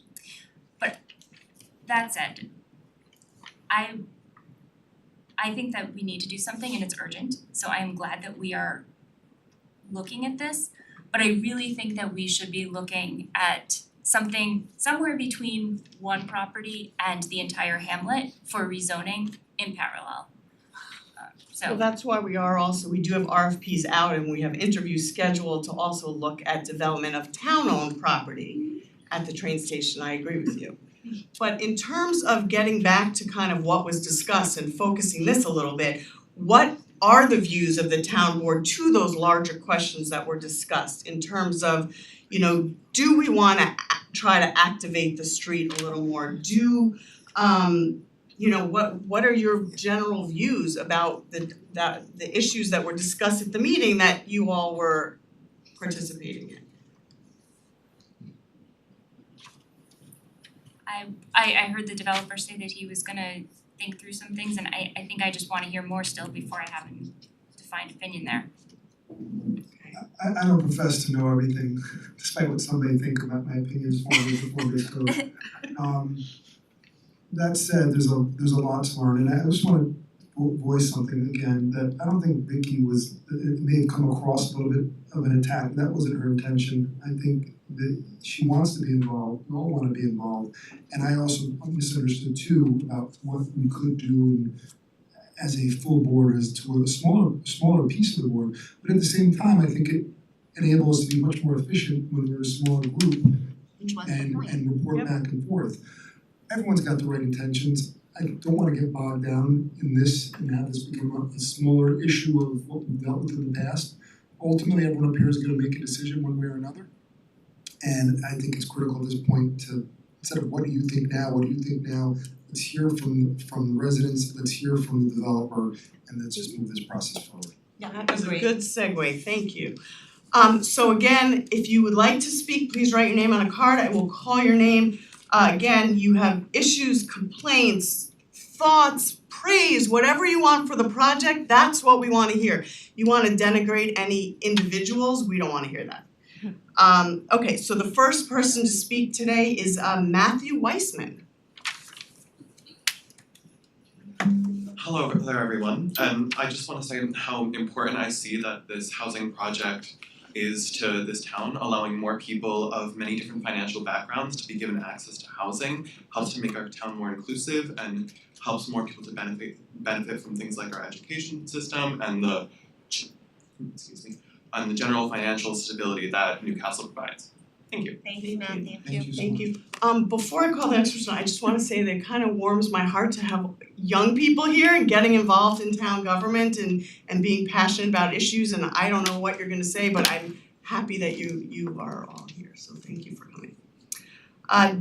[SPEAKER 2] But that said, I think that we need to do something and it's urgent, so I am glad that we are looking at this, but I really think that we should be looking at something somewhere between one property and the entire hamlet for rezoning in parallel.
[SPEAKER 1] Well, that's why we do have RFPs out and we have interviews scheduled to also look at development of town-owned property at the train station. I agree with you. But in terms of getting back to kind of what was discussed and focusing this a little bit, what are the views of the town board to those larger questions that were discussed in terms of, do we wanna try to activate the street a little more? What are your general views about the issues that were discussed at the meeting that you all were participating in?
[SPEAKER 2] I heard the developer say that he was gonna think through some things, and I think I just wanna hear more still before I have a defined opinion there.
[SPEAKER 10] I don't profess to know everything, despite what some may think about my opinions before this code. That said, there's a lot to learn, and I just wanna voice something again, that I don't think Vicky it may have come across a little bit of an attack. That wasn't her intention. I think that she wants to be involved, we all wanna be involved. And I also misunderstood too about what we could do as a full board as to a smaller piece of the board. But at the same time, I think it enables us to be much more efficient when we're a smaller group and report back and forth. Everyone's got the right intentions. I don't wanna get bogged down in this and have this become a smaller issue of what we've dealt with in the past. Ultimately, everyone up here is gonna make a decision one way or another. And I think it's critical at this point to, instead of what do you think now, let's hear from the residents, let's hear from the developer, and let's just move this process forward.
[SPEAKER 1] That was a good segue, thank you. So again, if you would like to speak, please write your name on a card, I will call your name. Again, you have issues, complaints, thoughts, praise, whatever you want for the project, that's what we wanna hear. You wanna denigrate any individuals, we don't wanna hear that. Okay, so the first person to speak today is Matthew Weissman.
[SPEAKER 16] Hello there everyone. I just want to say how important I see that this housing project is to this town, allowing more people of many different financial backgrounds to be given access to housing, helps to make our town more inclusive and helps more people to benefit from things like our education system and the general financial stability that Newcastle provides. Thank you.
[SPEAKER 6] Thank you, Matthew.
[SPEAKER 1] Thank you. Before I call the next person, I just wanna say that it kind of warms my heart to have young people here and getting involved in town government and being passionate about issues, and I don't know what you're gonna say, but I'm happy that you are all here, so thank you for coming.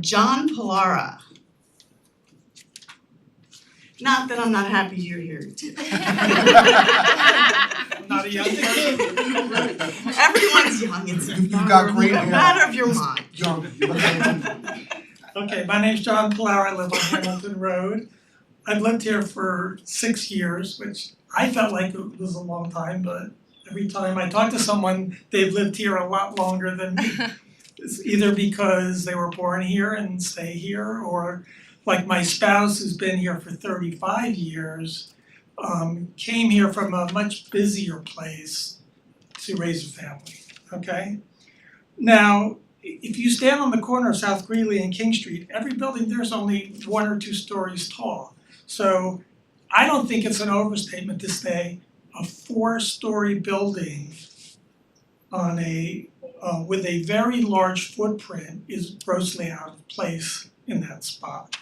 [SPEAKER 1] John Pilara. Not that I'm not happy you're here too.
[SPEAKER 17] I'm not a young person.
[SPEAKER 1] Everyone's young, it's a
[SPEAKER 10] You've got great hair.
[SPEAKER 1] matter of your mind.
[SPEAKER 10] Young, you look like
[SPEAKER 17] Okay, my name's John Pilar, I live on Hamilton Road. I've lived here for 6 years, which I felt like it was a long time, but every time I talk to someone, they've lived here a lot longer than me. It's either because they were born here and stay here, or like my spouse who's been here for 35 years, came here from a much busier place to raise a family, okay? Now, if you stand on the corner of South Greeley and King Street, every building there's only 1 or 2 stories tall. So I don't think it's an overstatement to say a 4-story building on a with a very large footprint is grossly out of place in that spot.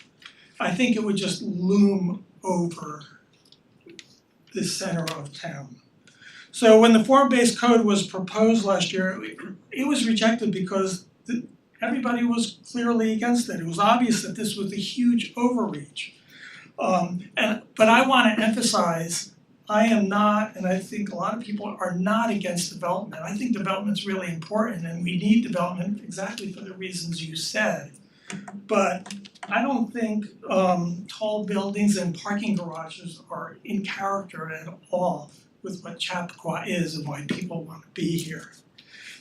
[SPEAKER 17] I think it would just loom over the center of town. So when the form-based code was proposed last year, it was rejected because everybody was clearly against it. It was obvious that this was a huge overreach. But I want to emphasize, I am not, and I think a lot of people are not against development. I think development's really important and we need development exactly for the reasons you said. But I don't think tall buildings and parking garages are in character at all with what Chappaqua is and why people want to be here.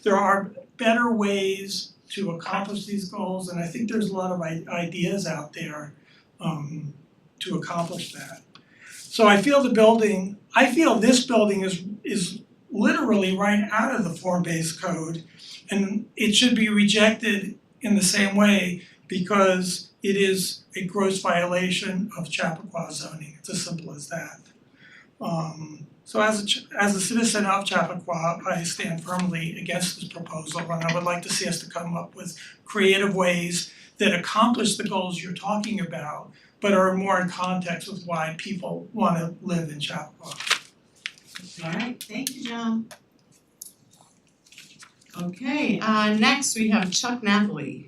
[SPEAKER 17] There are better ways to accomplish these goals, and I think there's a lot of ideas out there to accomplish that. So I feel this building is literally right out of the form-based code, and it should be rejected in the same way because it is a gross violation of Chappaqua zoning. It's as simple as that. So as a citizen of Chappaqua, I stand firmly against this proposal, and I would like to see us to come up with creative ways that accomplish the goals you're talking about, but are more in context with why people want to live in Chappaqua.
[SPEAKER 1] Alright, thank you, John. Okay, next we have Chuck Napoli.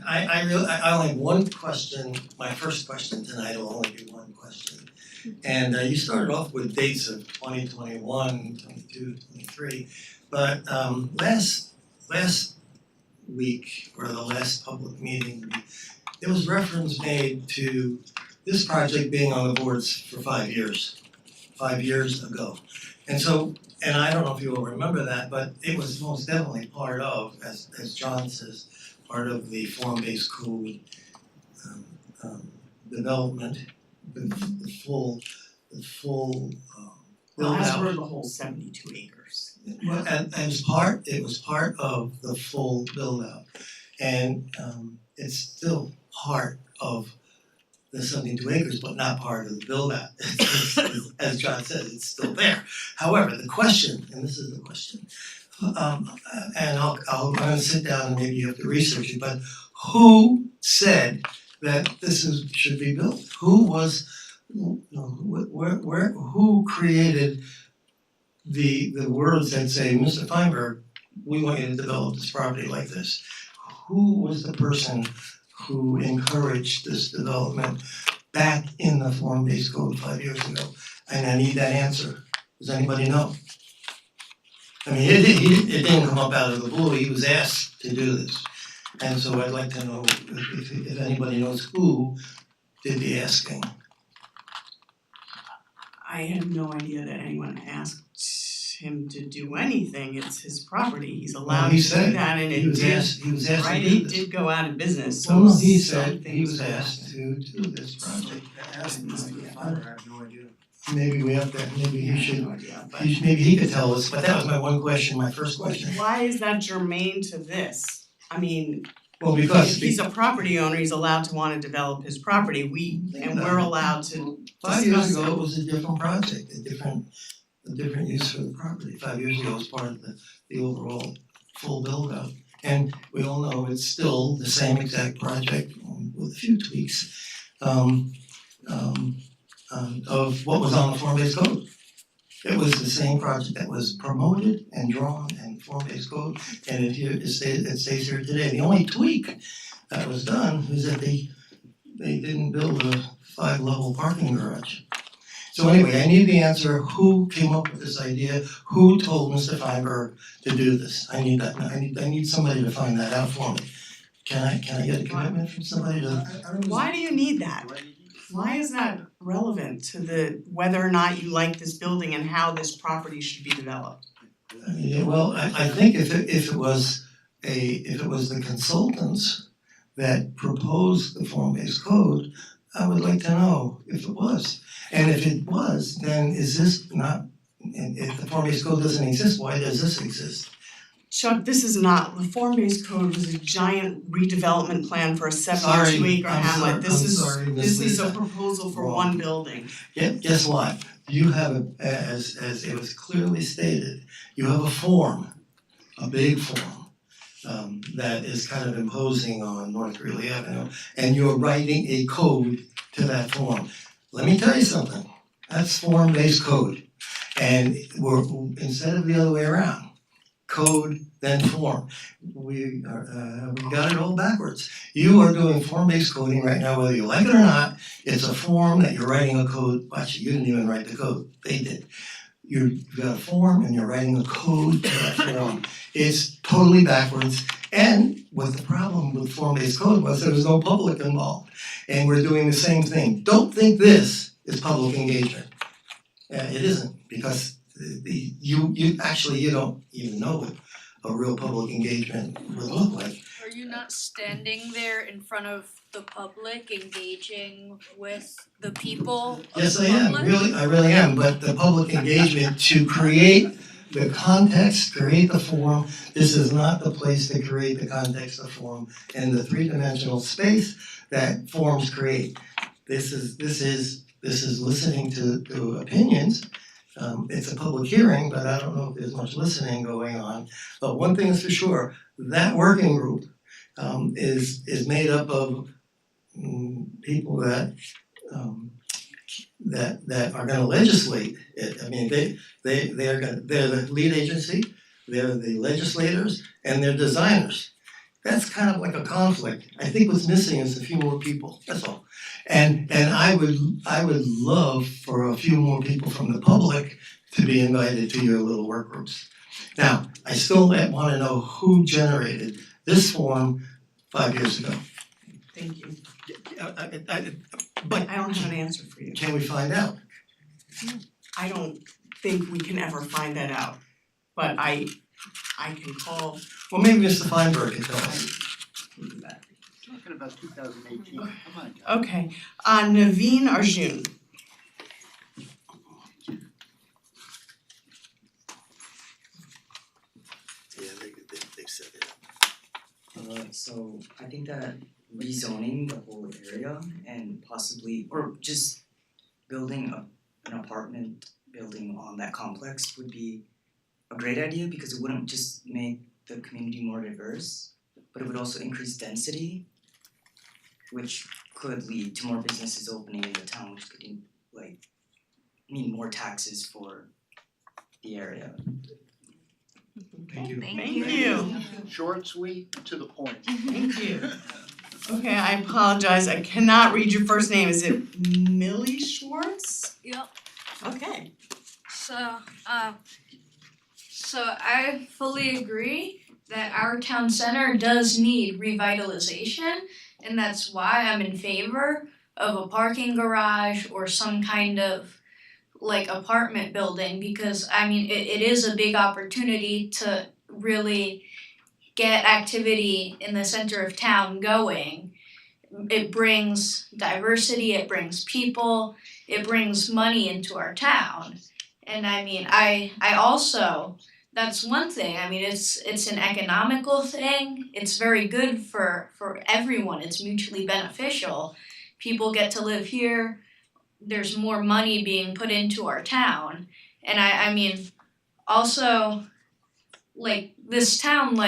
[SPEAKER 13] I only have one question, my first question tonight will only be one question. And you started off with dates of 2021, 22, 23, but last week or the last public meeting, there was reference made to this project being on the boards for 5 years ago. And I don't know if you will remember that, but it was most definitely part of, as John says, part of the form-based code development, the full build
[SPEAKER 1] As
[SPEAKER 13] out.
[SPEAKER 1] for the whole 72 acres.
[SPEAKER 13] Well, and it was part of the full build out. And it's still part of the 72 acres, but not part of the build out. As John said, it's still there. However, the question, and this is the question, and I'm gonna sit down and maybe you have to research it, but who said that should be built? Who was, who created the words that say, Mr. Feinberg, we want you to develop this property like this? Who was the person who encouraged this development back in the form-based code 5 years ago? And I need that answer. Does anybody know? I mean, it didn't come up out of the blue, he was asked to do this. And so I'd like to know if anybody knows who did the asking.
[SPEAKER 1] I have no idea that anyone asked him to do anything, it's his property, he's allowed to do that and it did,
[SPEAKER 13] he was asked
[SPEAKER 1] right,
[SPEAKER 13] to do
[SPEAKER 1] it
[SPEAKER 13] this.
[SPEAKER 1] did go out of business, so
[SPEAKER 13] No, he
[SPEAKER 1] some
[SPEAKER 13] said he was
[SPEAKER 1] things-
[SPEAKER 13] asked to do this project.
[SPEAKER 10] I have no idea.
[SPEAKER 13] Maybe we have to, maybe he should,
[SPEAKER 1] No idea, but
[SPEAKER 13] maybe he could tell us, but that was my one question, my first question.
[SPEAKER 1] why is that germane to this? I mean,
[SPEAKER 13] Well, because
[SPEAKER 1] if he's a property owner, he's allowed to wanna develop his property, and we're allowed to
[SPEAKER 13] 5 years
[SPEAKER 1] discuss
[SPEAKER 13] ago, it
[SPEAKER 1] it.
[SPEAKER 13] was a different project, a different use for the property. 5 years ago, it was part of the overall full build out. And we all know it's still the same exact project with
[SPEAKER 18] a few tweaks of what was on the form-based code. It was the same project that was promoted and drawn and form-based code, and it stays here today. The only tweak that was done was that they didn't build a 5-level parking garage. So anyway, I need the answer, who came up with this idea, who told Mr. Feinberg to do this? I need that, I need somebody to find that out for me. Can I get a commitment from somebody to?
[SPEAKER 1] Why do you need that? Why is that relevant to the whether or not you like this building and how this property should be developed?
[SPEAKER 18] I mean, well, I think if it was the consultants that proposed the form-based code, I would like to know if it was. And if it was, then is this not, and if the form-based code doesn't exist, why does this exist?
[SPEAKER 1] Chuck, this is not, the form-based code was a giant redevelopment plan for a 72 acre hamlet. This is a proposal for one building.
[SPEAKER 18] Guess what? You have, as it was clearly stated, you have a form, a big form, that is kind of imposing on North Greeley Avenue, and you're writing a code to that form. Let me tell you something, that's form-based code, and we're, instead of the other way around, code then form. We got it all backwards. You are doing form-based coding right now, whether you like it or not. It's a form that you're writing a code. Actually, you didn't even write the code. They did. You've got a form and you're writing a code to that form. It's totally backwards. And what the problem with form-based code was, there was no public involved. And we're doing the same thing. Don't think this is public engagement. It isn't, because you don't even know what a real public engagement would look like.
[SPEAKER 19] Are you not standing there in front of the public, engaging with the people of
[SPEAKER 18] Yes,
[SPEAKER 19] the
[SPEAKER 18] I am,
[SPEAKER 19] public?
[SPEAKER 18] I really am, but the public engagement to create the context, create the form, this is not the place to create the context of form and the three-dimensional space that forms create. This is listening to opinions. It's a public hearing, but I don't know if there's much listening going on. But one thing is for sure, that working group is made up of people that are gonna legislate it. I mean, they're the lead agency, they're the legislators, and they're designers. That's kind of like a conflict. I think what's missing is a few more people, that's all. And I would love for a few more people from the public to be invited to your little work groups. Now, I still wanna know who generated this form 5 years ago.
[SPEAKER 1] Thank you.
[SPEAKER 18] But
[SPEAKER 1] I don't have an answer for you.
[SPEAKER 18] can we find out?
[SPEAKER 1] I don't think we can ever find that out, but I can call.
[SPEAKER 18] Well, maybe Mr. Feinberg can tell us.
[SPEAKER 20] Talking about 2018, come on, guys.
[SPEAKER 1] Okay, Naveen Arjun.
[SPEAKER 18] Yeah, they set it up.
[SPEAKER 21] So I think that rezoning the whole area and possibly, or just building an apartment building on that complex would be a great idea, because it wouldn't just make the community more diverse, but it would also increase density, which could lead to more businesses opening in the town, which could mean more taxes for the area.
[SPEAKER 18] Thank you.
[SPEAKER 1] Thank you.
[SPEAKER 20] Short, sweet, to the point.
[SPEAKER 1] Thank you. Okay, I apologize, I cannot read your first name, is it Millie Schwartz?
[SPEAKER 19] Yep.
[SPEAKER 1] Okay.
[SPEAKER 19] So I fully agree that our town center does need revitalization, and that's why I'm in favor of a parking garage or some kind of apartment building, because I mean it is a big opportunity to really get activity in the center of town going. It brings diversity, it brings people, it brings money into our town. And I mean I also, that's one thing, I mean it's an economical thing, it's very good for everyone, it's mutually beneficial. People get to live here, there's more money being put into our town. And I mean also this town,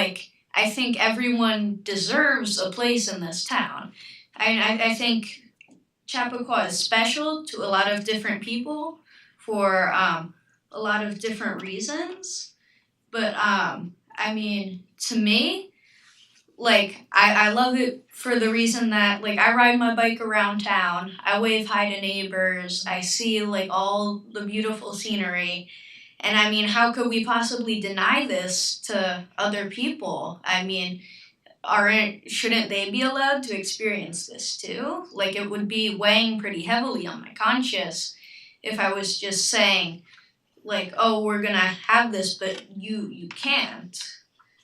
[SPEAKER 19] I think everyone deserves a place in this town. I think Chappaqua is special to a lot of different people for a lot of different reasons. But I mean, to me, like I love it for the reason that like I ride my bike around town, I wave hi to neighbors, I see like all the beautiful scenery. And I mean, how could we possibly deny this to other people? I mean, shouldn't they be allowed to experience this too? Like it would be weighing pretty heavily on my conscience if I was just saying like, oh, we're gonna have this, but you can't.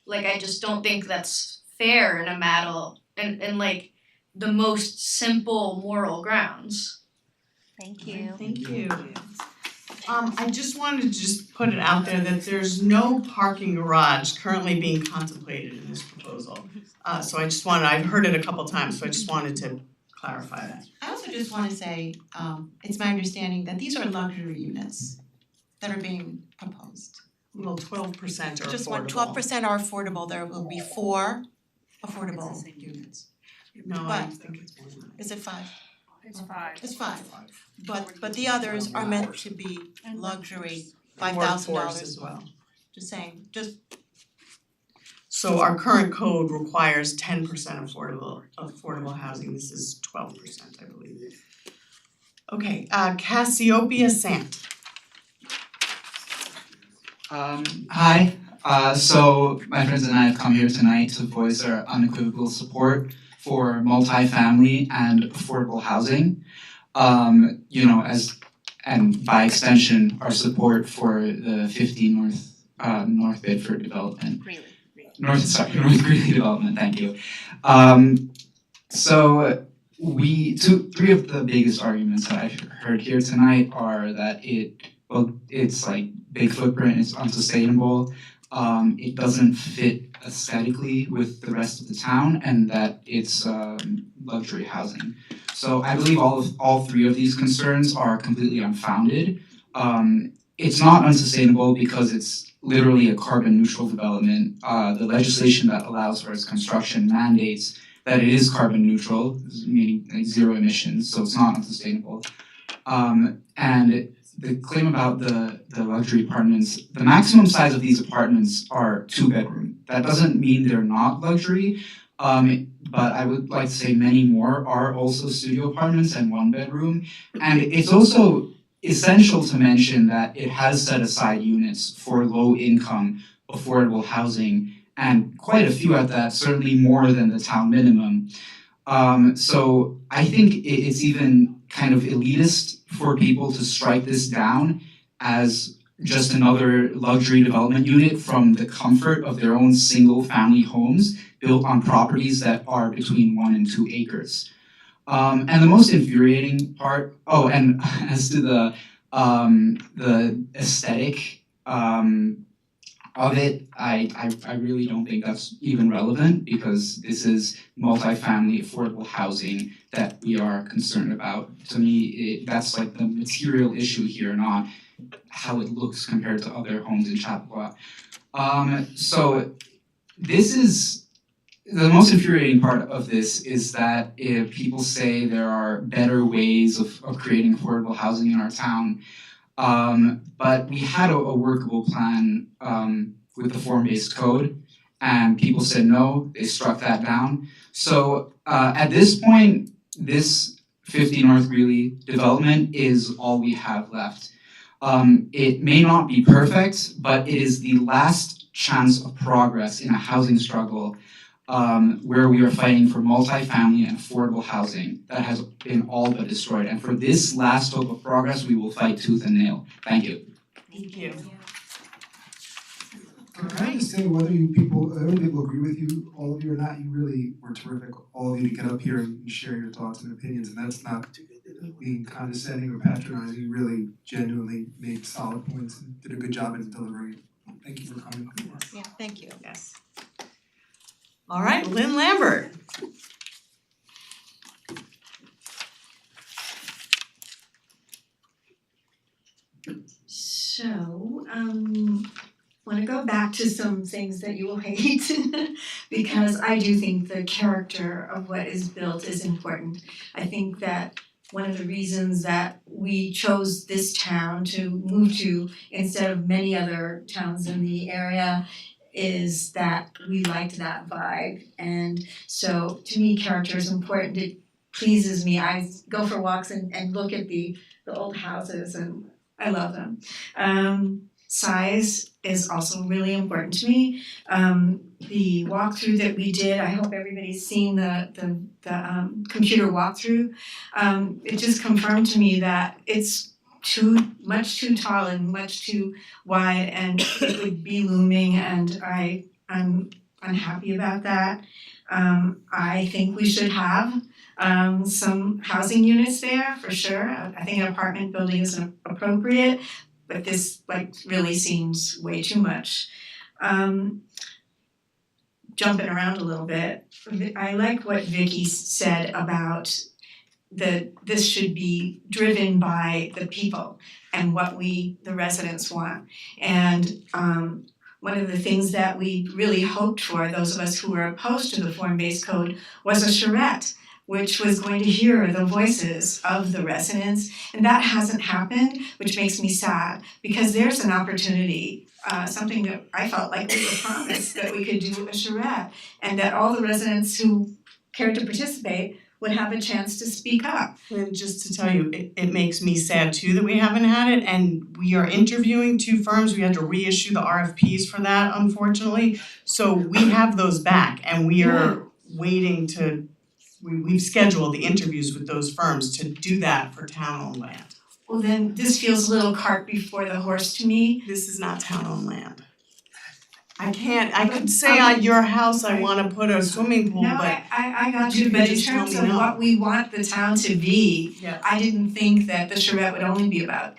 [SPEAKER 19] Like I just don't think that's fair in a matter in like the most simple moral grounds.
[SPEAKER 2] Thank you.
[SPEAKER 1] Thank you. I just wanted to just put it out there that there's no parking garage currently being contemplated in this proposal. So I've heard it a couple times, so I just wanted to clarify that.
[SPEAKER 9] I also just wanna say, it's my understanding that these are luxury units that are being proposed.
[SPEAKER 1] Well, 12% are affordable.
[SPEAKER 9] Just 12% are affordable, there will be 4 affordable units.
[SPEAKER 1] No, I think it's more than that.
[SPEAKER 9] Is it 5?
[SPEAKER 11] It's 5.
[SPEAKER 9] It's 5, but the others are meant to be luxury, $5,000.
[SPEAKER 1] Workforce as well.
[SPEAKER 9] Just saying, just
[SPEAKER 1] So our current code requires 10% affordable housing, this is 12%, I believe. Okay, Cassiopeia Sant.
[SPEAKER 4] Hi, so my friends and I have come here tonight to voice our unequivocal support for multifamily and affordable housing. And by extension, our support for the 50 North Bedford development. North Greeley development, thank you. So three of the biggest arguments that I've heard here tonight are that it's like big footprint, it's unsustainable, it doesn't fit aesthetically with the rest of the town, and that it's luxury housing. So I believe all three of these concerns are completely unfounded. It's not unsustainable because it's literally a carbon neutral development. The legislation that allows for its construction mandates that it is carbon neutral, meaning like zero emissions, so it's not unsustainable. And the claim about the luxury apartments, the maximum size of these apartments are 2-bedroom. That doesn't mean they're not luxury, but I would like to say many more are also studio apartments and 1-bedroom. And it's also essential to mention that it has set aside units for low income affordable housing, and quite a few at that, certainly more than the town minimum. So I think it's even kind of elitist for people to strike this down as just another luxury development unit from the comfort of their own single family homes built on properties that are between 1 and 2 acres. And the most infuriating part, and as to the aesthetic of it, I really don't think that's even relevant, because this is multifamily affordable housing that we are concerned about. To me, that's like the material issue here, not how it looks compared to other homes in Chappaqua. So this is the most infuriating part of this, is that if people say there are better ways of creating affordable housing in our town, but we had a workable plan with the form-based code, and people said no, they struck that down. So at this point, this 50 North Greeley development is all we have left. It may not be perfect, but it is the last chance of progress in a housing struggle where we are fighting for multifamily and affordable housing that has been all but destroyed. And for this last hope of progress, we will fight tooth and nail. Thank you.
[SPEAKER 1] Thank you.
[SPEAKER 10] Can I just say whether people agree with you, all of you or not, you really were terrific, all of you, to get up here and share your thoughts and opinions, and that's not being condescending or patronizing. You really genuinely made solid points and did a good job in delivering. Thank you for coming.
[SPEAKER 9] yeah, thank you.
[SPEAKER 1] Yes. All right, Lynn Lambert.
[SPEAKER 22] So, wanna go
[SPEAKER 8] go back to some things that you will hate because I do think the character of what is built is important. I think that one of the reasons that we chose this town to move to instead of many other towns in the area is that we liked that vibe. And so to me, character is important. It pleases me. I go for walks and look at the old houses and I love them. Size is also really important to me. The walkthrough that we did, I hope everybody's seen the computer walkthrough. It just confirmed to me that it's much too tall and much too wide and it would be looming and I'm unhappy about that. I think we should have some housing units there for sure. I think an apartment building is appropriate, but this really seems way too much. Jumping around a little bit, I like what Vicky said about this should be driven by the people and what the residents want. And one of the things that we really hoped for, those of us who were opposed to the form-based code, was a charrette, which was going to hear the voices of the residents. And that hasn't happened, which makes me sad, because there's an opportunity, something that I felt like we were promised, that we could do a charrette, and that all the residents who cared to participate would have a chance to speak up.
[SPEAKER 1] And just to tell you, it makes me sad too that we haven't had it, and we are interviewing 2 firms. We had to reissue the RFPs for that, unfortunately. So we have those back and we are waiting to, we've scheduled the interviews with those firms to do that for town-owned land.
[SPEAKER 8] Well, then this feels a little cart before the horse to me.
[SPEAKER 1] This is not town-owned land. I could say on your house I wanna put a swimming pool,
[SPEAKER 8] No,
[SPEAKER 1] but
[SPEAKER 8] I got you, but in
[SPEAKER 1] just tell
[SPEAKER 8] terms
[SPEAKER 1] me
[SPEAKER 8] of
[SPEAKER 1] no.
[SPEAKER 8] what we want the town to be,
[SPEAKER 1] Yeah.
[SPEAKER 8] I didn't think that the charrette would only be about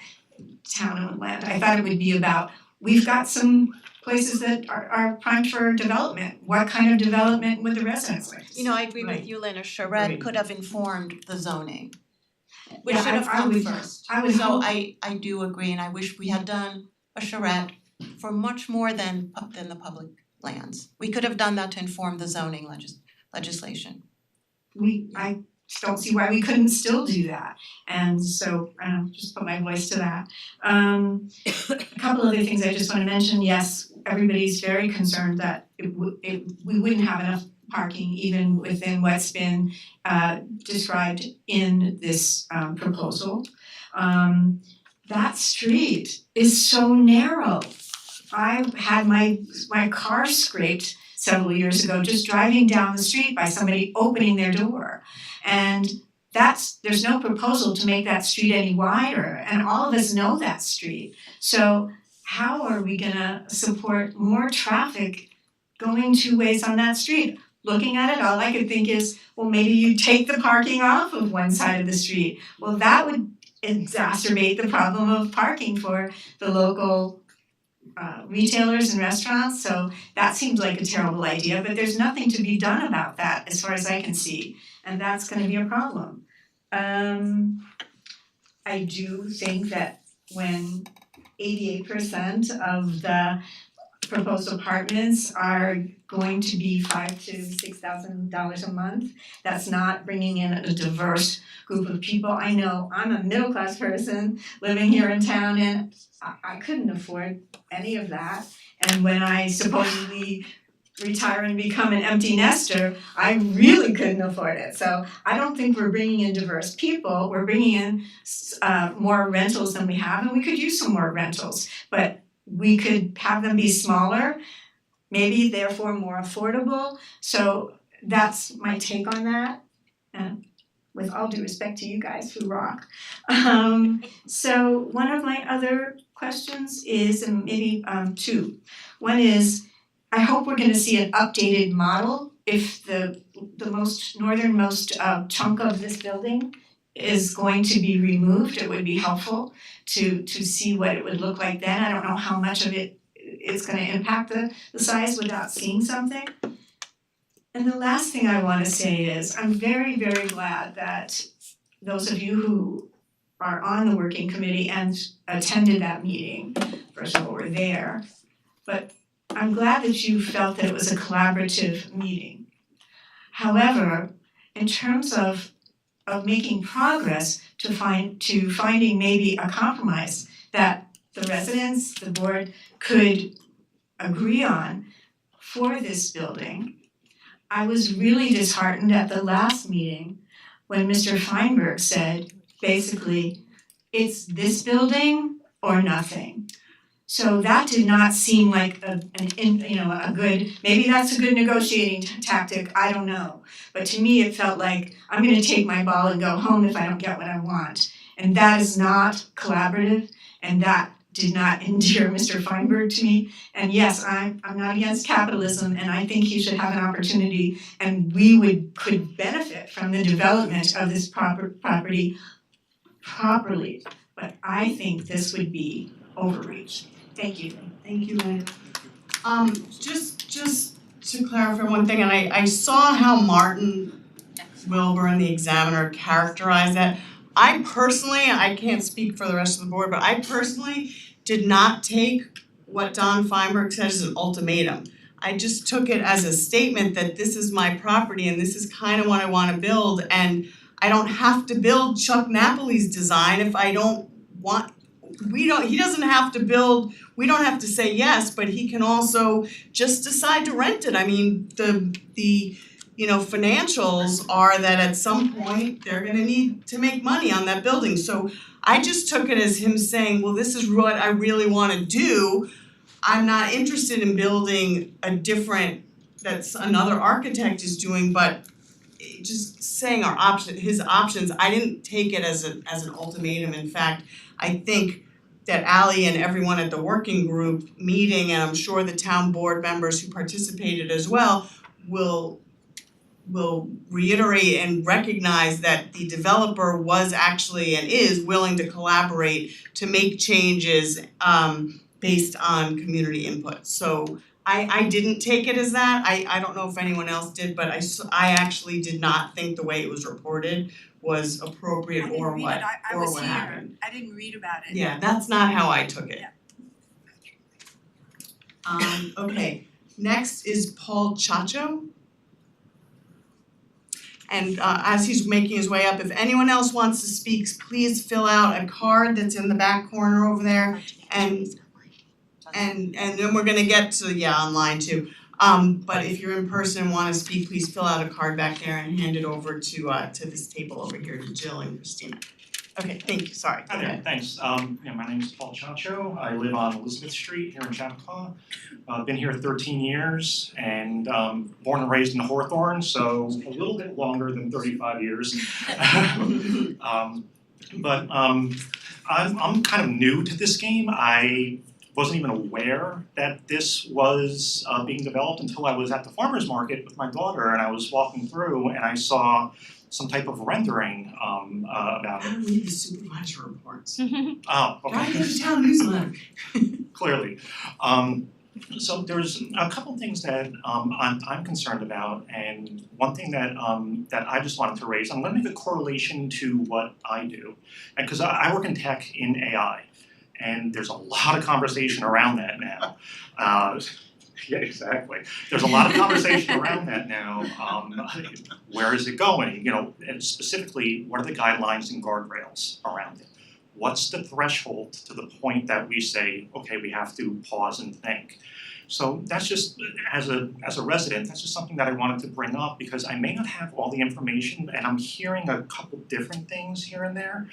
[SPEAKER 8] town-owned land. I thought it would be about, we've got some places that are primed for development. What kind of development would the residents like to see?
[SPEAKER 6] You know, I agree
[SPEAKER 1] Right.
[SPEAKER 6] with you, Lynn, a charrette
[SPEAKER 1] Right.
[SPEAKER 6] could have informed the zoning. Which
[SPEAKER 8] Yeah,
[SPEAKER 6] should have
[SPEAKER 8] I
[SPEAKER 6] come
[SPEAKER 8] would-
[SPEAKER 6] first.
[SPEAKER 8] I would
[SPEAKER 6] So
[SPEAKER 8] hope-
[SPEAKER 6] I do agree, and I wish we had done a charrette for much more than the public lands. We could have done that to inform the zoning legislation.
[SPEAKER 8] I don't see why we couldn't still do that. And so, just put my voice to that. A couple other things I just wanna mention, yes, everybody's very concerned that we wouldn't have enough parking even within what's been described in this proposal. That street is so narrow. I had my car scraped several years ago just driving down the street by somebody opening their door. And there's no proposal to make that street any wider, and all of us know that street. So how are we gonna support more traffic going 2 ways on that street? Looking at it, all I could think is, well, maybe you take the parking off of one side of the street. Well, that would exacerbate the problem of parking for the local retailers and restaurants, so that seems like a terrible idea, but there's nothing to be done about that as far as I can see, and that's gonna be a problem. I do think that when 88% of the proposed apartments are going to be $5,000 to $6,000 a month, that's not bringing in a diverse group of people. I know I'm a middle class person living here in town and I couldn't afford any of that. And when I supposedly retire and become an empty nester, I really couldn't afford it. So I don't think we're bringing in diverse people. We're bringing in more rentals than we have, and we could use some more rentals. But we could have them be smaller, maybe therefore more affordable. So that's my take on that. And with all due respect to you guys who rock. So one of my other questions is, and maybe 2. One is, I hope we're gonna see an updated model if the northernmost chunk of this building is going to be removed. It would be helpful to see what it would look like then. I don't know how much of it is gonna impact the size without seeing something. And the last thing I wanna say is, I'm very, very glad that those of you who are on the working committee and attended that meeting, first of all, were there, but I'm glad that you felt that it was a collaborative meeting. However, in terms of making progress to finding maybe a compromise that the residents, the board could agree on for this building, I was really disheartened at the last meeting when Mr. Feinberg said, basically, it's this building or nothing. So that did not seem like a good, maybe that's a good negotiating tactic, I don't know. But to me, it felt like I'm gonna take my ball and go home if I don't get what I want. And that is not collaborative, and that did not endear Mr. Feinberg to me. And yes, I'm not against capitalism, and I think he should have an opportunity, and we could benefit from the development of this property properly. But I think this would be overreach. Thank you.
[SPEAKER 1] Thank you, Lynn. Just to clarify one thing, and I saw how Martin Wilbur and the Examiner characterized that. I can't speak for the rest of the board, but I personally did not take what Don Feinberg said as an ultimatum. I just took it as a statement that this is my property and this is kind of what I want to build, and I don't have to build Chuck Napoli's design if I don't want. He doesn't have to build, we don't have to say yes, but he can also just decide to rent it. I mean, the financials are that at some point they're gonna need to make money on that building. So I just took it as him saying, well, this is what I really wanna do. I'm not interested in building a different, that's another architect is doing, but just saying his options, I didn't take it as an ultimatum. In fact, I think that Ally and everyone at the working group meeting, and I'm sure the town board members who participated as well, will reiterate and recognize that the developer was actually and is willing to collaborate to make changes based on community input. So I didn't take it as that. I don't know if anyone else did, but I actually did not think the way it was reported was appropriate or what happened.
[SPEAKER 12] I didn't read about it.
[SPEAKER 1] Yeah, that's not how I took it. Okay, next is Paul Chacho. And as he's making his way up, if anyone else wants to speak, please fill out a card that's in the back corner over there, and then we're gonna get to online too. But if you're in person and wanna speak, please fill out a card back there and hand it over to this table over here to Jill and Christina. Okay, thank you, sorry, go
[SPEAKER 22] Hi there,
[SPEAKER 1] ahead.
[SPEAKER 22] thanks. My name is Paul Chacho. I live on Elizabeth Street here in Chappaqua. I've been here 13 years and born and raised in Hawthorne, so a little bit longer than 35 years. But I'm kind of new to this game. I wasn't even aware that this was being developed until I was at the farmer's market with my daughter, and I was walking through and I saw some type of rendering about
[SPEAKER 1] I don't read the supervisor reports.
[SPEAKER 22] Oh, okay.
[SPEAKER 1] Gotta get the town newsletter.
[SPEAKER 22] Clearly. So there's a couple things that I'm concerned about, and one thing that I just wanted to raise, I'm gonna make a correlation to what I do. And because I work in tech in AI, and there's a lot of conversation around that now. Yeah, exactly. There's a lot of conversation around that now. Where is it going? And specifically, what are the guidelines and guardrails around it? What's the threshold to the point that we say, okay, we have to pause and think? So that's just, as a resident, that's just something that I wanted to bring up because I may not have all the information and I'm hearing a couple different things here and there.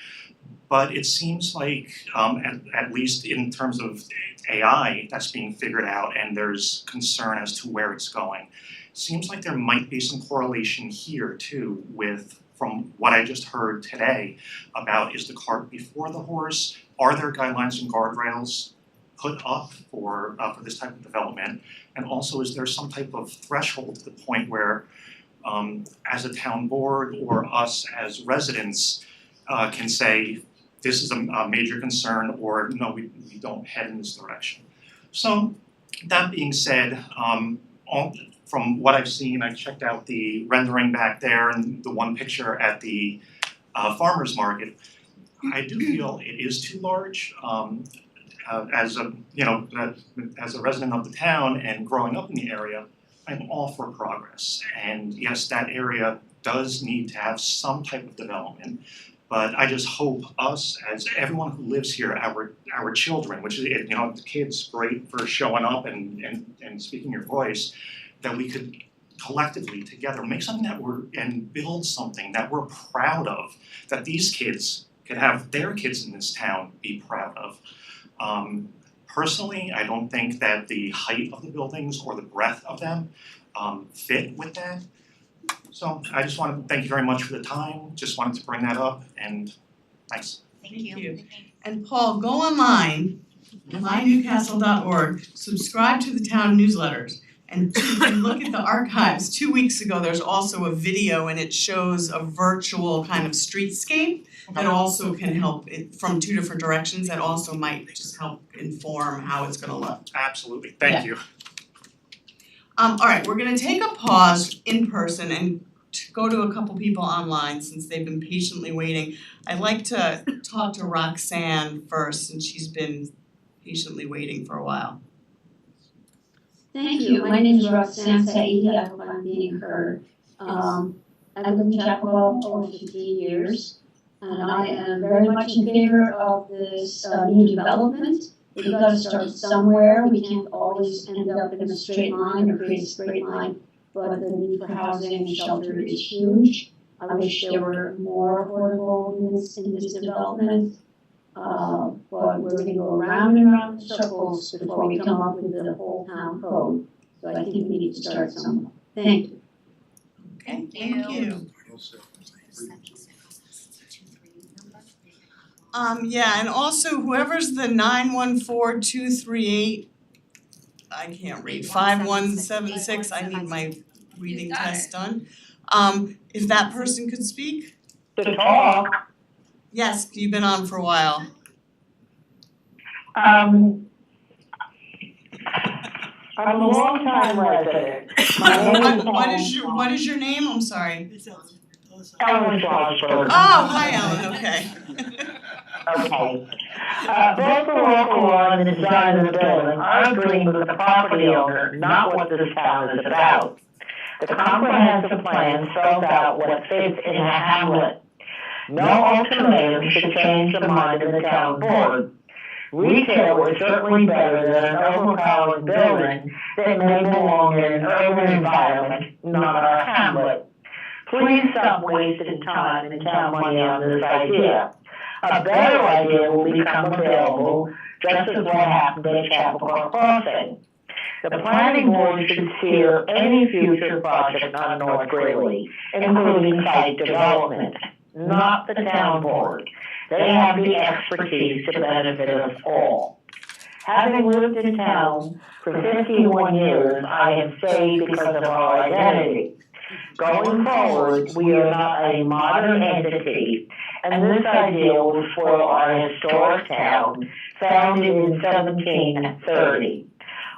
[SPEAKER 22] But it seems like, at least in terms of AI that's being figured out and there's concern as to where it's going, seems like there might be some correlation here too with, from what I just heard today about is the cart before the horse, are there guidelines and guardrails put up for this type of development? And also is there some type of threshold to the point where as a town board or us as residents can say, this is a major concern, or no, we don't head in this direction. So that being said, from what I've seen, I checked out the rendering back there and the one picture at the farmer's market. I do feel it is too large. as a, you know, as a resident of the town and growing up in the area, I'm all for progress. And yes, that area does need to have some type of development. But I just hope us, as everyone who lives here, our children, which is, you know, the kids, great for showing up and speaking your voice, that we could collectively together make something and build something that we're proud of, that these kids could have their kids in this town be proud of. Personally, I don't think that the height of the buildings or the breadth of them fit with that. So I just want to thank you very much for the time, just wanted to bring that up, and thanks.
[SPEAKER 1] Thank you. And Paul, go online, mynewcastle.org, subscribe to the town newsletters, and look at the archives. 2 weeks ago, there's also a video and it shows a virtual kind of streetscape that also can help from two different directions, that also might just help inform how it's gonna look.
[SPEAKER 22] Absolutely, thank you.
[SPEAKER 1] Alright, we're gonna take a pause in person and go to a couple people online since they've been patiently waiting. I'd like to talk to Roxanne first, since she's been patiently waiting for a while.
[SPEAKER 15] Thank you. My name is Roxanne Saidi. I hope I'm being heard. I've lived in Chapel over 15 years, and I am very much in favor of this new development. We've got to start somewhere. We can't always end up in a straight line or create a straight line, but the need for housing and shelter is huge. I wish there were more affordable units in this development. But we're gonna go round and round in circles before we come up with the whole town code. So I think we need to start somewhere. Thank you.
[SPEAKER 1] Okay, thank you. Yeah, and also whoever's the 914238, I can't read, 5176, I need my reading test done. If that person could speak?
[SPEAKER 3] To talk.
[SPEAKER 1] Yes, you've been on for a while.
[SPEAKER 3] I'm a long-time resident.
[SPEAKER 1] What is your name? I'm sorry.
[SPEAKER 3] Ellen Schwarzberg.
[SPEAKER 1] Oh, hi Ellen, okay.
[SPEAKER 3] Okay. Both the local law and the design of the building are agreeing with the property owner, not what this town is about. The comprehensive plan spells out what fits in a hamlet. No ultimatum should change the mind of the town board. Retail is certainly better than an overpowering building that may belong in an urban environment, not our hamlet. Please stop wasting time and town money on this idea. A better idea will become available, just as what happened at Chapel Crossing. The planning board should steer any future project on North Greeley, including site development, not the town board. They have the expertise to benefit us all. Having lived in town for 51 years, I have stayed because of our identity. Going forward, we are not a modern entity, and this idea will spoil our historic town, founded in 1730.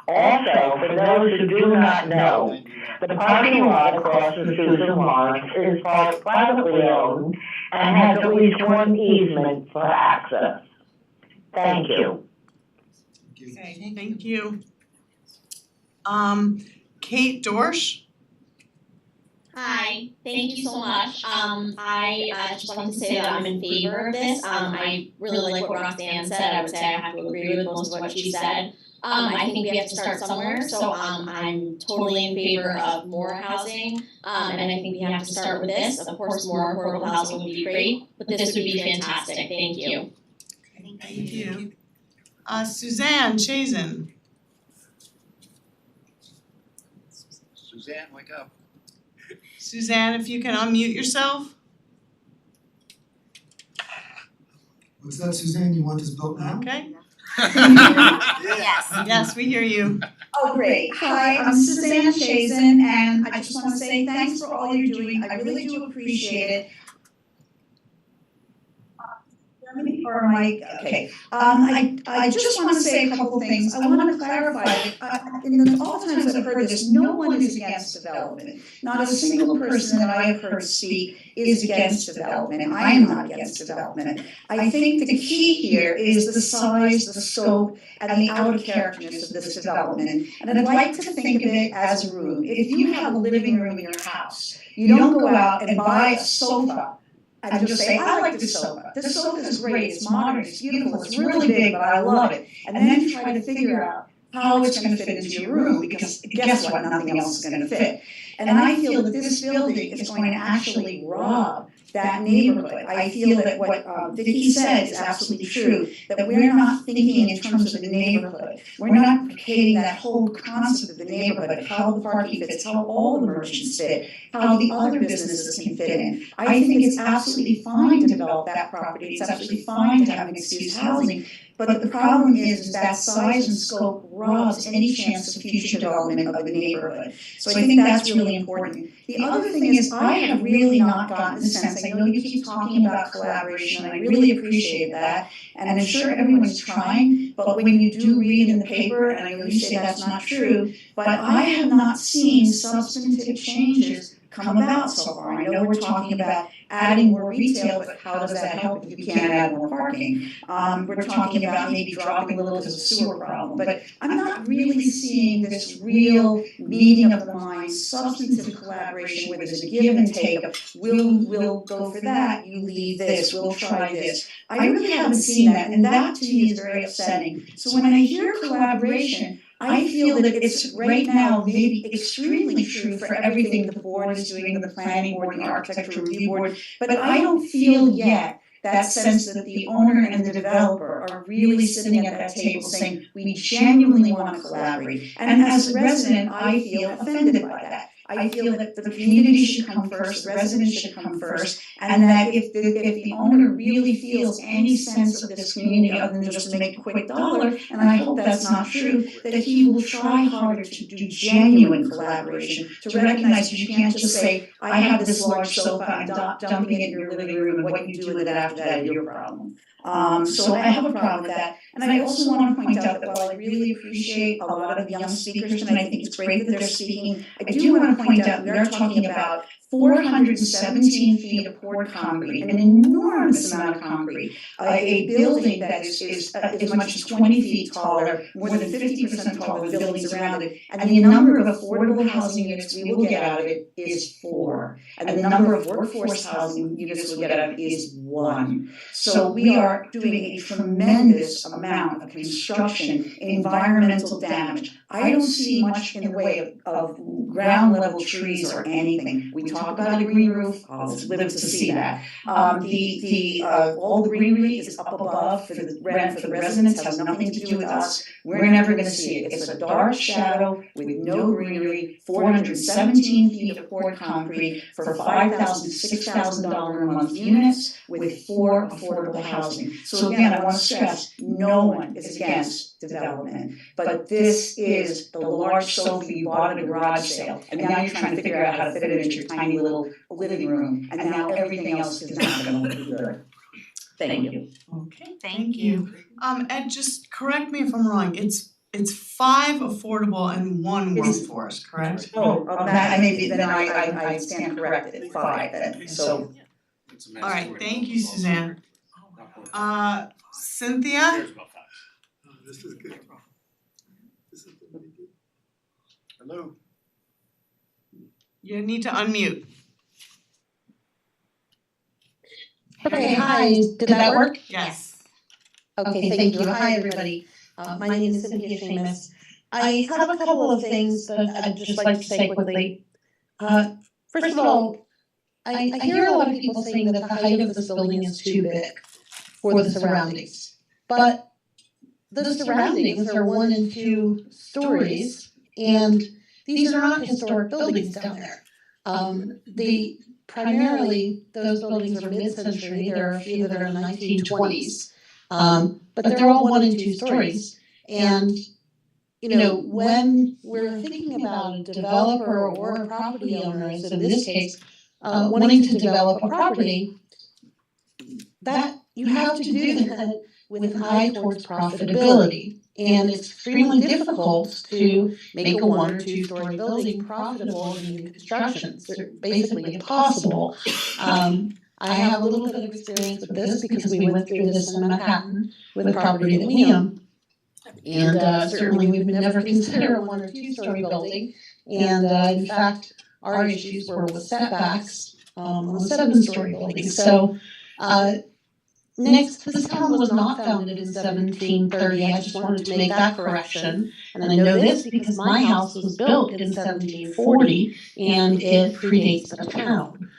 [SPEAKER 3] Also, for those who do not know, the parking lot across from Susan Lawrence is privately owned and has at least one easement for access. Thank you.
[SPEAKER 1] Okay, thank you. Kate Dorsch?
[SPEAKER 12] Hi, thank you so much. I just wanted to say that I'm in favor of this. I really like what Roxanne said. I would say I have to agree with most of what she said. I think we have to start somewhere, so I'm totally in favor of more housing. And I think we have to start with this. Of course, more affordable housing would be great, but this would be fantastic. Thank you.
[SPEAKER 1] Thank you. Suzanne Chazen.
[SPEAKER 20] Suzanne, wake up.
[SPEAKER 1] Suzanne, if you can unmute yourself.
[SPEAKER 10] What's that, Suzanne? You want this built now?
[SPEAKER 1] Okay.
[SPEAKER 10] Yes.
[SPEAKER 1] Yes, we hear you.
[SPEAKER 23] Oh, great. Hi, I'm Suzanne Chazen, and I just want to say thanks for all you're doing. I really do appreciate it. Or am I, okay, I just wanna say a couple things, I wanna clarify that, in all the times I've heard this, no one is against development. Not a single person that I have heard speak is against development, I am not against development. I think the key here is the size, the scope, and the outer characterness of this development. And I'd like to think of it as a room, if you have a living room in your house, you don't go out and buy a sofa and just say, I like this sofa. This sofa is great, it's modern, it's beautiful, it's really big, but I love it. And then try to figure out how it's gonna fit into your room, because guess what, nothing else is gonna fit. And I feel that this building is going to actually rob that neighborhood. I feel that what Vicky said is absolutely true, that we're not thinking in terms of the neighborhood. We're not creating that whole concept of the neighborhood, how the parking fits, how all the merchants fit, how the other businesses can fit in. I think it's absolutely fine to develop that property, it's absolutely fine to have mixed-use housing, but the problem is that size and scope robs any chance of future development of the neighborhood. So I think that's really important. The other thing is, I have really not gotten the sense, I know you keep talking about collaboration, and I really appreciate that, and I'm sure everyone's trying, but when you do read in the paper, and I know you say that's not true, but I have not seen substantive changes come about so far. I know we're talking about adding more retail, but how does that help if you can't add more parking? We're talking about maybe dropping a little because of the sewer problem, but I'm not really seeing this real meeting of the minds, substantive collaboration where there's a give and take of, we'll go for that, you leave this, we'll try this. I really haven't seen that, and that to me is very upsetting. So when I hear collaboration, I feel that it's right now maybe extremely true for everything the board is doing, the planning board, the architectural review board, but I don't feel yet that sense that the owner and the developer are really sitting at that table saying, we genuinely want to collaborate. And as a resident, I feel offended by that. I feel that the community should come first, the residents should come first, and that if the owner really feels any sense of this community other than just to make a quick dollar, and I hope that's not true, that he will try harder to do genuine collaboration, to recognize that you can't just say, I have this large sofa, I'm dumping it in your living room, and what you do with it after that is your problem. So I have a problem with that. And I also want to point out that while I really appreciate a lot of the young speakers, and I think it's great that they're speaking, I do want to point out we are talking about 417 feet of poured concrete, an enormous amount of concrete, a building that is as much as 20 feet taller, more than 50% taller than buildings around it, and the number of affordable housing units we will get out of it is 4, and the number of workforce housing units we'll get out of it is 1. So we are doing a tremendous amount of construction, environmental damage. I don't see much in the way of ground level trees or anything. We talk about a green roof, I'll live to see that. All the greenery is up above for the residents, has nothing to do with us. We're never gonna see it. It's a dark shadow with no greenery, 417 feet of poured concrete for $5,000, $6,000 a month units with 4 affordable housing. So again, I wanna stress, no one is against development, but this is the large sofa you bought at a garage sale, and now you're trying to figure out how to fit it into your tiny little living room, and now everything else is not gonna look good. Thank you.
[SPEAKER 1] Okay, thank you. Ed, just correct me if I'm wrong, it's 5 affordable and 1 workforce, correct?
[SPEAKER 23] Oh, that, I stand corrected at 5 then, so.
[SPEAKER 1] Alright, thank you, Suzanne. Cynthia?
[SPEAKER 10] This is good. Hello.
[SPEAKER 1] You need to unmute.
[SPEAKER 5] Okay, hi, did that work?
[SPEAKER 1] Yes.
[SPEAKER 5] Okay, thank you. Hi, everybody. My name is Cynthia Seamus. I have a couple of things that I'd just like to say quickly. First of all, I hear a lot of people saying that the height of this building is too big for the surroundings. But the surroundings are 1 and 2 stories, and these are not historic buildings down there. Primarily, those buildings are mid-century. There are a few that are in the 1920s, but they're all 1 and 2 stories. And when we're thinking about a developer or a property owner, as in this case, wanting to develop a property, that you have to do that with an eye towards profitability. And it's extremely difficult to make a 1 or 2 story building profitable in new construction. It's basically impossible. I have a little bit of experience with this because we went through this in Manhattan with a property that we own. And certainly we would never consider a 1 or 2 story building. And in fact, our issues were with setbacks on a 7 story building. So next, this town was not founded in 1730. I just wanted to make that correction. And I know this because my house was built in 1740 and it predates the town.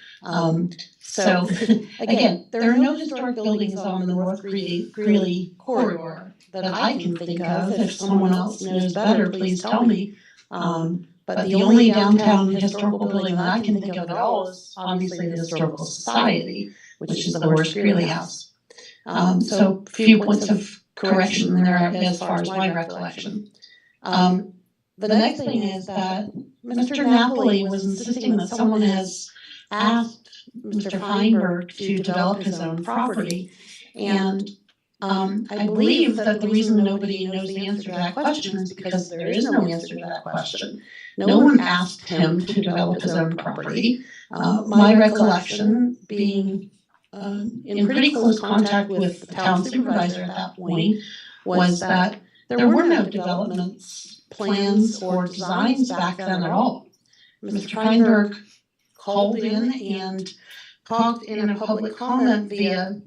[SPEAKER 5] So again, there are no historic buildings on the North Greeley corridor that I can think of. If someone else knows better, please tell me. But the only downtown historical building that I can think of at all is obviously the Historical Society, which is the Horace Greeley House. So a few points of correction there as far as my recollection. The next thing is that Mr. Napoli was insisting that someone has asked Mr. Feinberg to develop his own property. And I believe that the reason nobody knows the answer to that question is because there is no answer to that question. No one asked him to develop his own property. My recollection, being in pretty close contact with the town supervisor at that point, was that there were no developments, plans, or designs back then at all. Mr. Feinberg called in and talked in a public comment via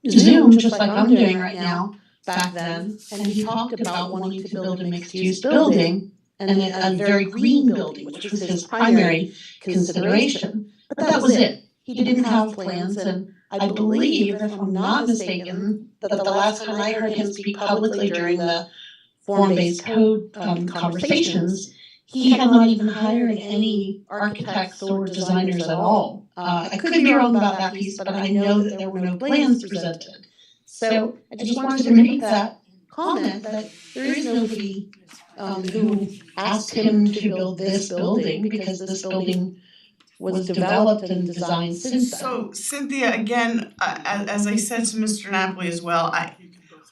[SPEAKER 5] Zoom, just like I'm doing right now, back then, and he talked about wanting to build a mixed-use building and a very green building, which was his primary consideration. But that was it. He didn't have plans, and I believe, if I'm not mistaken, that the last time I heard him speak publicly during the form-based code conversations, he had not even hired any architects or designers at all. I could be wrong about that piece, but I know that there were no plans presented. So I just wanted to make that comment that there is nobody who asked him to build this building, because this building was developed and designed since then.
[SPEAKER 1] So Cynthia, again, as I said to Mr. Napoli as well,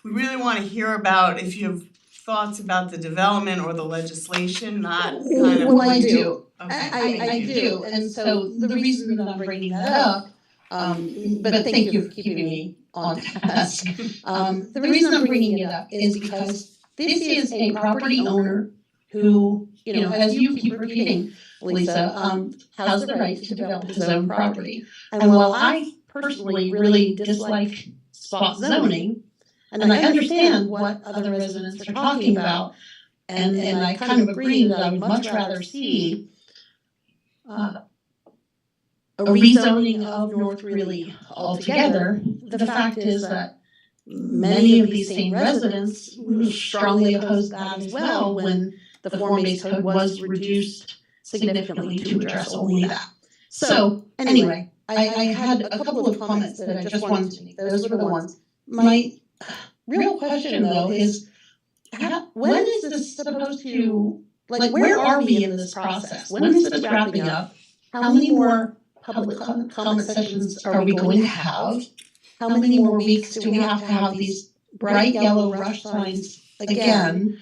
[SPEAKER 1] we really wanna hear about if you have thoughts about the development or the legislation, not kind of.
[SPEAKER 5] Well, I do.
[SPEAKER 1] Okay.
[SPEAKER 5] I do, and so the reason that I'm bringing that up, but thank you for keeping me on task. The reason I'm bringing it up is because this is a property owner who, as you keep repeating, Lisa, has the right to develop his own property. And while I personally really dislike spot zoning, and I understand what other residents are talking about, and I kind of agree that I would much rather see a rezoning of North Greeley altogether. The fact is that many of these same residents strongly opposed that as well when the form-based code was reduced significantly to address only that. So anyway, I had a couple of comments that I just wanted to make. Those were the ones. My real question though is, when is this supposed to, where are we in this process? When is this wrapping up? How many more public comment sessions are we going to have? How many more weeks do we have to have these bright yellow rush signs again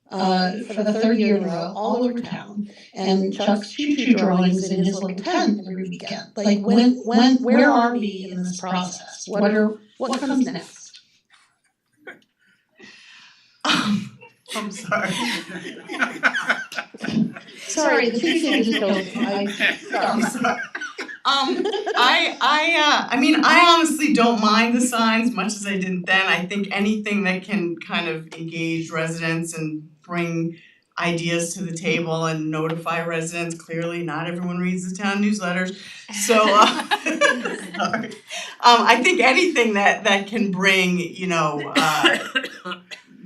[SPEAKER 5] for the third year in a row all over town, and Chuck's choo-choo drawings in his little tent every weekend? Like where are we in this process? What comes next?
[SPEAKER 1] I'm sorry.
[SPEAKER 5] Sorry, the choo-choo just goes,
[SPEAKER 1] I'm sorry. I mean, I honestly don't mind the signs much as I didn't then. I think anything that can kind of engage residents and bring ideas to the table and notify residents. Clearly, not everyone reads the town newsletters, so sorry. I think anything that can bring,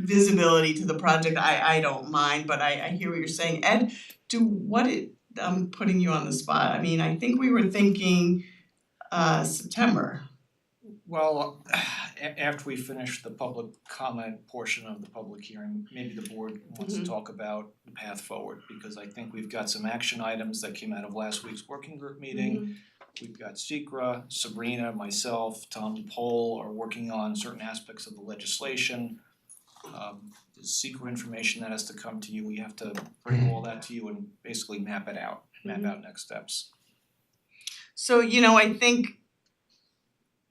[SPEAKER 1] visibility to the project, I don't mind, but I hear what you're saying. Ed, I'm putting you on the spot. I mean, I think we were thinking September.
[SPEAKER 7] Well, after we finish the public comment portion of the public hearing, maybe the board wants to talk about the path forward, because I think we've got some action items that came out of last week's working group meeting. We've got Secra, Sabrina, myself, Tom Pohl are working on certain aspects of the legislation. There's Secra information that has to come to you, we have to bring all that to you and basically map out next steps.
[SPEAKER 1] So, I think,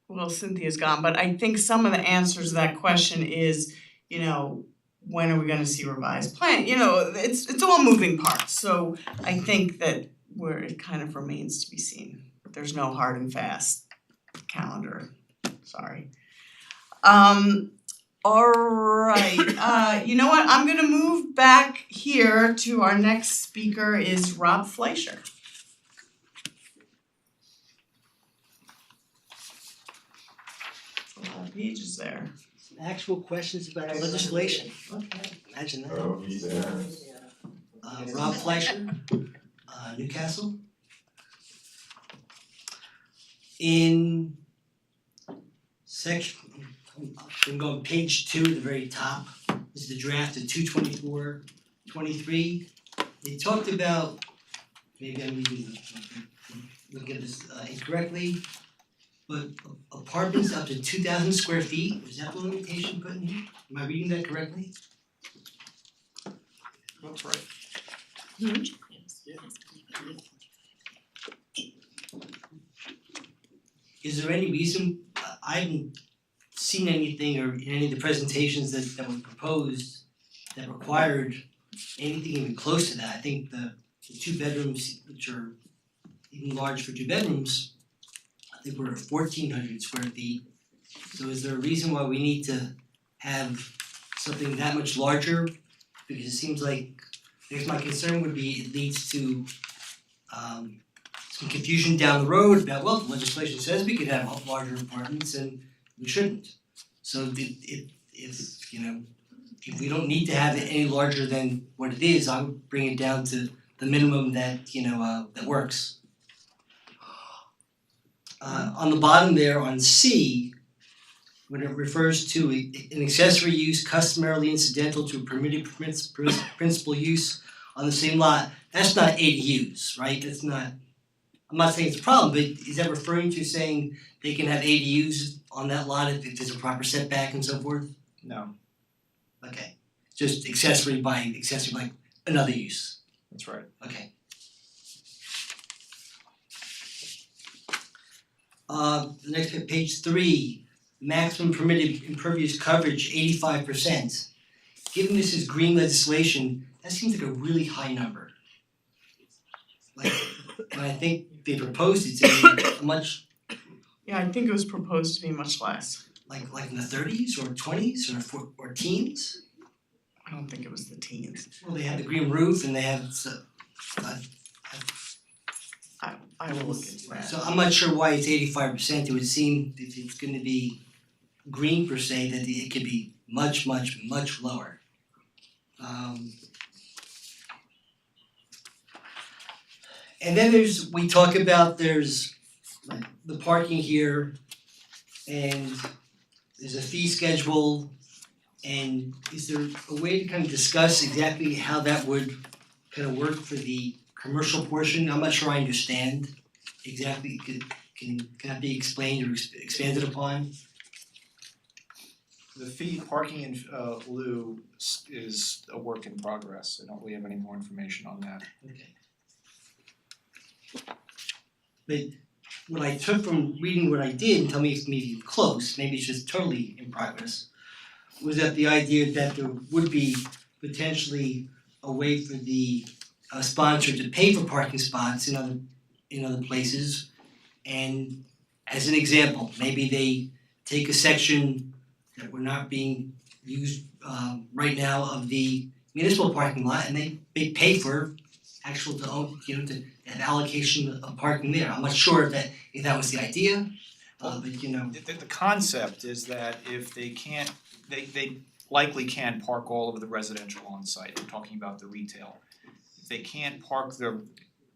[SPEAKER 1] well, Cynthia's gone, but I think some of the answers to that question is, when are we gonna see revised plan? It's all moving parts, so I think that it kind of remains to be seen. There's no hard and fast calendar, sorry. Alright, you know what, I'm gonna move back here to our next speaker is Rob Fleischer. A lot of pages there.
[SPEAKER 13] Some actual questions about the legislation. Okay, imagine that.
[SPEAKER 14] Oh, he's there.
[SPEAKER 13] Rob Fleischer, Newcastle. In section, I'm going page 2 at the very top. This is the draft of 224-23. They talked about, maybe I'm looking at this incorrectly, but apartments up to 2,000 square feet, is that the limitation put in here? Am I reading that correctly?
[SPEAKER 7] That's right.
[SPEAKER 13] Is there any reason, I haven't seen anything or in any of the presentations that were proposed that required anything even close to that. I think the 2 bedrooms, which are even large for 2 bedrooms, I think we're at 1,400 square feet. So is there a reason why we need to have something that much larger? Because it seems like, I guess my concern would be it leads to some confusion down the road about, well, the legislation says we could have larger apartments and we shouldn't. So if we don't need to have it any larger than what it is, I would bring it down to the minimum that that works. On the bottom there on C, when it refers to an accessory use customarily incidental to a permitted principal use on the same lot, that's not ADUs, right? That's not, I'm not saying it's a problem, but is that referring to saying they can have ADUs on that lot if there's a proper setback and so forth?
[SPEAKER 7] No,
[SPEAKER 13] Okay, just accessory like another use.
[SPEAKER 7] that's right.
[SPEAKER 13] Okay. The next page 3, maximum permitted impervious coverage 85%. Given this is green legislation, that seems like a really high number. Like, and I think they proposed it to be a much,
[SPEAKER 1] Yeah, I think it was proposed to be much less.
[SPEAKER 13] like in the 30s or 20s or teens.
[SPEAKER 1] I don't think it was the teens.
[SPEAKER 13] Well, they have the green roof and they have
[SPEAKER 1] I will look into that.
[SPEAKER 13] so I'm not sure why it's 85%. It would seem if it's gonna be green per se, that it could be much lower. And then we talk about there's like the parking here and there's a fee schedule, and is there a way to kind of discuss exactly how that would kind of work for the commercial portion? I'm not sure I understand exactly, can that be explained or expanded upon?
[SPEAKER 7] The fee, parking in lieu is a work in progress. I don't really have any more information on that.
[SPEAKER 13] Okay. But what I took from reading what I did, and tell me if maybe close, maybe it's just totally in progress, was that the idea that there would be potentially a way for the sponsor to pay for parking spots in other places. And as an example, maybe they take a section that we're not being used right now of the municipal parking lot and they pay for actual to own, to have allocation of parking there. I'm not sure if that was the idea, but
[SPEAKER 7] The concept is that if they can't, they likely can park all of the residential on site. I'm talking about the retail. If they can't park the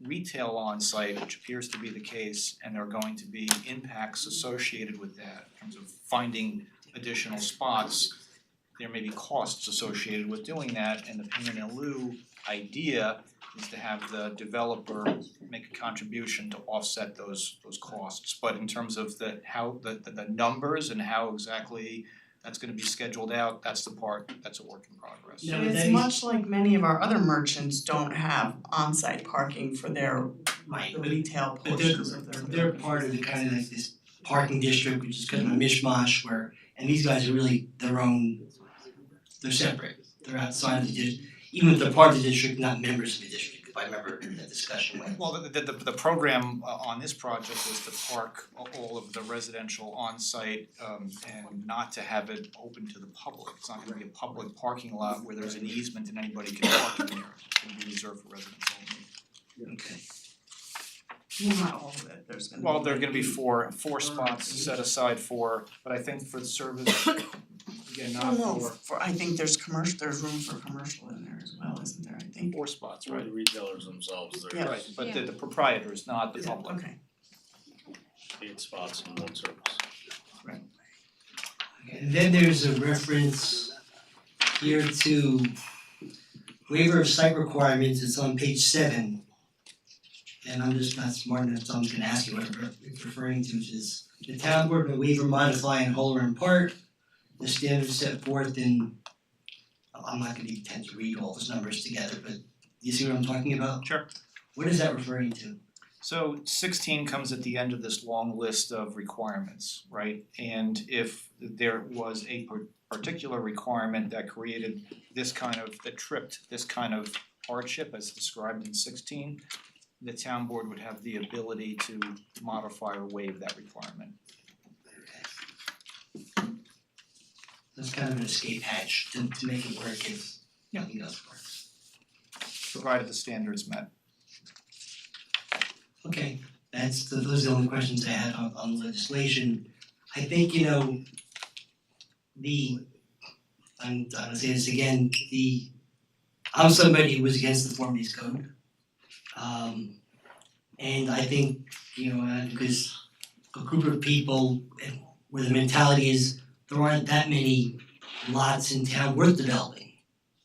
[SPEAKER 7] retail on site, which appears to be the case, and there are going to be impacts associated with that in terms of finding additional spots, there may be costs associated with doing that, and the payment in lieu idea is to have the developer make a contribution to offset those costs. But in terms of the numbers and how exactly that's gonna be scheduled out, that's a work in progress.
[SPEAKER 13] No,
[SPEAKER 1] And
[SPEAKER 13] that
[SPEAKER 1] it's
[SPEAKER 13] is-
[SPEAKER 1] much like many of our other merchants don't have on-site parking for their
[SPEAKER 13] Right,
[SPEAKER 1] the
[SPEAKER 13] but-
[SPEAKER 1] retail
[SPEAKER 13] But
[SPEAKER 1] portions of their
[SPEAKER 13] they're part of the kind of like this parking district, which is kind of a mishmash where, and these guys are really they're separate. They're outside of the district, even if they're part of the district, not members of the district, if I remember that discussion went.
[SPEAKER 7] Well, the program on this project was to park all of the residential on-site and not to have it open to the public. It's not gonna be a public parking lot where there's an easement and anybody can park in there. It's gonna be reserved for residents only.
[SPEAKER 13] Okay.
[SPEAKER 1] Well, not all of it, there's gonna be.
[SPEAKER 7] Well, there are gonna be four spots set aside but I think for the service, again, not
[SPEAKER 1] No,
[SPEAKER 7] for
[SPEAKER 1] I think there's room for commercial in there as well, isn't there, I think?
[SPEAKER 7] 4 spots,
[SPEAKER 20] Or
[SPEAKER 7] right?
[SPEAKER 20] the retailers themselves,
[SPEAKER 1] Yeah.
[SPEAKER 7] Right, but the proprietors, not the
[SPEAKER 1] Yeah,
[SPEAKER 7] public.
[SPEAKER 1] okay.
[SPEAKER 20] 8 spots in one service.
[SPEAKER 13] And then there's a reference here to waiver of site requirements, it's on page 7. And I'm just not smart enough, so I'm just gonna ask you what it's referring to, which is the town board may waiver, modify in whole or in part the standards set forth in, I'm not gonna pretend to read all those numbers together, but you see what I'm talking about?
[SPEAKER 7] Sure.
[SPEAKER 13] What is that referring to?
[SPEAKER 7] So 16 comes at the end of this long list of requirements, right? And if there was a particular requirement that created that tripped this kind of hardship as described in 16, the town board would have the ability to modify or waive that requirement.
[SPEAKER 13] That's kind of an escape hatch to make it work if nothing else works.
[SPEAKER 7] Provided the standards met.
[SPEAKER 13] Okay, those are the only questions I had on legislation. I think, I'm gonna say this again, I'm somebody who was against the form-based code. And I think, because a group of people where the mentality is there aren't that many lots in town worth developing.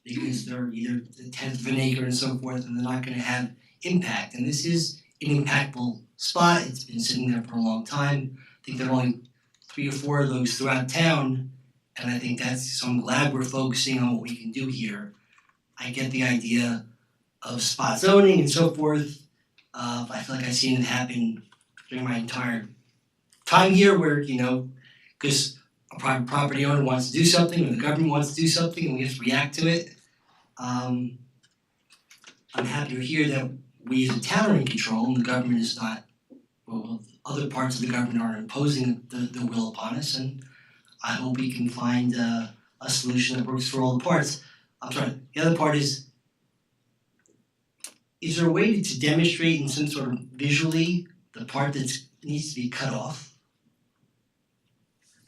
[SPEAKER 13] Because they're either a tenth of an acre and so forth, and they're not gonna have impact. And this is an impactful spot, it's been sitting there for a long time. I think there are only 3 or 4 of those throughout town. And I think so I'm glad we're focusing on what we can do here. I get the idea of spot zoning and so forth. I feel like I've seen it happen during my entire time here where, cause a private property owner wants to do something or the government wants to do something and we have to react to it. I'm happy to hear that we as a town are in control and the government is not, other parts of the government are imposing the will upon us, and I hope we can find a solution that works for all the parts. I'm sorry, the other part is there a way to demonstrate in some sort of visually the part that needs to be cut off?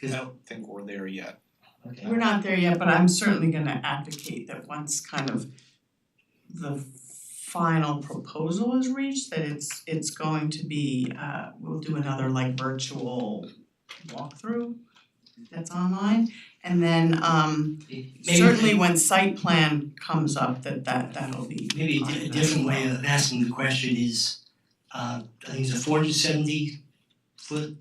[SPEAKER 7] I don't think we're there yet.
[SPEAKER 13] Okay.
[SPEAKER 1] We're not there yet, but I'm certainly gonna advocate that once kind of the final proposal is reached, that it's going to be, we'll do another like virtual walkthrough that's online. And then certainly when site plan comes up, that'll be.
[SPEAKER 13] Maybe a different way of asking the question is, I think it's a 470 foot,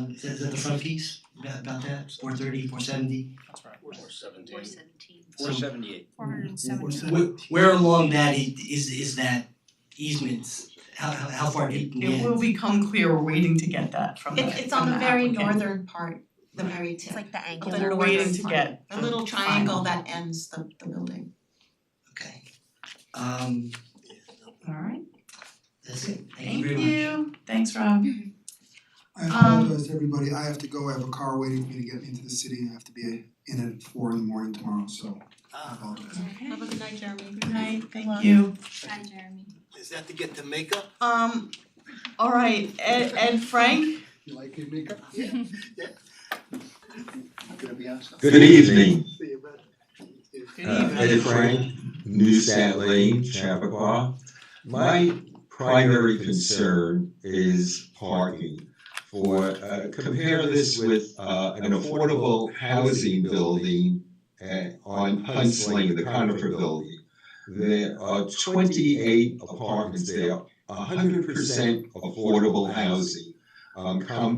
[SPEAKER 13] is that the front piece, about that, 430, 470?
[SPEAKER 7] That's right.
[SPEAKER 20] 417.
[SPEAKER 7] 478.
[SPEAKER 11] 470.
[SPEAKER 13] Where along that is that easement, how far deep in the
[SPEAKER 1] It
[SPEAKER 13] end?
[SPEAKER 1] will become clear, we're waiting to get that from the
[SPEAKER 6] It's on the very
[SPEAKER 1] applicant.
[SPEAKER 6] northern part, the very tip.
[SPEAKER 9] It's like the
[SPEAKER 6] The
[SPEAKER 9] angular.
[SPEAKER 1] We're
[SPEAKER 6] northern
[SPEAKER 1] waiting to
[SPEAKER 6] part.
[SPEAKER 1] get
[SPEAKER 6] The little
[SPEAKER 1] the
[SPEAKER 6] triangle
[SPEAKER 1] final.
[SPEAKER 6] that ends the building.
[SPEAKER 13] Okay.
[SPEAKER 1] Alright,
[SPEAKER 13] That's it, thank
[SPEAKER 1] thank
[SPEAKER 13] you very much.
[SPEAKER 1] you, thanks Rob.
[SPEAKER 10] I apologize to everybody, I have to go, I have a car waiting for me to get into the city, and I have to be in at 4 in the tomorrow, so I apologize.
[SPEAKER 6] Have a good night, Jeremy.
[SPEAKER 1] Good night, thank you.
[SPEAKER 2] Hi, Jeremy.
[SPEAKER 18] Is that to get the makeup?
[SPEAKER 1] Alright, Ed Frank,
[SPEAKER 20] You like your makeup? Yeah. Gonna be outside.
[SPEAKER 14] Good evening.
[SPEAKER 20] See you, bud.
[SPEAKER 1] good evening.
[SPEAKER 14] Ed Frank, Newsat Lane, Chappaqua. My primary concern is parking. Compare this with an affordable housing building on Hunts Lane, the Conifer building. there are 28 apartments there, 100% affordable housing.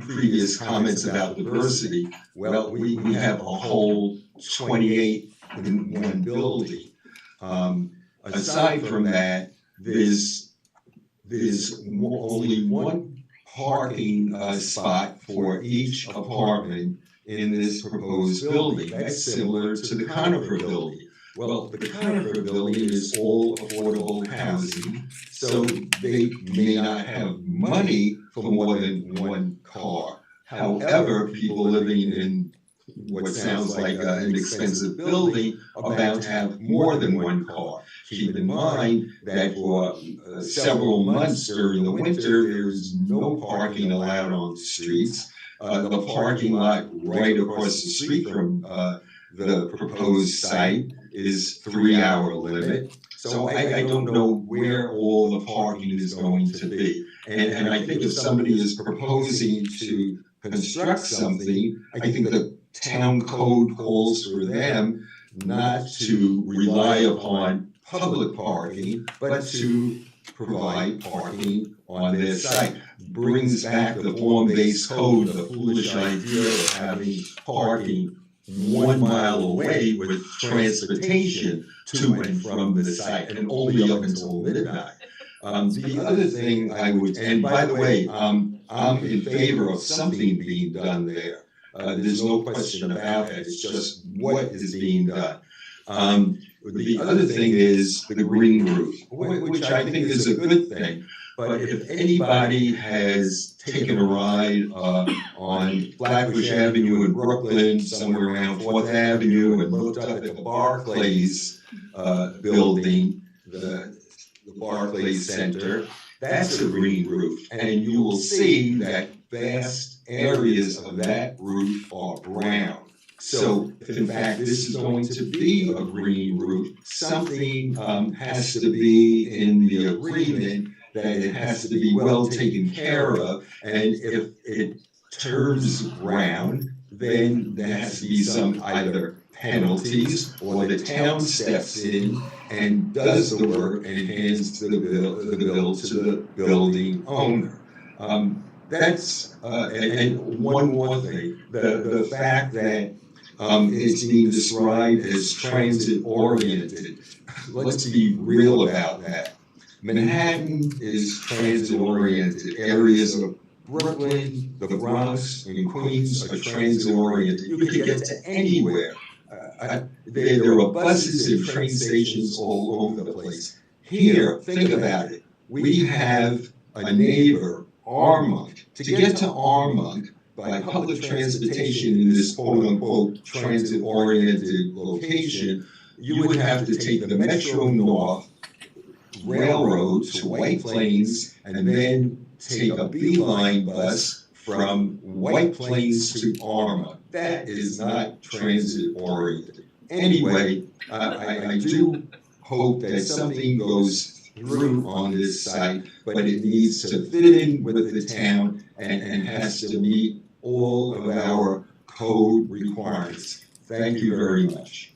[SPEAKER 14] Previous comments about diversity, well, we have a whole 28 in one building. Aside from that, there's only one parking spot for each apartment in this proposed building. That's similar to the Conifer building. Well, the Conifer building is all affordable housing, so they may not have money for more than one car. However, people living in what sounds like an expensive building are bound to have more than one car. Keep in mind that for several months during the winter, there is no parking allowed on the streets. The parking lot right across the street from the proposed site is 3-hour limit. So I don't know where all the parking is going to be. And I think if somebody is proposing to construct something, I think the town code calls for them not to rely upon public parking, but to provide parking on their site. Brings back the form-based code, the foolish idea of having parking 1 mile away with transportation to and from the site, and only up until midnight. The other thing I would, and by the way, I'm in favor of something being done there. There's no question about it, it's just what is being done. The other thing is the green roof, which I think is a good thing. But if anybody has taken a ride on Flatbush Avenue in Brooklyn, somewhere around 4th Avenue, and looked up at the Barclays building, the Barclays Center, that's a green roof. And you will see that vast areas of that roof are brown. So if in fact this is going to be a green roof, something has to be in the agreement that it has to be well taken care of, and if it turns brown, then there has to be some either penalties or the town steps in and does the work and hands the bill to the building owner. That's and one more thing, the fact that it's being described as transit oriented. Let's be real about that. Manhattan is transit oriented. Areas of Brooklyn, the Bronx, and Queens are transit oriented. You can get to anywhere. There are buses and train stations all over the place. Here, think about it. We have a neighbor, Armonk. To get to Armonk by public transportation in this quote-unquote transit-oriented location, you would have to take the Metro North Railroad to White Plains and then take a beeline bus from White Plains to Armonk. That is not transit-oriented. Anyway, I do hope that something goes through on this site, but it needs to fit in with the town and has to meet all of our code requirements. Thank you very much.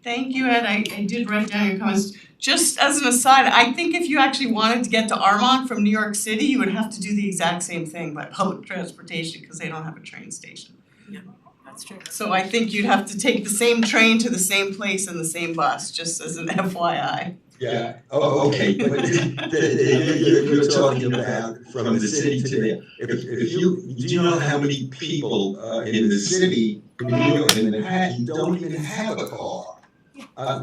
[SPEAKER 1] Thank you, Ed. I did write down your comments. Just as an aside, I think if you actually wanted to get to Armonk from New York City, you would have to do the exact same thing by public transportation because they don't have a train station.
[SPEAKER 11] Yeah, that's true.
[SPEAKER 1] So I think you'd have to take the same train to the same place in the same bus, just as an FYI.
[SPEAKER 14] Yeah, oh, okay, but you're talking about from the city to there. If you, do you know how many people in the city, in New York, in Manhattan, don't even have a car?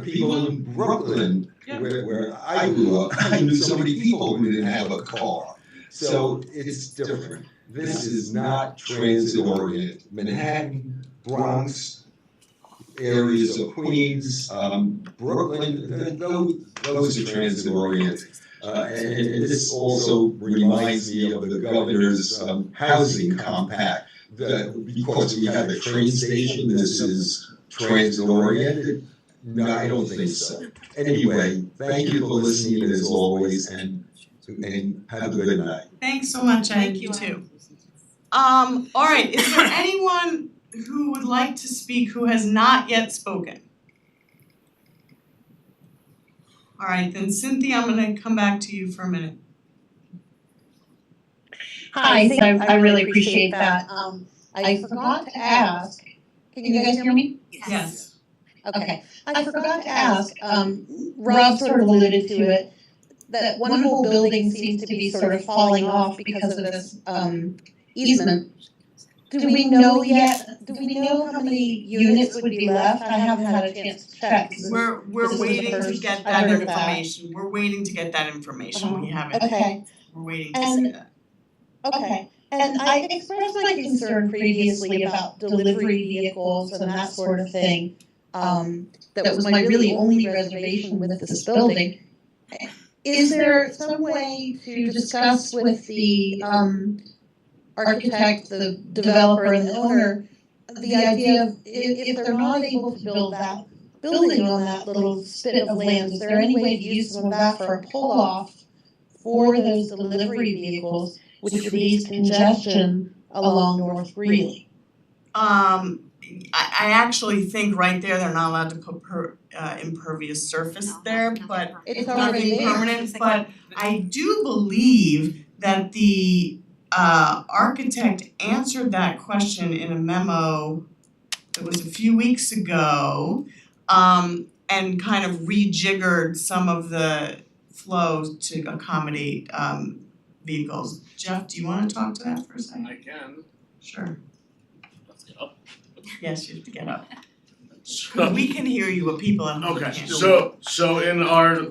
[SPEAKER 14] People in Brooklyn, where I grew up, I knew so many people who didn't have a car. So it's different. This is not transit oriented. Manhattan, Bronx, areas of Queens, Brooklyn, those are transit oriented. And this also reminds me of the governor's housing compact. Because we have a train station, this is transit oriented. No, I don't think so. Anyway, thank you for listening as always, and have a good night.
[SPEAKER 1] Thanks so much, Ed. You too. All right, is there anyone who would like to speak who has not yet spoken? Alright, then Cynthia, I'm gonna come back to you for a minute.
[SPEAKER 5] Hi, I really appreciate that. I forgot to ask, can you guys hear me?
[SPEAKER 1] Yes.
[SPEAKER 5] Okay, I forgot to ask, Rob sort of alluded to it, that one whole building seems to be sort of falling off because of this, easement. Do we know yet, do we know how many units would be left? I haven't had a chance to check. This
[SPEAKER 1] We're
[SPEAKER 5] is the
[SPEAKER 1] waiting to
[SPEAKER 5] first
[SPEAKER 1] get
[SPEAKER 5] I've
[SPEAKER 1] that
[SPEAKER 5] heard of that.
[SPEAKER 1] information, we're waiting to get that information, we haven't,
[SPEAKER 5] Okay,
[SPEAKER 1] we're waiting to see
[SPEAKER 5] and,
[SPEAKER 1] that.
[SPEAKER 5] okay, and I expressed my concern previously about delivery vehicles and that sort of thing. That was my really only reservation with this building. Is there some way to discuss with the architect, the developer and the owner, the idea of if they're not able to build that building on that little spit of land, is there any way to use some of that for a pull-off for those delivery vehicles, which would ease congestion along North Greeley?
[SPEAKER 1] I actually think right there, they're not allowed to put impervious surface there, but
[SPEAKER 5] It's already
[SPEAKER 1] nothing
[SPEAKER 5] there.
[SPEAKER 1] permanent, but I do believe that the architect answered that question in a memo that was a few weeks ago, and kind of rejiggered some of the flow to accommodate vehicles. Jeff, do you wanna talk to that for a second?
[SPEAKER 16] I can.
[SPEAKER 1] Sure.
[SPEAKER 16] Let's get up.
[SPEAKER 1] Yes, you have to get up.
[SPEAKER 16] So-
[SPEAKER 1] We can hear you, but people at home
[SPEAKER 16] Okay,
[SPEAKER 1] can't.
[SPEAKER 16] so in our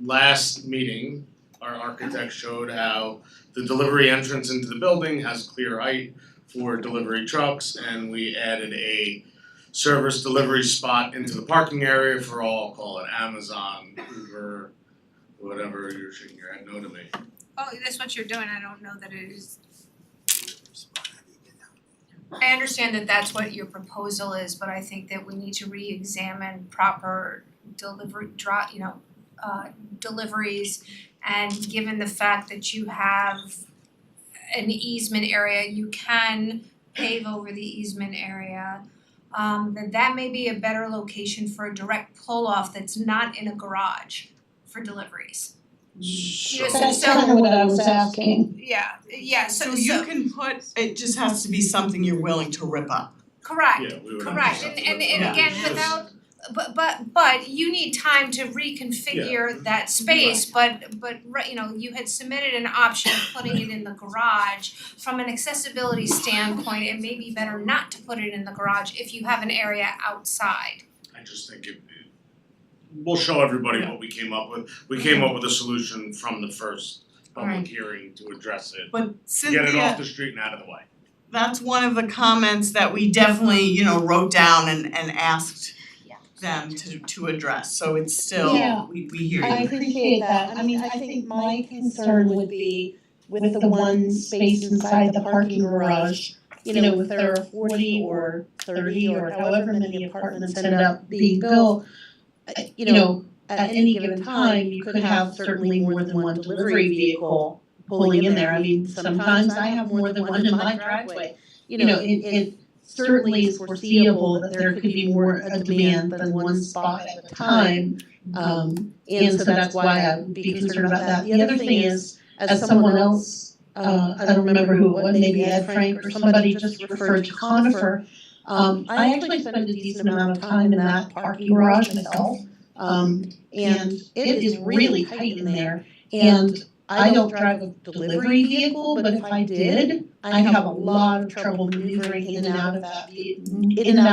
[SPEAKER 16] last meeting, our architect showed how the delivery entrance into the building has clear height for delivery trucks, and we added a service delivery spot into the parking area for all, call it Amazon, Uber, whatever, you're shaking your head no to me.
[SPEAKER 11] Oh, that's what you're doing, I don't know that it is. I understand that that's what your proposal is, but I think that we need to re-examine proper delivery deliveries, and given the fact that you have an easement area, you can pave over the easement area. That may be a better location for a direct pull-off that's not in a garage for deliveries.
[SPEAKER 5] That's kind of what I was asking.
[SPEAKER 11] Yeah,
[SPEAKER 1] So you can put, it just has to be something you're willing to rip up.
[SPEAKER 11] Correct,
[SPEAKER 16] Yeah, we would have
[SPEAKER 11] correct,
[SPEAKER 16] to
[SPEAKER 11] and
[SPEAKER 1] Yeah.
[SPEAKER 11] again, without, but you need time to reconfigure that space, but you had submitted an option of putting it in the garage. From an accessibility standpoint, it may be better not to put it in the garage if you have an area outside.
[SPEAKER 16] I just think we'll show everybody what we came up with. We came up with a solution from the first public
[SPEAKER 1] Alright.
[SPEAKER 16] hearing to address it.
[SPEAKER 1] But
[SPEAKER 16] Get it
[SPEAKER 1] Cynthia,
[SPEAKER 16] off the street and out of the way.
[SPEAKER 1] that's one of the comments that we definitely, wrote down and asked them to address, so it's still,
[SPEAKER 5] Yeah.
[SPEAKER 1] we hear you.
[SPEAKER 5] I appreciate that. I mean, I think my concern would be with the one space inside the parking garage, if there are 40 or 30 or however many apartments end up being built, at any given time, you could have certainly more than one delivery vehicle pulling in there. I mean, sometimes I have more than one in my driveway. It certainly is foreseeable that there could be more a demand than one spot at a time. And so that's why I would be concerned about that. The other thing is, as someone else, I don't remember who it was, maybe Ed Frank or somebody just referred to Conifer. I actually spend a decent amount of time in that parking garage myself. And it is really tight in there. And I don't drive a delivery vehicle, but if I did, I'd have a lot of trouble maneuvering in and out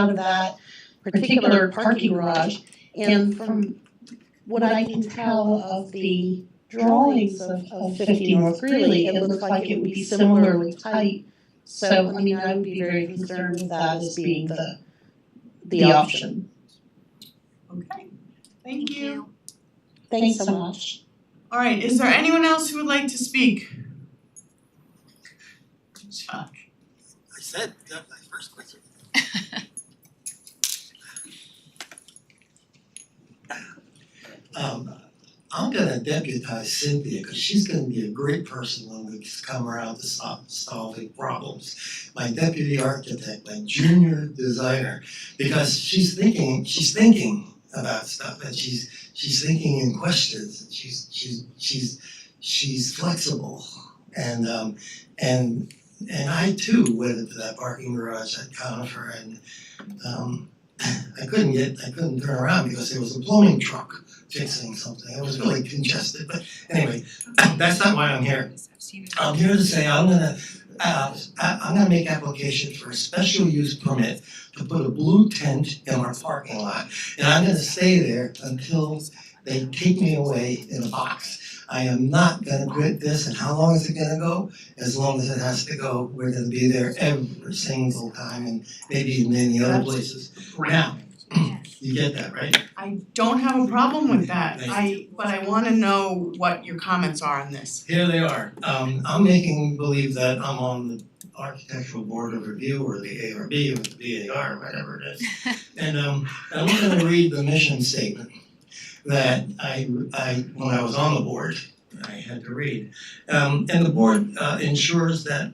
[SPEAKER 5] of that particular parking garage. And from what I can tell of the drawings of 50 North Greeley, it looks like it would be similarly tight. So, I mean, I would be very concerned with that as being the option.
[SPEAKER 1] Okay, thank you.
[SPEAKER 5] Thanks so much.
[SPEAKER 1] Alright, is there anyone else who would like to speak? Chuck.
[SPEAKER 20] I said, that my first question.
[SPEAKER 18] I'm gonna deputize Cynthia, cause she's gonna be a great person when we come around to solving problems. My deputy architect, my junior designer, because she's thinking about stuff, and she's thinking in questions, she's flexible, and I too went into that parking garage at Conifer, and I couldn't turn around because there was a plumbing truck fixing something. It was really congested, but anyway, that's not why I'm here. I'm here to say I'm gonna make application for a special use permit to put a blue tent in our parking lot, and I'm gonna stay there until they take me away in a box. I am not gonna quit this, and how long is it gonna go? As long as it has to go. We're gonna be there every single time, and maybe in many other places. Now, you get that, right?
[SPEAKER 1] I don't have a problem with that, but I wanna know what your comments are on this.
[SPEAKER 18] Here they are. I'm making believe that I'm on the Architectural Board of Review or the ARB or the BAR, whatever it is. And I'm gonna read the mission statement that I when I was on the board, I had to read. And the board ensures that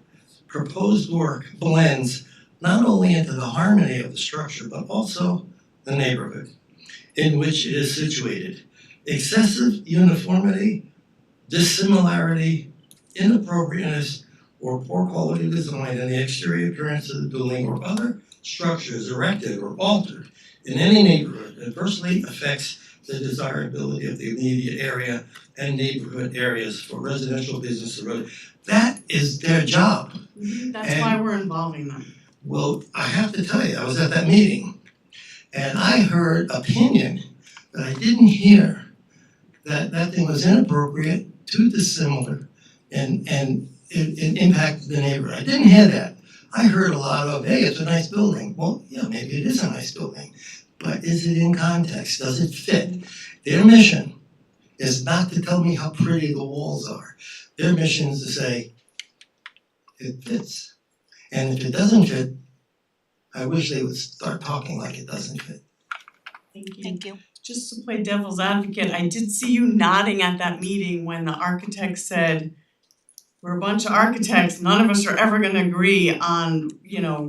[SPEAKER 18] proposed work blends not only into the harmony of the structure, but also the neighborhood in which it is situated. Excessive uniformity, dissimilarity, inappropriateness, or poor quality design in the exterior appearance of the building or other structures erected or altered in any neighborhood adversely affects the desirability of the immediate area and neighborhood areas for residential business or other. That is their job.
[SPEAKER 1] That's why we're involving them.
[SPEAKER 18] Well, I have to tell you, I was at that meeting and I heard opinion, but I didn't hear that that thing was inappropriate, too dissimilar, and it impacted the neighborhood. I didn't hear that. I heard a lot of, hey, it's a nice building. Well, yeah, maybe it is a nice building, but is it in context? Does it fit? Their mission is not to tell me how pretty the walls are. Their mission is to say, it fits. And if it doesn't fit, I wish they would start talking like it doesn't fit.
[SPEAKER 1] Thank you. Just to play devil's advocate, I did see you nodding at that meeting when the architect said, we're a bunch of architects, none of us are ever gonna agree on,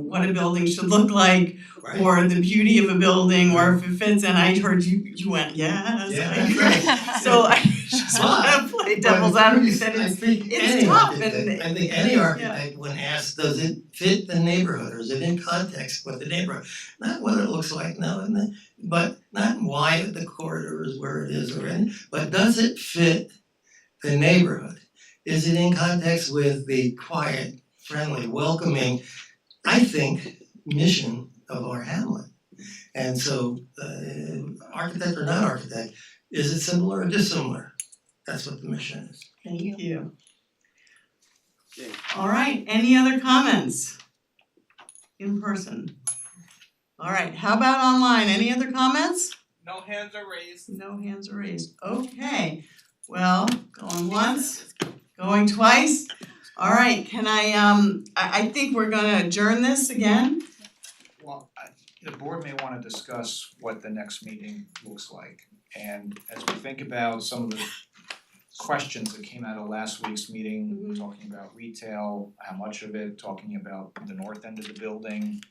[SPEAKER 1] what a building should look like or the beauty of a building or if it fits, and I heard you went, yes, I agree. So I just wanna play devil's advocate that it's tough and
[SPEAKER 18] I think any architect when asked, does it fit the neighborhood or is it in context with the neighborhood? Not what it looks like now, but not why the corridor is where it is or in, but does it fit the neighborhood? Is it in context with the quiet, friendly, welcoming, I think, mission of our hamlet? And so, architect or not architect, is it similar or dissimilar? That's what the mission is.
[SPEAKER 1] Thank you. All right, any other comments? In person? All right, how about online? Any other comments?
[SPEAKER 17] No hands are raised.
[SPEAKER 1] No hands are raised. Okay, well, going once, going twice. All right, can I think we're gonna adjourn this again.
[SPEAKER 7] Well, the board may wanna discuss what the next meeting looks like. And as we think about some of the questions that came out of last week's meeting, talking about retail, how much of it, talking about the north end of the building,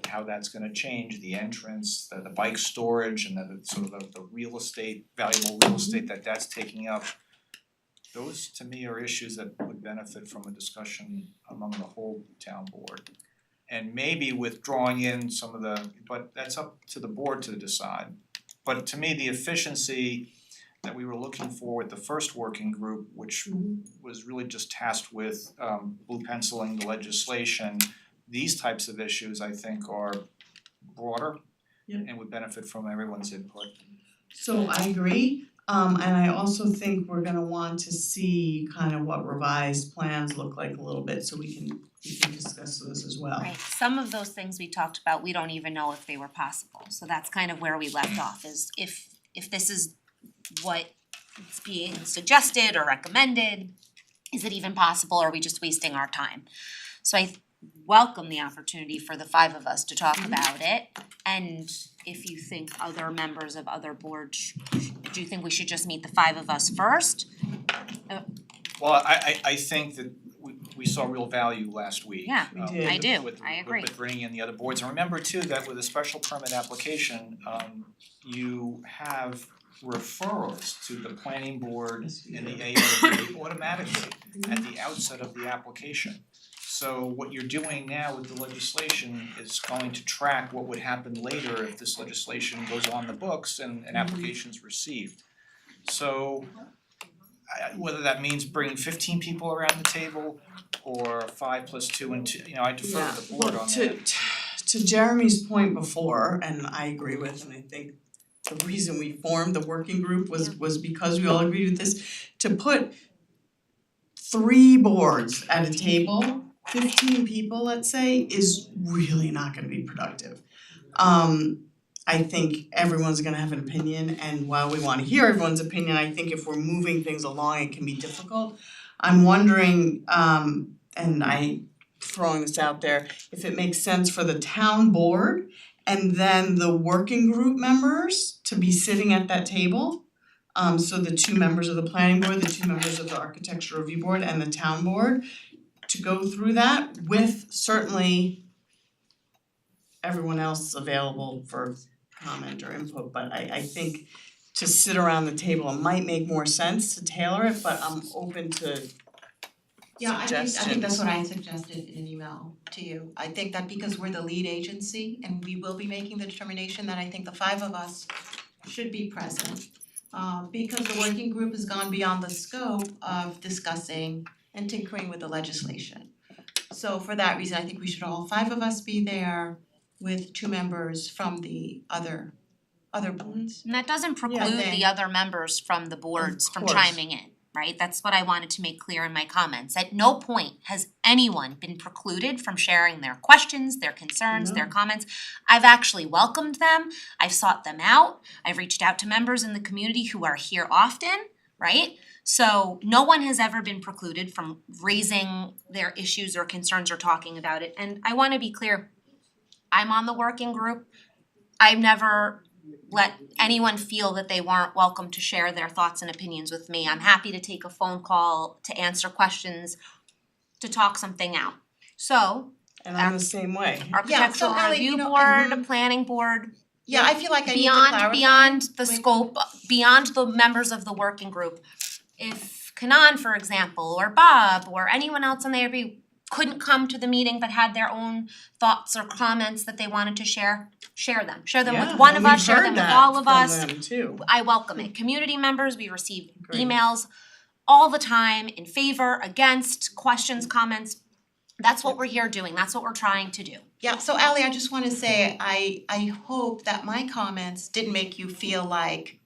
[SPEAKER 7] how that's gonna change, the entrance, the bike storage and the sort of the real estate, valuable real estate that's taking up. Those to me are issues that would benefit from a discussion among the whole town board. And maybe withdrawing in some of but that's up to the board to decide. But to me, the efficiency that we were looking for with the first working group, which was really just tasked with blue penciling the legislation, these types of issues I think are broader and would benefit from everyone's input.
[SPEAKER 1] So I agree, and I also think we're gonna want to see kind of what revised plans look like a little bit, so we can discuss those as well.
[SPEAKER 19] Right, some of those things we talked about, we don't even know if they were possible, so that's kind of where we left off, is if this is what is being suggested or recommended, is it even possible, or are we just wasting our time? So I welcome the opportunity for the five of us to talk about it, and if you think other members of other boards, do you think we should just meet the five of us first?
[SPEAKER 7] Well, I think that we saw real value last week.
[SPEAKER 19] Yeah,
[SPEAKER 1] we did.
[SPEAKER 19] I do.
[SPEAKER 7] with-
[SPEAKER 19] I agree.
[SPEAKER 7] with bringing in the other boards. And remember too, that with a special permit application, you have referrals to the planning board and the ARB automatically at the outset of the application. So what you're doing now with the legislation is going to track what would happen later if this legislation goes on the books and an application's received. So whether that means bringing 15 people around the table or 5 plus 2 and 2, I defer to the board on that.
[SPEAKER 1] To Jeremy's point before, and I agree with, and I think the reason we formed the working group was because we all agreed with this, to put 3 boards at a table, 15 people, let's say, is really not gonna be productive. I think everyone's gonna have an opinion, and while we wanna hear everyone's opinion, I think if we're moving things along, it can be difficult. I'm wondering, and I'm throwing this out there, if it makes sense for the town board and then the working group members to be sitting at that table. So the 2 members of the planning board, the 2 members of the architecture review board and the town board to go through that with certainly everyone else available for comment or input, but I think to sit around the table, it might make more sense to tailor it, but I'm open to
[SPEAKER 6] Yeah, I think
[SPEAKER 1] suggestions.
[SPEAKER 6] that's what I suggested in an email to you. I think that because we're the lead agency and we will be making the determination that I think the 5 of us should be present. Because the working group has gone beyond the scope of discussing and tinkering with the legislation. So for that reason, I think we should all 5 of us be there with 2 members from the other boards.
[SPEAKER 19] And that doesn't preclude
[SPEAKER 6] then-
[SPEAKER 19] the other members from the boards from
[SPEAKER 6] course.
[SPEAKER 19] chiming in, right? That's what I wanted to make clear in my comments. At no point has anyone been precluded from sharing their questions, their concerns, their comments. I've actually welcomed them, I've sought them out, I've reached out to members in the community who are here often, right? So no one has ever been precluded from raising their issues or concerns or talking about it. And I wanna be clear, I'm on the working group. I've never let anyone feel that they weren't welcome to share their thoughts and opinions with me. I'm happy to take a phone call, to answer questions, to talk something out. So,
[SPEAKER 1] And I'm the same way.
[SPEAKER 19] architectural
[SPEAKER 6] Ally,
[SPEAKER 19] review board, planning board.
[SPEAKER 6] Yeah, I feel like I need to clarify.
[SPEAKER 19] Beyond the scope, beyond the members of the working group. If Kanan, for example, or Bob, or anyone else on the ARB couldn't come to the meeting but had their own thoughts or comments that they wanted to share them. Share them
[SPEAKER 1] Yeah,
[SPEAKER 19] with one
[SPEAKER 1] and
[SPEAKER 19] of
[SPEAKER 1] we've
[SPEAKER 19] us, share
[SPEAKER 1] heard
[SPEAKER 19] them with
[SPEAKER 1] that
[SPEAKER 19] all of
[SPEAKER 1] from
[SPEAKER 19] us.
[SPEAKER 1] them too.
[SPEAKER 19] I welcome it. Community members, we receive
[SPEAKER 1] Great.
[SPEAKER 19] emails all the time in favor, against, questions, comments. That's what we're here doing. That's what we're trying to do.
[SPEAKER 6] Yeah, so Ally, I just wanna say, I hope that my comments didn't make you feel like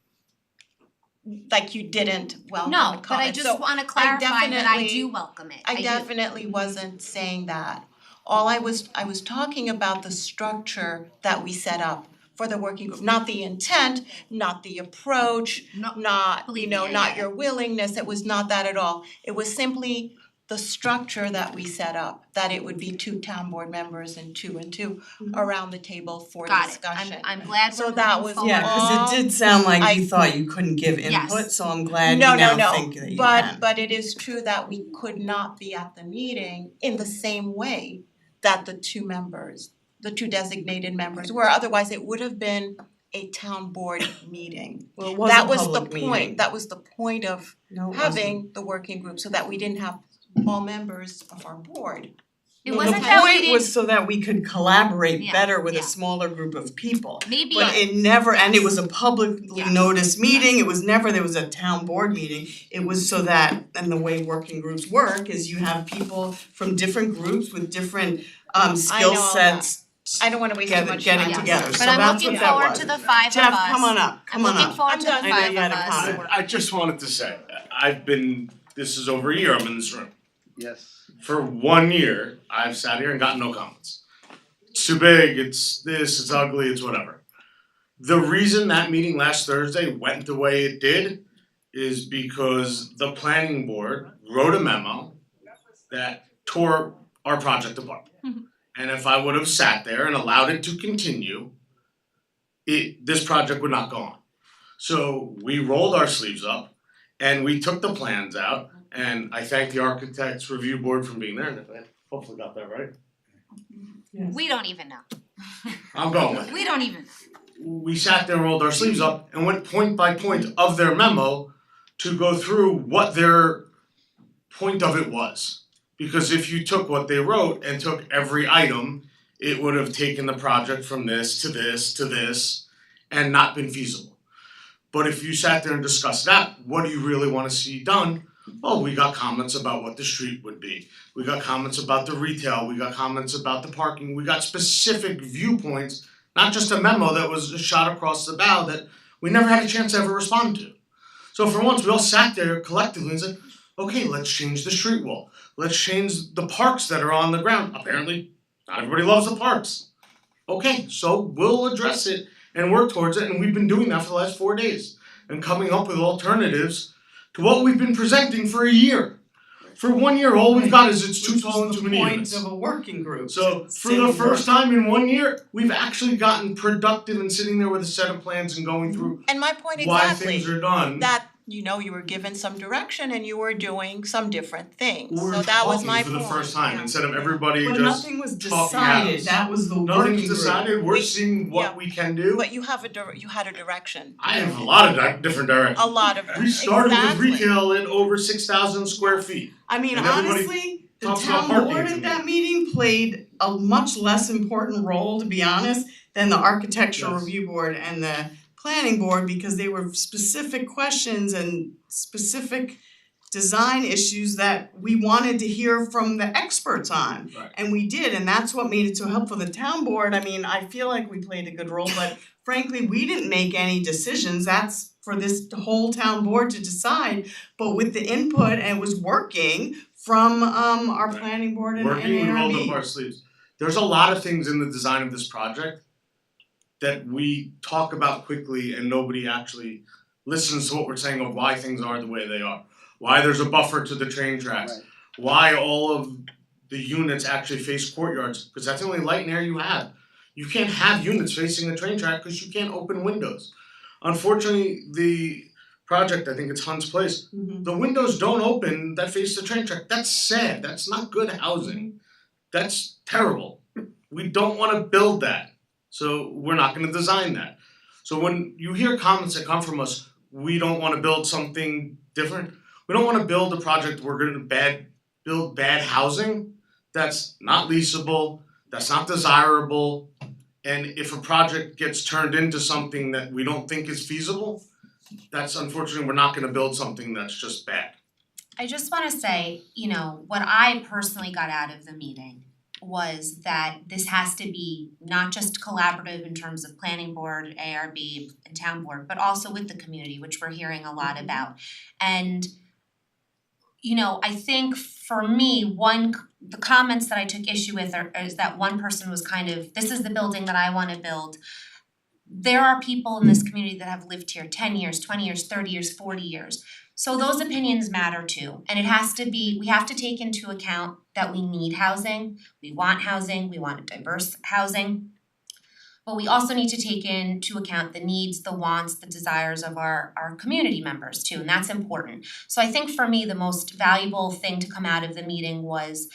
[SPEAKER 6] you didn't welcome the
[SPEAKER 19] No,
[SPEAKER 6] comments.
[SPEAKER 19] but I just
[SPEAKER 6] So
[SPEAKER 19] wanna clarify that I
[SPEAKER 6] definitely-
[SPEAKER 19] do welcome it.
[SPEAKER 6] I
[SPEAKER 19] do.
[SPEAKER 6] definitely wasn't saying that. All I was talking about the structure that we set up for the working group, not the intent, not the approach, not,
[SPEAKER 19] Believe me, I
[SPEAKER 6] not
[SPEAKER 19] get
[SPEAKER 6] your willingness, it was not that at all. It was simply the structure that we set up, that it would be 2 town board members and 2 and 2 around the table for
[SPEAKER 19] Got it.
[SPEAKER 6] discussion.
[SPEAKER 19] I'm glad
[SPEAKER 6] So
[SPEAKER 19] we're
[SPEAKER 6] that
[SPEAKER 19] moving
[SPEAKER 6] was
[SPEAKER 19] forward.
[SPEAKER 1] Yeah, cause it did sound like you
[SPEAKER 6] I-
[SPEAKER 1] thought you couldn't give input,
[SPEAKER 19] Yes.
[SPEAKER 1] so I'm glad you now think that you can.
[SPEAKER 6] But it is true that we could not be at the meeting in the same way that the 2 members, the 2 designated members were, otherwise it would have been a town board meeting.
[SPEAKER 1] Well, it was
[SPEAKER 6] That
[SPEAKER 1] a
[SPEAKER 6] was the
[SPEAKER 1] public meeting.
[SPEAKER 6] point, that was the point of
[SPEAKER 1] No, it
[SPEAKER 6] having the working group, so that we didn't have all members of our board.
[SPEAKER 19] It
[SPEAKER 1] Well,
[SPEAKER 19] wasn't that we
[SPEAKER 1] the point was so that we could collaborate
[SPEAKER 19] Yeah,
[SPEAKER 1] better with
[SPEAKER 19] yeah.
[SPEAKER 1] a smaller group of people.
[SPEAKER 19] Maybe
[SPEAKER 1] But it never, and it was a publicly
[SPEAKER 19] Yes.
[SPEAKER 1] noticed meeting, it was never, there was a town board meeting. It was so that, and the way working groups work is you have people from different groups with different skill
[SPEAKER 6] know
[SPEAKER 1] sets
[SPEAKER 6] I don't wanna waste too much time.
[SPEAKER 1] getting together, so
[SPEAKER 19] But I'm
[SPEAKER 1] that's
[SPEAKER 19] looking
[SPEAKER 1] what that
[SPEAKER 19] forward
[SPEAKER 1] was.
[SPEAKER 19] to the 5 of us.
[SPEAKER 1] Jeff, come on up, come on
[SPEAKER 19] I'm looking
[SPEAKER 1] up.
[SPEAKER 19] forward to the
[SPEAKER 6] I'm done.
[SPEAKER 19] 5
[SPEAKER 1] I know
[SPEAKER 19] of
[SPEAKER 1] you had a
[SPEAKER 19] us.
[SPEAKER 1] comment.
[SPEAKER 16] I just wanted to say, this is over a year I'm in this room.
[SPEAKER 20] Yes.
[SPEAKER 16] For 1 year, I've sat here and gotten no comments. It's too big, it's this, it's ugly, it's whatever. The reason that meeting last Thursday went the way it did is because the planning board wrote a memo that tore our project apart. And if I would have sat there and allowed it to continue, this project would not go on. So we rolled our sleeves up and we took the plans out And I thank the Architects Review Board for being there, and I hopefully got that right.
[SPEAKER 19] We don't even know.
[SPEAKER 16] I'm going with it.
[SPEAKER 19] We don't even know.
[SPEAKER 16] We sat there, rolled our sleeves up, and went point by point of their memo to go through what their point of it was. Because if you took what they wrote and took every item, it would have taken the project from this to this to this and not been feasible. But if you sat there and discussed that, what do you really want to see done? Oh, we got comments about what the street would be. We got comments about the retail, we got comments about the parking, we got specific viewpoints, not just a memo that was shot across the bow that we never had a chance to ever respond to. So for once, we all sat there collectively and said, okay, let's change the street wall. Let's change the parks that are on the ground. Apparently, not everybody loves the parks. Okay, so we'll address it and work towards it, and we've been doing that for the last 4 days and coming up with alternatives to what we've been presenting for a year. For 1 year, all we've got is it's too tall and too many units.
[SPEAKER 1] Point of a working group.
[SPEAKER 16] So for the first time in 1 year, we've actually gotten productive and sitting there with a set of plans and going through
[SPEAKER 9] And my point
[SPEAKER 16] why
[SPEAKER 9] exactly,
[SPEAKER 16] things are done.
[SPEAKER 9] that, you know, you were given some direction and you were doing some different things,
[SPEAKER 16] We're
[SPEAKER 9] so that was
[SPEAKER 16] talking
[SPEAKER 9] my
[SPEAKER 16] for
[SPEAKER 9] point.
[SPEAKER 16] the first time
[SPEAKER 9] yeah.
[SPEAKER 16] instead of everybody
[SPEAKER 1] But
[SPEAKER 16] just
[SPEAKER 1] nothing was
[SPEAKER 16] talking
[SPEAKER 1] decided,
[SPEAKER 16] at us.
[SPEAKER 1] that was the working
[SPEAKER 16] Nothing's
[SPEAKER 1] group.
[SPEAKER 16] decided, we're seeing what we can do.
[SPEAKER 9] But you have you had a direction.
[SPEAKER 16] I have a lot of different directions.
[SPEAKER 9] A lot of,
[SPEAKER 16] We started
[SPEAKER 9] exactly.
[SPEAKER 16] with retail at over 6,000 square feet.
[SPEAKER 1] I mean,
[SPEAKER 16] And everybody
[SPEAKER 1] honestly, the
[SPEAKER 16] talks about
[SPEAKER 1] town
[SPEAKER 16] parking
[SPEAKER 1] board
[SPEAKER 16] to
[SPEAKER 1] at
[SPEAKER 16] me.
[SPEAKER 1] that meeting played a much less important role, to be honest, than the architectural
[SPEAKER 16] Yes.
[SPEAKER 1] review board and the planning board, because they were specific questions and specific design issues that we wanted to hear from the experts on.
[SPEAKER 16] Right.
[SPEAKER 1] And we did, and that's what made it so helpful. The town board, I mean, I feel like we played a good role, but frankly, we didn't make any decisions. That's for this whole town board to decide. But with the input, and it was working from our
[SPEAKER 16] Right.
[SPEAKER 1] planning board and
[SPEAKER 16] Working, we rolled up
[SPEAKER 1] ARB.
[SPEAKER 16] our sleeves. There's a lot of things in the design of this project that we talk about quickly and nobody actually listens to what we're saying of why things are the way they are. Why there's a buffer to the train tracks. Why all of the units actually face courtyards, because that's the only light and air you have. You can't have units facing a train track because you can't open windows. Unfortunately, the project, I think it's Hunt's Place, the windows don't open that face the train track. That's sad, that's not good housing. That's terrible. We don't wanna build that, so we're not gonna design that. So when you hear comments that come from us, we don't wanna build something different. We don't wanna build a project where we're gonna build bad housing that's not leasable, that's not desirable. And if a project gets turned into something that we don't think is feasible, that's unfortunately, we're not gonna build something that's just bad.
[SPEAKER 19] I just wanna say, you know, what I personally got out of the meeting was that this has to be not just collaborative in terms of planning board, ARB and town board, but also with the community, which we're hearing a lot about. And you know, I think for me, the comments that I took issue with is that one person was kind of, this is the building that I wanna build. There are people in this community that have lived here 10 years, 20 years, 30 years, 40 years. So those opinions matter too, and it has to be, we have to take into account that we need housing, we want diverse housing. But we also need to take into account the needs, the wants, the desires of our community members too, and that's important. So I think for me, the most valuable thing to come out of the meeting was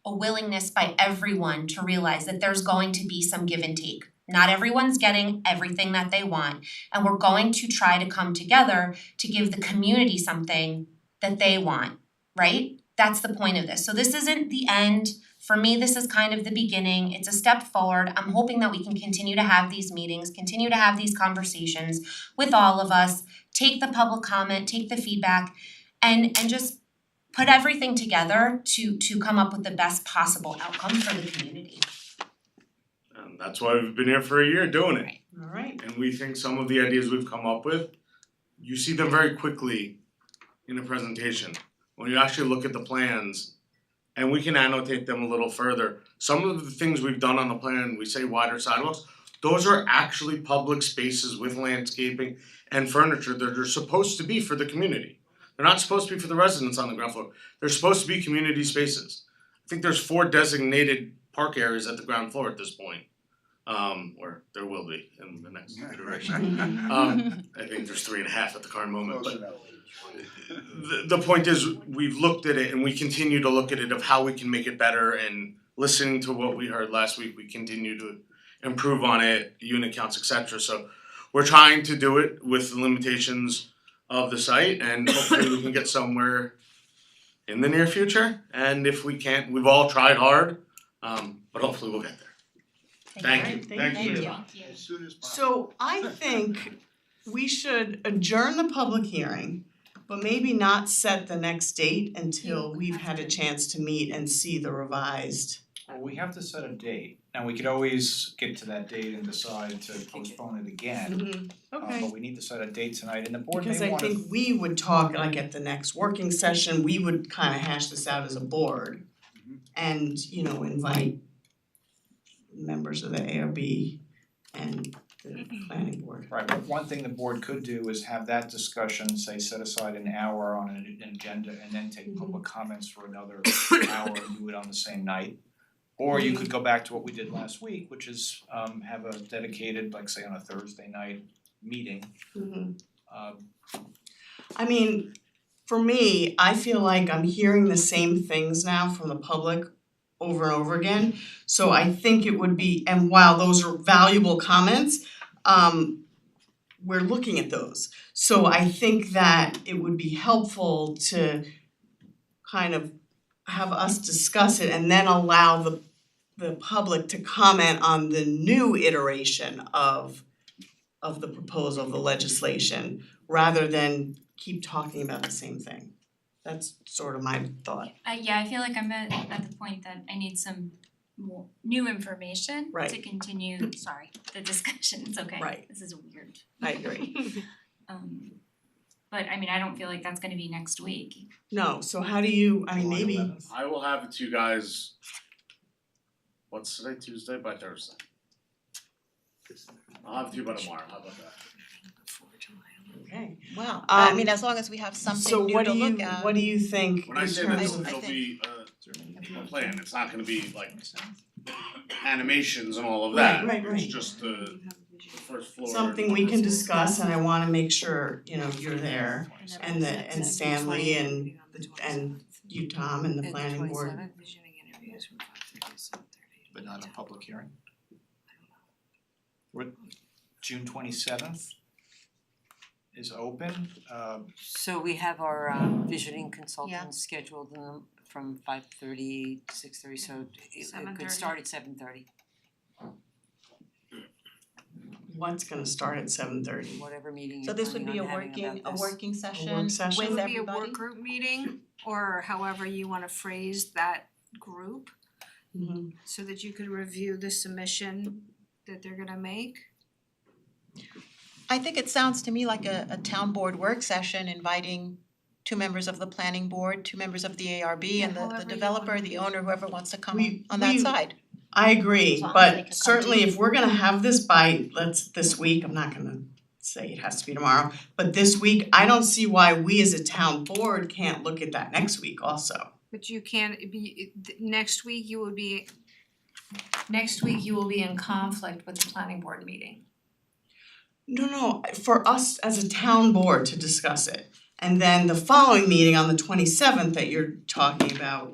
[SPEAKER 19] a willingness by everyone to realize that there's going to be some give and take. Not everyone's getting everything that they want, and we're going to try to come together to give the community something that they want, right? That's the point of this. So this isn't the end. For me, this is kind of the beginning. It's a step forward. I'm hoping that we can continue to have these meetings, continue to have these conversations with all of us, take the public comment, take the feedback, and just put everything together to come up with the best possible outcome for the community.
[SPEAKER 16] And that's why we've been here for a year doing it.
[SPEAKER 1] Alright.
[SPEAKER 16] And we think some of the ideas we've come up with, you see them very quickly in a presentation. When you actually look at the plans, and we can annotate them a little further. Some of the things we've done on the plan, we say wider sidewalks, those are actually public spaces with landscaping and furniture that are supposed to be for the community. They're not supposed to be for the residents on the ground floor. They're supposed to be community spaces. I think there's 4 designated park areas at the ground floor at this point. or there will be in the next iteration. I think there's 3.5 at the current moment, but the point is, we've looked at it and we continue to look at it of how we can make it better, and listening to what we heard last week, we continue to improve on it, unit counts, etc. So we're trying to do it with the limitations of the site, and hopefully we can get somewhere in the near future. And if we can't, we've all tried hard, but hopefully we'll get there. Thank you.
[SPEAKER 1] Thank you.
[SPEAKER 20] As soon as possible.
[SPEAKER 1] So I think we should adjourn the public hearing, but maybe not set the next date until we've had a chance to meet and see the revised.
[SPEAKER 7] Well, we have to set a date. Now, we could always get to that date and decide to postpone it again.
[SPEAKER 1] Okay.
[SPEAKER 7] But we need to set a date tonight, and the board
[SPEAKER 1] Because
[SPEAKER 7] may
[SPEAKER 1] I
[SPEAKER 7] wanna.
[SPEAKER 1] think we would talk, like at the next working session, we would kinda hash this out as a board. And, invite members of the ARB and the planning board.
[SPEAKER 7] Right, but one thing the board could do is have that discussion, say, set aside an hour on an agenda and then take public comments for another hour and do it on the same night. Or you could go back to what we did last week, which is have a dedicated, like say on a Thursday night meeting.
[SPEAKER 1] I mean, for me, I feel like I'm hearing the same things now from the public over and over again. So I think it would be, and while those are valuable comments, we're looking at those. So I think that it would be helpful to kind of have us discuss it and then allow the public to comment on the new iteration of the proposal, of the legislation, rather than keep talking about the same thing. That's sort of my thought.
[SPEAKER 2] Yeah, I feel like I'm at the point that I need some more new information
[SPEAKER 1] Right.
[SPEAKER 2] to continue, sorry, the discussion, it's okay.
[SPEAKER 1] Right.
[SPEAKER 2] This is weird.
[SPEAKER 1] I agree.
[SPEAKER 2] But I mean, I don't feel like that's gonna be next week.
[SPEAKER 1] No, so how do you, I mean, maybe,
[SPEAKER 16] I will have it to you guys, what's today, Tuesday, by Thursday. I'll have it to you by tomorrow, how about that?
[SPEAKER 1] okay.
[SPEAKER 9] Wow, I mean, as long as we have something new to look at.
[SPEAKER 1] So what do you think
[SPEAKER 16] When I
[SPEAKER 1] in
[SPEAKER 16] say that,
[SPEAKER 1] terms of,
[SPEAKER 16] it'll be a plan, it's not gonna be like animations and all of that.
[SPEAKER 1] Right.
[SPEAKER 16] It's just the first floor.
[SPEAKER 1] something we can discuss, and I wanna make sure, you're there, and Stanley and you, Tom, and the planning board.
[SPEAKER 7] But not a public hearing? What, June 27th is open,
[SPEAKER 4] So we have our visioning consultants scheduled from 5:30 to 6:30, so it could
[SPEAKER 11] 7:30.
[SPEAKER 4] start at 7:30,
[SPEAKER 1] What's gonna start at 7:30?
[SPEAKER 4] whatever meeting
[SPEAKER 9] So
[SPEAKER 4] you're
[SPEAKER 9] this would
[SPEAKER 4] planning
[SPEAKER 9] be
[SPEAKER 4] on having about this.
[SPEAKER 9] working session
[SPEAKER 1] work session?
[SPEAKER 9] with
[SPEAKER 11] It would
[SPEAKER 9] everybody?
[SPEAKER 11] be a work group meeting, or however you wanna phrase that group, so that you could review the submission that they're gonna make.
[SPEAKER 9] I think it sounds to me like a town board work session inviting 2 members of the planning board, 2 members of the ARB, and
[SPEAKER 11] however
[SPEAKER 9] the
[SPEAKER 11] you
[SPEAKER 9] developer,
[SPEAKER 11] wanna
[SPEAKER 9] the
[SPEAKER 11] do
[SPEAKER 9] owner, whoever wants to come
[SPEAKER 1] We-
[SPEAKER 9] on that
[SPEAKER 1] we-
[SPEAKER 9] side.
[SPEAKER 1] I agree,
[SPEAKER 12] As long as they
[SPEAKER 1] but
[SPEAKER 12] could come
[SPEAKER 1] certainly
[SPEAKER 12] to
[SPEAKER 1] if we're gonna have this by, this week, I'm not gonna say it has to be tomorrow, but this week, I don't see why we as a town board can't look at that next week also.
[SPEAKER 11] But you can't next week you will be in conflict with the planning board meeting.
[SPEAKER 1] No, for us as a town board to discuss it. And then the following meeting on the 27th that you're talking about,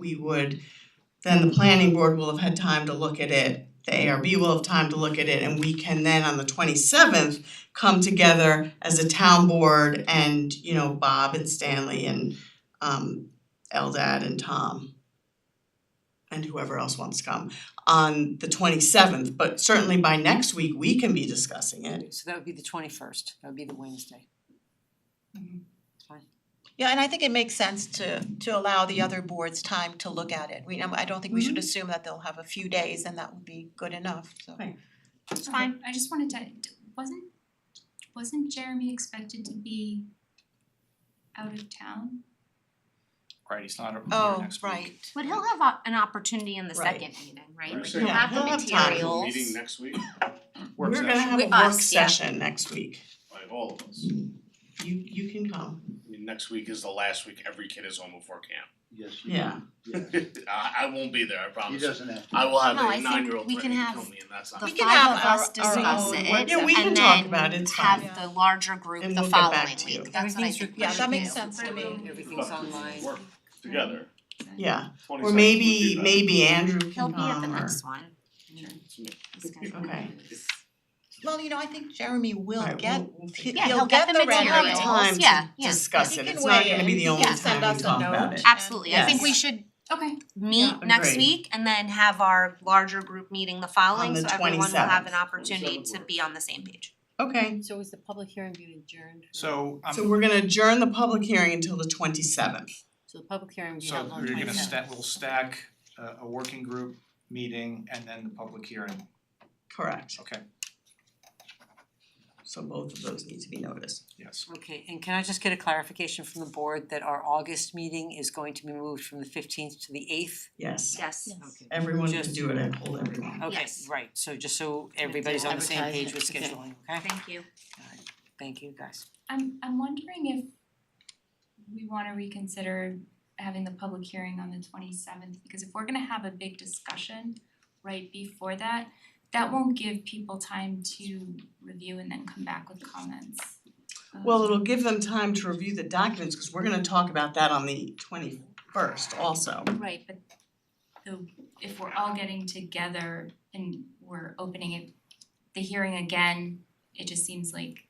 [SPEAKER 1] then the planning board will have had time to look at it, the ARB will have time to look at it, and we can then on the 27th come together as a town board and, Bob and Stanley and Eldad and Tom and whoever else wants to come on the 27th, but certainly by next week, we can be discussing it.
[SPEAKER 4] So that would be the 21st, that would be the Wednesday. It's fine.
[SPEAKER 9] Yeah, and I think it makes sense to allow the other boards time to look at it. I don't think we should assume that they'll have a few days and that would be good enough, so.
[SPEAKER 1] Right.
[SPEAKER 2] It's fine, I just wanted to, wasn't Jeremy expected to be out of town?
[SPEAKER 7] right, he's not here
[SPEAKER 9] Oh,
[SPEAKER 7] next week.
[SPEAKER 9] right.
[SPEAKER 19] But he'll have an opportunity in the
[SPEAKER 1] Right.
[SPEAKER 19] second meeting, right?
[SPEAKER 16] You're
[SPEAKER 19] Like
[SPEAKER 16] saying-
[SPEAKER 19] he'll have the
[SPEAKER 1] Yeah, he'll have time.
[SPEAKER 19] materials.
[SPEAKER 16] Meeting next week,
[SPEAKER 1] We're
[SPEAKER 7] Work
[SPEAKER 1] gonna
[SPEAKER 7] session.
[SPEAKER 1] have a
[SPEAKER 19] With
[SPEAKER 1] work
[SPEAKER 19] us, yeah.
[SPEAKER 1] session next week.
[SPEAKER 16] like all of us.
[SPEAKER 1] You can come.
[SPEAKER 16] I mean, next week is the last week every kid is home before camp.
[SPEAKER 20] Yes,
[SPEAKER 1] Yeah.
[SPEAKER 16] I won't be there, I
[SPEAKER 20] He
[SPEAKER 16] promise.
[SPEAKER 20] doesn't have to.
[SPEAKER 16] I will have
[SPEAKER 19] No, I
[SPEAKER 16] a
[SPEAKER 19] think
[SPEAKER 16] 9-year-old
[SPEAKER 19] we
[SPEAKER 16] threatening
[SPEAKER 19] can
[SPEAKER 16] to
[SPEAKER 19] have
[SPEAKER 16] kill me, and that's not.
[SPEAKER 19] the
[SPEAKER 1] We can
[SPEAKER 19] five
[SPEAKER 1] have
[SPEAKER 19] of us
[SPEAKER 1] our
[SPEAKER 19] discuss
[SPEAKER 1] own
[SPEAKER 19] it,
[SPEAKER 1] work- yeah, we can
[SPEAKER 19] and
[SPEAKER 1] talk
[SPEAKER 19] then
[SPEAKER 1] about it, it's
[SPEAKER 19] have
[SPEAKER 1] fine.
[SPEAKER 19] the larger group
[SPEAKER 1] And
[SPEAKER 19] the
[SPEAKER 1] we'll get back
[SPEAKER 19] following
[SPEAKER 1] to you.
[SPEAKER 19] week, that's what I think we
[SPEAKER 6] Yeah,
[SPEAKER 19] should
[SPEAKER 6] that
[SPEAKER 19] do.
[SPEAKER 6] makes sense to me.
[SPEAKER 4] Everything's online.
[SPEAKER 16] Work together.
[SPEAKER 1] Yeah,
[SPEAKER 16] 27th
[SPEAKER 1] or
[SPEAKER 16] would
[SPEAKER 1] maybe,
[SPEAKER 16] be better.
[SPEAKER 1] maybe Andrew can
[SPEAKER 19] He'll be at the
[SPEAKER 1] come or,
[SPEAKER 19] next one.
[SPEAKER 1] okay.
[SPEAKER 6] Well, you know, I think Jeremy will
[SPEAKER 1] Alright,
[SPEAKER 6] get,
[SPEAKER 19] Yeah,
[SPEAKER 6] he'll
[SPEAKER 19] he'll get
[SPEAKER 6] get
[SPEAKER 19] the
[SPEAKER 6] the
[SPEAKER 1] We'll
[SPEAKER 19] materials.
[SPEAKER 6] materials.
[SPEAKER 1] have time
[SPEAKER 19] Yeah,
[SPEAKER 1] to
[SPEAKER 19] yeah.
[SPEAKER 1] discuss
[SPEAKER 6] He
[SPEAKER 1] it,
[SPEAKER 6] can
[SPEAKER 1] it's not
[SPEAKER 6] weigh
[SPEAKER 1] gonna be
[SPEAKER 6] in,
[SPEAKER 1] the
[SPEAKER 6] he
[SPEAKER 1] only
[SPEAKER 6] can send
[SPEAKER 1] time we
[SPEAKER 6] us a
[SPEAKER 1] talk about
[SPEAKER 6] note.
[SPEAKER 1] it.
[SPEAKER 19] Absolutely, I think we
[SPEAKER 1] Yes.
[SPEAKER 19] should
[SPEAKER 2] Okay.
[SPEAKER 19] meet
[SPEAKER 1] Yeah,
[SPEAKER 19] next
[SPEAKER 1] agreed.
[SPEAKER 19] week and then have our larger group meeting the following,
[SPEAKER 1] On
[SPEAKER 19] so
[SPEAKER 1] the
[SPEAKER 19] everyone will have an
[SPEAKER 1] 27th.
[SPEAKER 19] opportunity to be on the same page.
[SPEAKER 1] Okay,
[SPEAKER 4] So is the public hearing being adjourned?
[SPEAKER 7] So
[SPEAKER 1] so we're gonna adjourn the public hearing until the 27th.
[SPEAKER 4] So the public hearing will be
[SPEAKER 7] so
[SPEAKER 4] held on
[SPEAKER 7] we're gonna
[SPEAKER 4] 27th.
[SPEAKER 7] we'll stack a working group meeting and then the public hearing,
[SPEAKER 1] Correct,
[SPEAKER 7] okay,
[SPEAKER 1] so both of those need to be noticed.
[SPEAKER 7] yes.
[SPEAKER 4] Okay, and can I just get a clarification from the board that our August meeting is going to be moved from the 15th to the 8th?
[SPEAKER 1] Yes,
[SPEAKER 19] Yes.
[SPEAKER 4] Okay.
[SPEAKER 1] everyone can
[SPEAKER 4] Just-
[SPEAKER 1] do it, I told everyone.
[SPEAKER 4] Okay,
[SPEAKER 19] Yes.
[SPEAKER 4] right, so just so everybody's on the same Advertise page it, with okay. scheduling, okay?
[SPEAKER 19] Thank you.
[SPEAKER 4] Thank you, guys.
[SPEAKER 2] I'm wondering if we wanna reconsider having the public hearing on the 27th, because if we're gonna have a big discussion right before that, that won't give people time to review and then come back with comments.
[SPEAKER 1] Well, it'll give them time to review the documents, cause we're gonna talk about that on the 21st also.
[SPEAKER 2] Right, but if we're all getting together and we're opening it, the hearing again, it just seems like,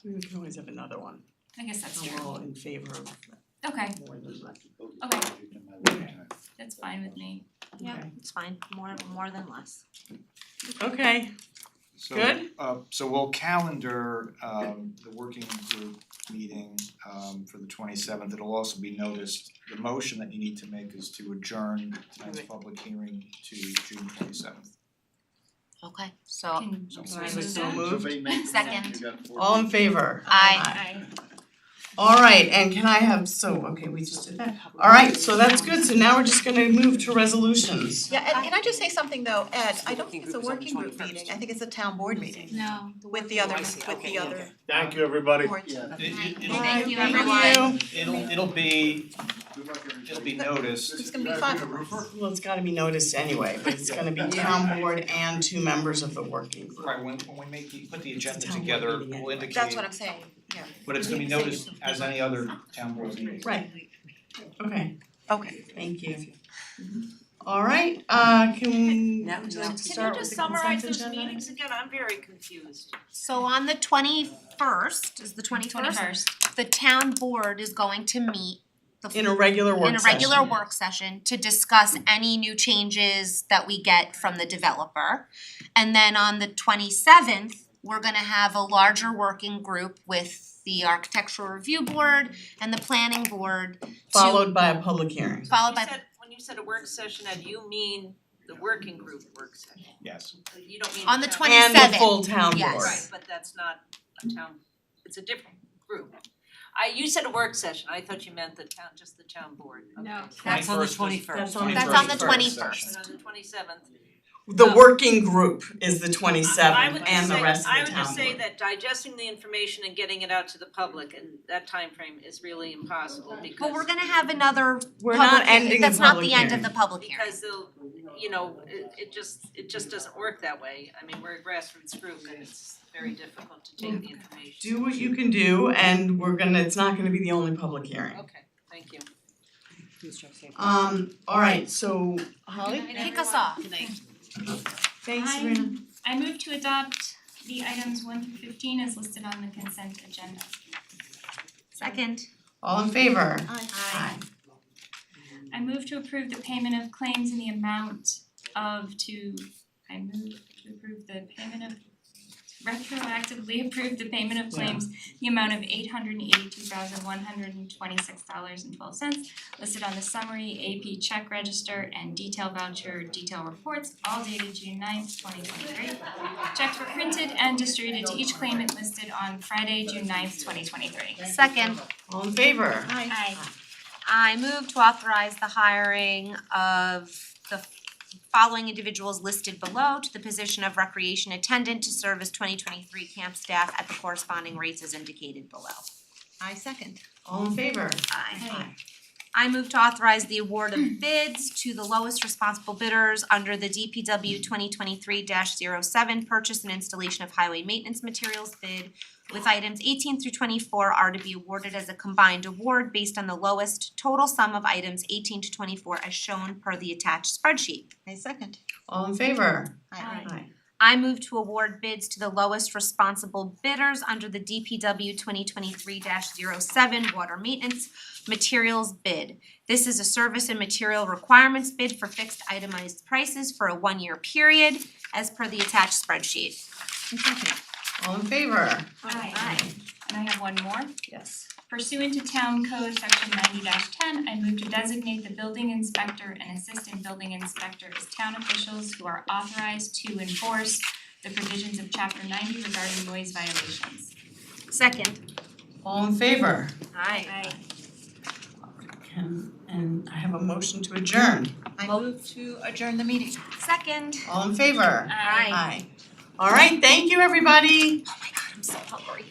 [SPEAKER 1] We can always have another one.
[SPEAKER 2] I guess that's
[SPEAKER 1] I'm
[SPEAKER 2] true.
[SPEAKER 1] all in favor of
[SPEAKER 2] Okay,
[SPEAKER 1] more than that.
[SPEAKER 2] okay, that's fine with me.
[SPEAKER 19] Yeah,
[SPEAKER 1] Okay.
[SPEAKER 19] it's fine, more than less.
[SPEAKER 1] Okay,
[SPEAKER 7] So
[SPEAKER 1] Good.
[SPEAKER 7] So we'll calendar the working group meeting for the 27th. It'll also be noticed, the motion that you need to make is to adjourn tonight's public hearing to June 27th.
[SPEAKER 19] Okay, so
[SPEAKER 2] Can
[SPEAKER 7] So-
[SPEAKER 2] we
[SPEAKER 1] So
[SPEAKER 2] move
[SPEAKER 1] so
[SPEAKER 2] that?
[SPEAKER 1] moved,
[SPEAKER 19] second,
[SPEAKER 1] all in favor?
[SPEAKER 19] aye.
[SPEAKER 1] Alright, and can I have, okay, we just did that. Alright, so that's good, so now we're just gonna move to resolutions.
[SPEAKER 6] Yeah, and can I just say something though, Ed, I don't
[SPEAKER 4] working
[SPEAKER 6] think it's a
[SPEAKER 4] group is on the
[SPEAKER 6] working group
[SPEAKER 4] 21st.
[SPEAKER 6] meeting, I think it's a town board meeting
[SPEAKER 2] No.
[SPEAKER 6] with the other,
[SPEAKER 4] I see.
[SPEAKER 6] with
[SPEAKER 4] Okay,
[SPEAKER 6] the
[SPEAKER 4] yeah,
[SPEAKER 6] other
[SPEAKER 4] okay.
[SPEAKER 16] Thank you, everybody.
[SPEAKER 6] boards.
[SPEAKER 7] It'll
[SPEAKER 19] Thank you,
[SPEAKER 1] Thank
[SPEAKER 19] everyone.
[SPEAKER 1] you.
[SPEAKER 7] It'll be noticed.
[SPEAKER 6] It's gonna be 5 of us.
[SPEAKER 1] Well, it's gotta be noticed anyway, but it's gonna be town board and 2 members of the working group.
[SPEAKER 7] Right, when we put the agenda
[SPEAKER 1] town board
[SPEAKER 7] together,
[SPEAKER 1] meeting
[SPEAKER 7] we'll
[SPEAKER 1] anyway.
[SPEAKER 7] indicate,
[SPEAKER 6] That's what I'm saying, yeah.
[SPEAKER 7] but it's gonna be noticed as any other town board meeting.
[SPEAKER 1] Right. Okay,
[SPEAKER 6] Okay.
[SPEAKER 1] thank you. Alright, can
[SPEAKER 4] Now-
[SPEAKER 1] would you
[SPEAKER 4] now-
[SPEAKER 1] like to start with the consent agenda?
[SPEAKER 8] again? I'm very confused.
[SPEAKER 19] So on the 21st, is the 21st? The town board is going to meet
[SPEAKER 1] In a regular work
[SPEAKER 19] in a
[SPEAKER 1] session.
[SPEAKER 19] regular work session to discuss any new changes that we get from the developer. And then on the 27th, we're gonna have a larger working group with the architectural review board and the planning board
[SPEAKER 1] Followed by a public hearing.
[SPEAKER 19] followed by
[SPEAKER 8] When you said a work session, Ed, you mean the working group work session?
[SPEAKER 7] Yes.
[SPEAKER 8] You don't mean
[SPEAKER 19] on the
[SPEAKER 8] town-
[SPEAKER 19] 27th.
[SPEAKER 1] And the full town board.
[SPEAKER 19] Yes.
[SPEAKER 8] Right, but that's not a town, it's a different group. You said a work session, I thought you meant the town, just the town board.
[SPEAKER 11] No.
[SPEAKER 4] That's on the
[SPEAKER 7] 21st.
[SPEAKER 4] 21st.
[SPEAKER 1] That's on the
[SPEAKER 19] That's on the
[SPEAKER 1] 21st.
[SPEAKER 8] But on the 27th.
[SPEAKER 1] The working group is the
[SPEAKER 8] I
[SPEAKER 1] 27th
[SPEAKER 8] would
[SPEAKER 1] and the
[SPEAKER 8] say-
[SPEAKER 1] rest of
[SPEAKER 8] I
[SPEAKER 1] the
[SPEAKER 8] would
[SPEAKER 1] town
[SPEAKER 8] just say
[SPEAKER 1] board.
[SPEAKER 8] that digesting the information and getting it out to the public and that time frame is really impossible because.
[SPEAKER 19] But we're gonna have another
[SPEAKER 1] We're not
[SPEAKER 19] public-
[SPEAKER 1] ending the
[SPEAKER 19] that's not
[SPEAKER 1] public
[SPEAKER 19] the end
[SPEAKER 1] hearing.
[SPEAKER 19] of the public hearing.
[SPEAKER 8] Because they'll, you know, it just doesn't work that way. I mean, we're a grassroots group and it's very difficult to take the information.
[SPEAKER 1] Do what you can do and it's not gonna be the only public hearing.
[SPEAKER 8] Okay, thank you.
[SPEAKER 1] Alright, so Holly?
[SPEAKER 19] Kick us off.
[SPEAKER 1] Thanks, Sabrina.
[SPEAKER 2] I move to adopt the items 1 through 15 as listed on the consent agenda.
[SPEAKER 19] Second.
[SPEAKER 1] All in favor?
[SPEAKER 19] Aye.
[SPEAKER 2] I move to approve the payment of claims in the amount of I move to approve the payment of retroactively approve the payment of claims, the amount of $882,126.12 listed on the summary AP check register and detail voucher detail reports, all dated June 9th, 2023. Checks were printed and distributed to each claimant listed on Friday, June 9th, 2023.
[SPEAKER 19] Second.
[SPEAKER 1] All in favor?
[SPEAKER 2] Aye.
[SPEAKER 19] I move to authorize the hiring of the following individuals listed below to the position of recreation attendant to serve as 2023 camp staff at the corresponding rates as indicated below.
[SPEAKER 6] I second.
[SPEAKER 1] All in favor?
[SPEAKER 19] Aye. I move to authorize the award of bids to the lowest responsible bidders under the DPW 2023-07 purchase and installation of highway maintenance materials bid, with items 18 through 24 are to be awarded as a combined award based on the lowest total sum of items 18 to 24 as shown per the attached spreadsheet.
[SPEAKER 6] I second.
[SPEAKER 1] All in favor?
[SPEAKER 6] Aye.
[SPEAKER 19] I move to award bids to the lowest responsible bidders under the DPW 2023-07 water maintenance materials bid. This is a service and material requirements bid for fixed itemized prices for a 1-year period as per the attached spreadsheet.
[SPEAKER 1] All in favor?
[SPEAKER 2] Aye. And I have one more.
[SPEAKER 1] Yes.
[SPEAKER 2] Pursuant to Town Code Section 90-10, I move to designate the building inspector and assistant building inspector as town officials who are authorized to enforce the provisions of Chapter 90 regarding noise violations.
[SPEAKER 19] Second.
[SPEAKER 1] All in favor?
[SPEAKER 19] Aye.
[SPEAKER 1] And I have a motion to adjourn.
[SPEAKER 6] I move to adjourn the meeting.
[SPEAKER 19] Second.
[SPEAKER 1] All in favor?
[SPEAKER 19] Aye.
[SPEAKER 1] All right, thank you, everybody.
[SPEAKER 19] Oh my god, I'm so hungry.